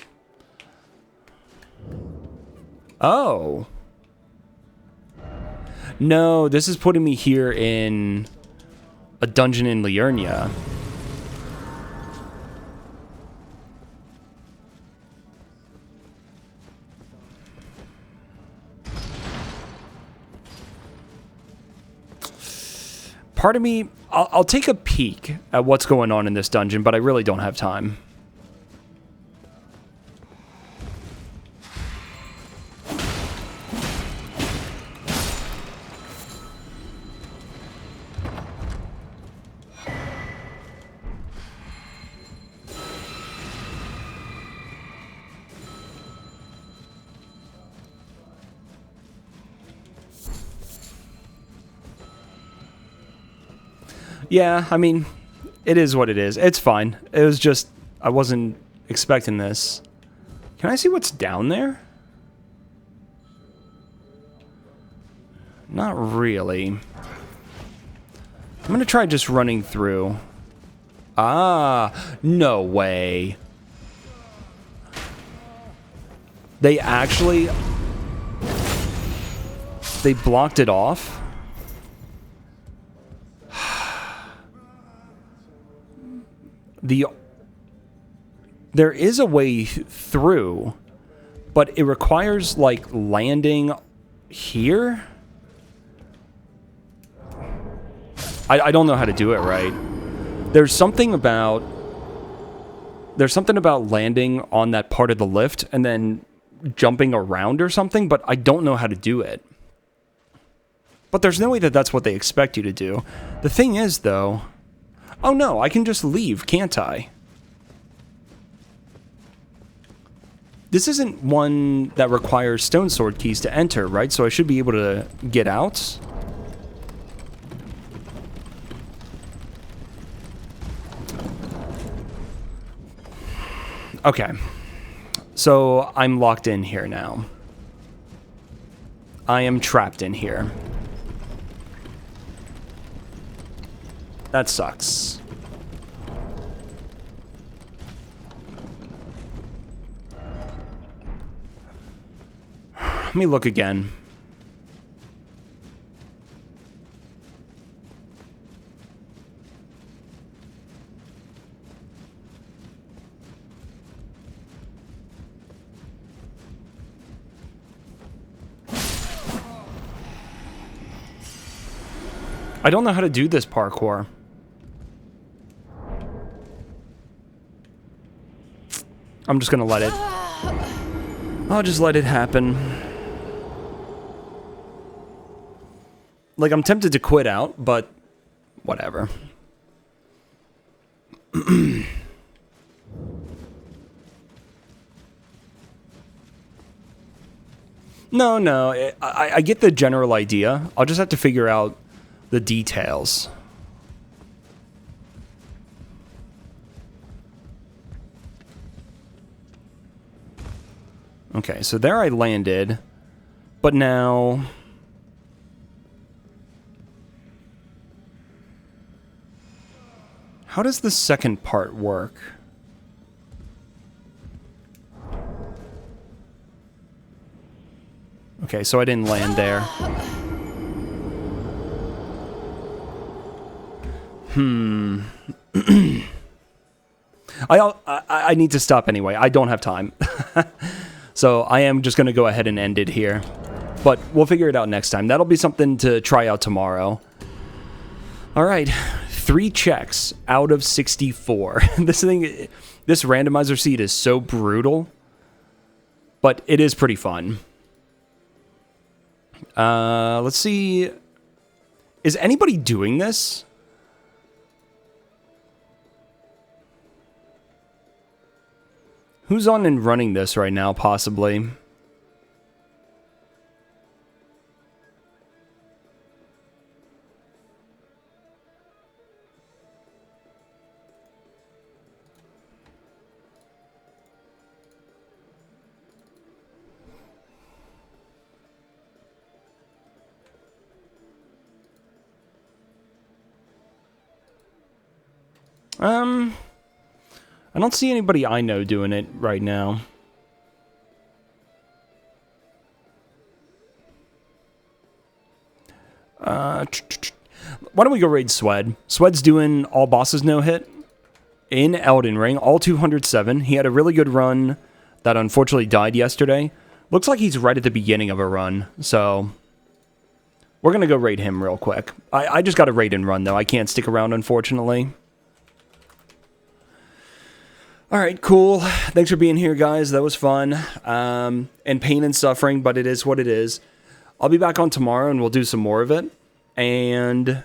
Oh. No, this is putting me here in a dungeon in Liurnia. Part of me, I'll take a peek at what's going on in this dungeon, but I really don't have time. Yeah, I mean, it is what it is. It's fine. It was just, I wasn't expecting this. Can I see what's down there? Not really. I'm gonna try just running through. Ah, no way. They actually... They blocked it off? There is a way through, but it requires, like, landing here? I don't know how to do it right. There's something about landing on that part of the lift and then jumping around or something, but I don't know how to do it. But there's no way that that's what they expect you to do. The thing is, though... Oh no, I can just leave, can't I? This isn't one that requires stone sword keys to enter, right? So I should be able to get out. Okay. So I'm locked in here now. I am trapped in here. That sucks. Let me look again. I don't know how to do this parkour. I'm just gonna let it... I'll just let it happen. Like, I'm tempted to quit out, but... whatever. No. I get the general idea. I'll just have to figure out the details. Okay, so there I landed, but now... How does the second part work? Okay, so I didn't land there. I need to stop anyway. I don't have time. So I am just going to go ahead and end it here. But we'll figure it out next time. That'll be something to try out tomorrow. All right. 3 checks out of 64. This randomizer seed is so brutal. But it is pretty fun. Let's see. Is anybody doing this? Who's on and running this right now, possibly? I don't see anybody I know doing it right now. Why don't we go raid Swed? Swed's doing all bosses no hit in Elden Ring, all 207. He had a really good run that unfortunately died yesterday. Looks like he's right at the beginning of a run, so we're gonna go raid him real quick. I just got a raid and run though. I can't stick around, unfortunately. All right, cool. Thanks for being here, guys. That was fun. And pain and suffering, but it is what it is. I'll be back on tomorrow, and we'll do some more of it. And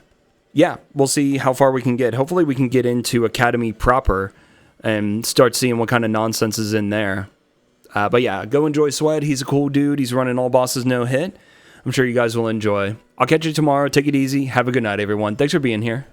yeah, we'll see how far we can get. Hopefully, we can get into Academy proper and start seeing what kind of nonsense is in there. But yeah, go enjoy Swed. He's a cool dude. He's running all bosses no hit. I'm sure you guys will enjoy. I'll catch you tomorrow. Take it easy. Have a good night, everyone. Thanks for being here.